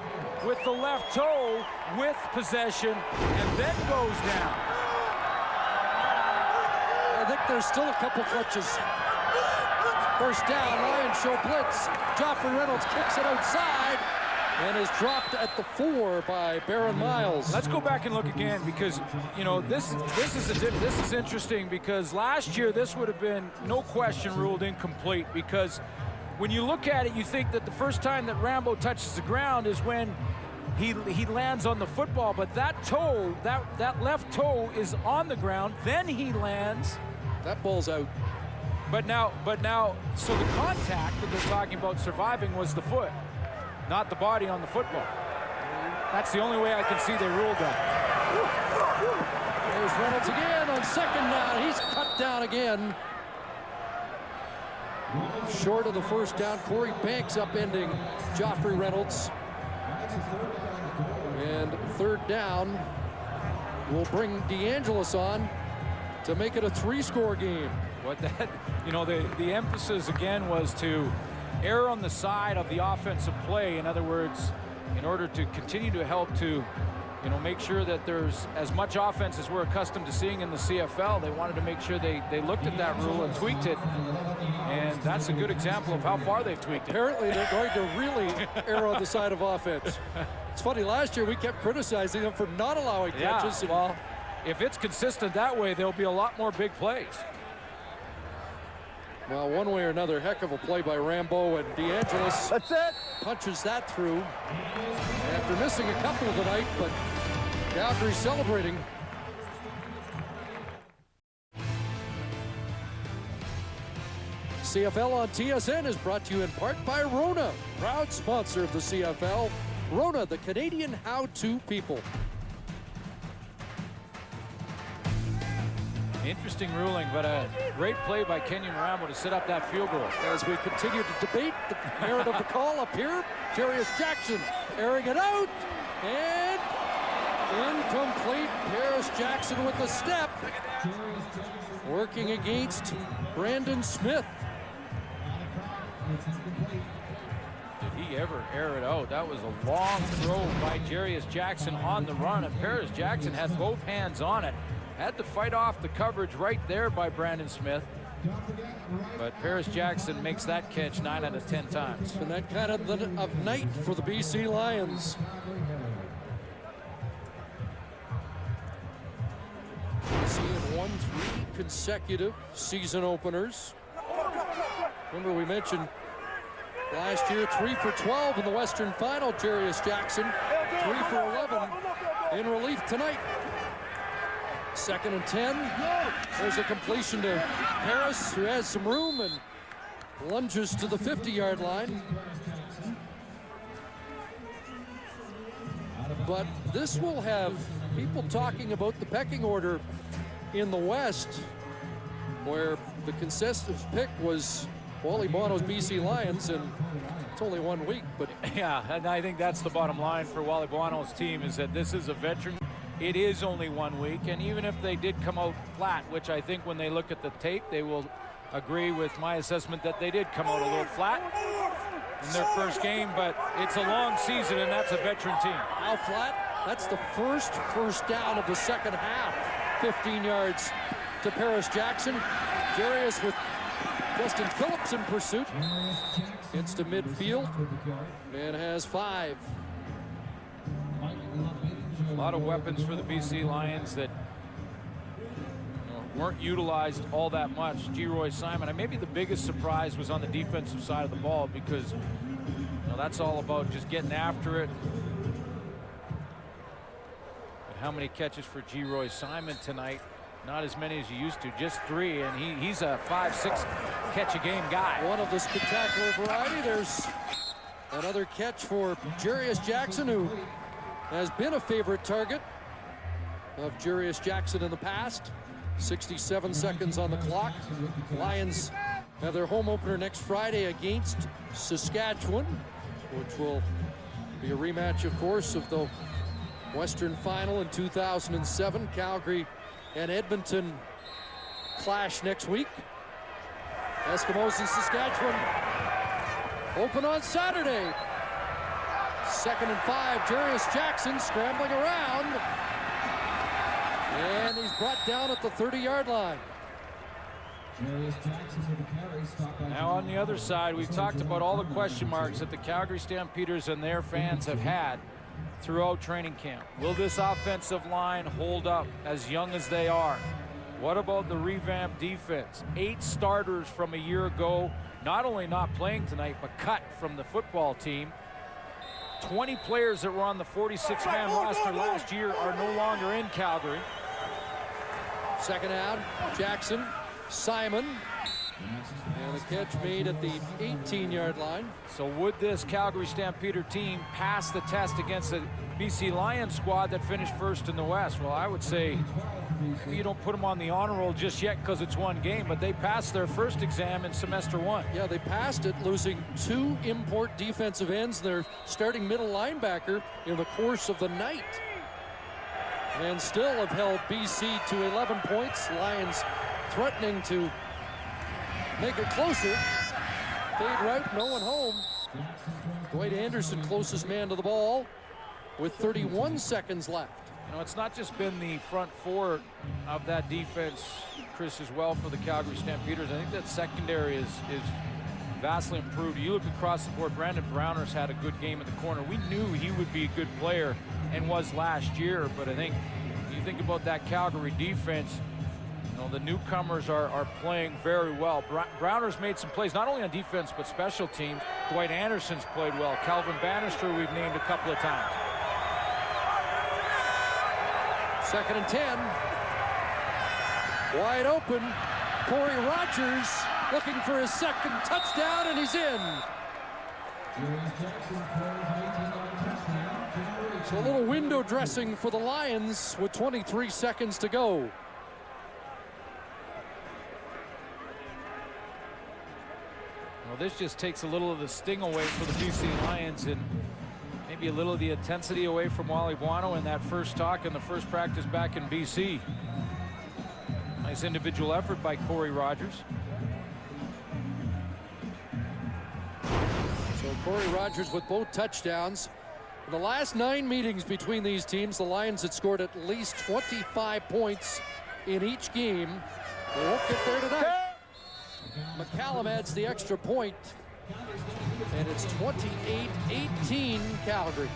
with the left toe with possession, and then goes down. I think there's still a couple clutches. First down, Lions show blitz. Joffrey Reynolds kicks it outside and is dropped at the 4 by Baron Miles. Let's go back and look again, because you know this is interesting, because last year this would have been no question ruled incomplete, because when you look at it, you think that the first time that Rambo touches the ground is when he lands on the football, but that toe, that left toe is on the ground, then he lands. That ball's out. But now, so the contact that they're talking about surviving was the foot, not the body on the football. That's the only way I can see they ruled that. There's Reynolds again on second down. He's cut down again. Short of the first down. Corey Banks upending Joffrey Reynolds. And third down will bring DeAngelis on to make it a 3-score game. The emphasis again was to err on the side of the offensive play. In other words, in order to continue to help to, make sure that there's as much offense as we're accustomed to seeing in the CFL, they wanted to make sure they looked at that rule and tweaked it. And that's a good example of how far they've tweaked it. Apparently they're going to really err on the side of offense. It's funny, last year we kept criticizing them for not allowing catches. Yeah, well, if it's consistent that way, there'll be a lot more big plays. Well, one way or another, heck of a play by Rambo, and DeAngelis punches that through after missing a couple tonight, but Calgary celebrating. CFL on TSN is brought to you in part by Rona, proud sponsor of the CFL. Rona, the Canadian how-to people. Interesting ruling, but a great play by Kenyon Rambo to set up that field goal. As we continue to debate the merit of the call up here, Jarius Jackson airing it out, and incomplete. Paris Jackson with the step, working against Brandon Smith. Did he ever air it out? That was a long throw by Jarius Jackson on the run, and Paris Jackson had both hands on it. Had to fight off the coverage right there by Brandon Smith. But Paris Jackson makes that catch 9 out of 10 times. And that kind of night for the BC Lions. BC have won 3 consecutive season openers. Remember, we mentioned last year 3 for 12 in the Western Final. Jarius Jackson 3 for 11 in relief tonight. 2nd and 10. There's a completion to Harris, who has some room and lunges to the 50-yard line. But this will have people talking about the pecking order in the West, where the consensus pick was Wally Bono's BC Lions, and it's only 1 week. But yeah, and I think that's the bottom line for Wally Bono's team, is that this is a veteran. It is only 1 week, and even if they did come out flat, which I think when they look at the tape, they will agree with my assessment that they did come out a little flat in their first game, but it's a long season, and that's a veteran team. How flat? That's the first down of the second half. 15 yards to Paris Jackson. Jarius with Justin Phillips in pursuit. Gets to midfield and has 5. A lot of weapons for the BC Lions that weren't utilized all that much. Geroy Simon, and maybe the biggest surprise was on the defensive side of the ball, because that's all about just getting after it. But how many catches for Geroy Simon tonight? Not as many as he used to, just 3, and he's a 5-6 catch a game guy. One of the spectacular variety. There's another catch for Jarius Jackson, who has been a favorite target of Jarius Jackson in the past. 67 seconds on the clock. Lions have their home opener next Friday against Saskatchewan, which will be a rematch, of course, of the Western Final in 2007. Calgary and Edmonton clash next week. Eskimos in Saskatchewan open on Saturday. 2nd and 5. Jarius Jackson scrambling around, and he's brought down at the 30-yard line. Now on the other side, we've talked about all the question marks that the Calgary Stampeders and their fans have had throughout training camp. Will this offensive line hold up, as young as they are? What about the revamped defense? 8 starters from a year ago, not only not playing tonight, but cut from the football team. 20 players that were on the 46-man roster last year are no longer in Calgary. 2nd out, Jackson, Simon, and the catch made at the 18-yard line. So would this Calgary Stampeder team pass the test against the BC Lions squad that finished first in the West? Well, I would say maybe you don't put them on the honor roll just yet because it's 1 game, but they passed their first exam in semester 1. Yeah, they passed it, losing 2 import defensive ends, their starting middle linebacker in the course of the night, and still have held BC to 11 points. Lions threatening to make it closer. Fade route, no one home. Dwight Anderson, closest man to the ball, with 31 seconds left. It's not just been the front 4 of that defense, Chris, as well for the Calgary Stampeders. I think that secondary is vastly improved. You look across the board, Brandon Browner's had a good game at the corner. We knew he would be a good player and was last year, but I think you think about that Calgary defense, the newcomers are playing very well. Browner's made some plays, not only on defense, but special teams. Dwight Anderson's played well. Calvin Bannister we've named a couple of times. 2nd and 10. Wide open. Corey Rogers looking for his 2nd touchdown, and he's in. So a little window dressing for the Lions with 23 seconds to go. Well, this just takes a little of the sting away for the BC Lions, and maybe a little of the intensity away from Wally Buono in that first talk and the first practice back in BC. Nice individual effort by Corey Rogers. So Corey Rogers with both touchdowns. In the last 9 meetings between these teams, the Lions had scored at least 25 points in each game. They won't get there tonight. McCallum adds the extra point, and it's 28-18 Calgary.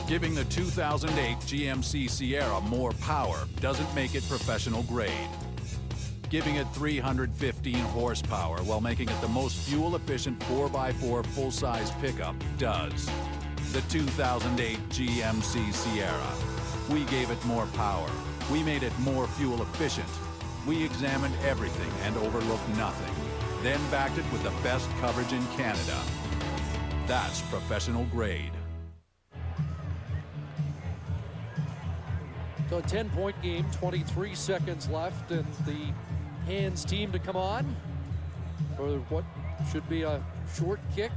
Giving the 2008 GMC Sierra more power doesn't make it professional grade. Giving it 315 horsepower while making it the most fuel-efficient 4x4 full-size pickup does. The 2008 GMC Sierra. We gave it more power. We made it more fuel efficient. We examined everything and overlooked nothing. Then backed it with the best coverage in Canada. That's professional grade. So a 10-point game, 23 seconds left, and the hands team to come on for what should be a short kick.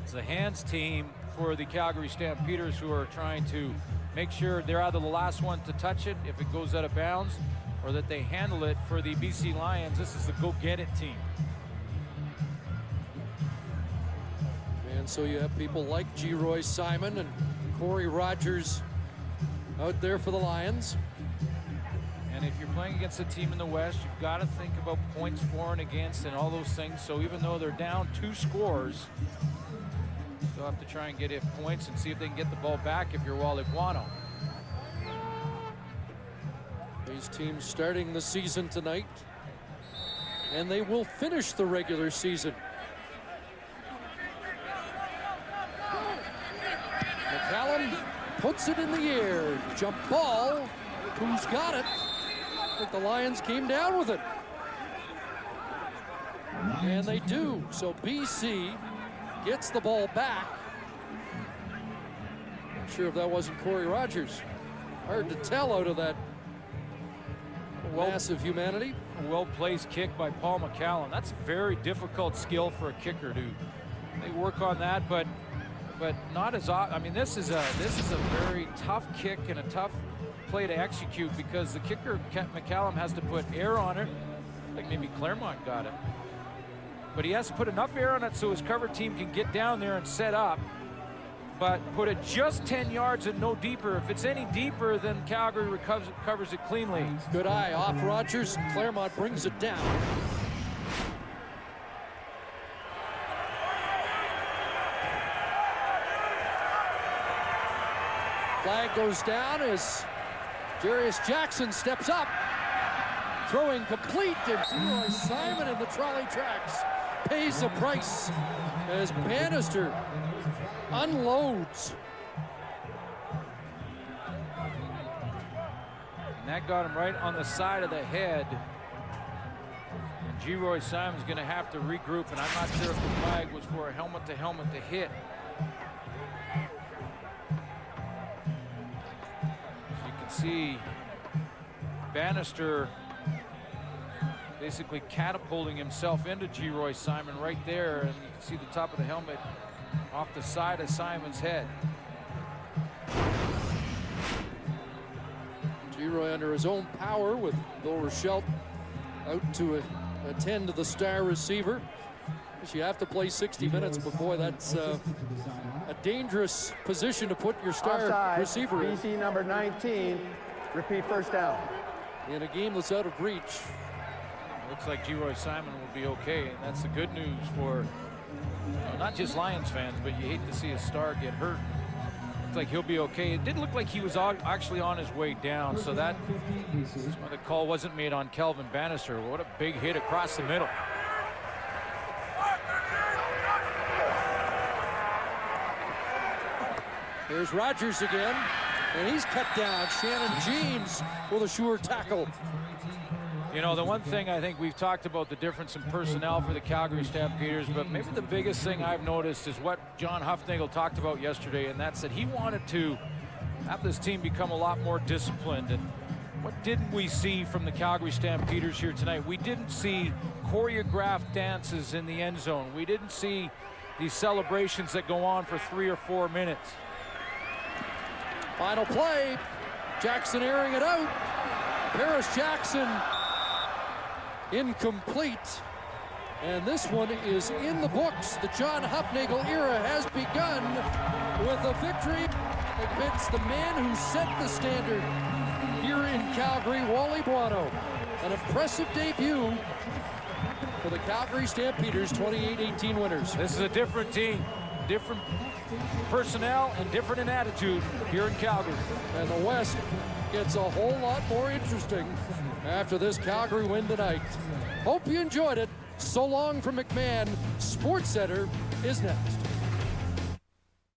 It's the hands team for the Calgary Stampeders, who are trying to make sure they're either the last one to touch it if it goes out of bounds, or that they handle it. For the BC Lions, this is the go-get-it team. And so you have people like G. Simon and Corey Rogers out there for the Lions. And if you're playing against a team in the West, you've got to think about points for and against and all those things. So even though they're down 2 scores, you still have to try and get it points and see if they can get the ball back if you're Wally Buono. These teams starting the season tonight, and they will finish the regular season. McCallum puts it in the air. Jump ball. Who's got it? I think the Lions came down with it. And they do. So BC gets the ball back. Not sure if that wasn't Corey Rogers. Hard to tell out of that massive humanity. A well-placed kick by Paul McCallum. That's a very difficult skill for a kicker to. They work on that, but not as often. I mean, this is a very tough kick and a tough play to execute, because the kicker, McCallum, has to put air on it. Like maybe Claremont got it, but he has to put enough air on it so his cover team can get down there and set up, but put it just 10 yards and no deeper. If it's any deeper, then Calgary covers it cleanly. Good eye off Rogers. Claremont brings it down. Flag goes down as Jarius Jackson steps up. Throwing complete, and G. Simon in the trolley tracks pays the price as Bannister unloads. And that got him right on the side of the head. And G. Simon's going to have to regroup, and I'm not sure if the flag was for a helmet-to-helmet to hit. See Bannister basically catapulting himself into G. Simon right there, and you can see the top of the helmet off the side of Simon's head. G. under his own power with Bill Rochelle out to attend to the star receiver. You have to play 60 minutes, but boy, that's a dangerous position to put your star Offside, receiver in. BC number 19, repeat first down. In a game that's out of reach. Looks like G. Simon will be okay, and that's the good news for not just Lions fans, but you hate to see a star get hurt. Looks like he'll be okay. It did look like he was actually on his way down, so that's why the call wasn't made on Kelvin Bannister. What a big hit across the middle. Here's Rogers again, and he's cut down. Shannon James with a sure tackle. You know, the one thing I think we've talked about, the difference in personnel for the Calgary Stampeders, but maybe the biggest thing I've noticed is what John Hufnagel talked about yesterday, and that's that he wanted to have this team become a lot more disciplined. And what didn't we see from the Calgary Stampeders here tonight? We didn't see choreographed dances in the end zone. We didn't see these celebrations that go on for 3 or 4 minutes. Final play, Jackson airing it out. Paris Jackson incomplete. And this one is in the books. The John Hufnagel era has begun with a victory against the man who set the standard here in Calgary, Wally Buono. An impressive debut for the Calgary Stampeders, 28-18 winners. This is a different team. different personnel and different in attitude here in Calgary. And the West gets a whole lot more interesting after this Calgary win tonight. Hope you enjoyed it. So long from McMahon. Sports Center is next.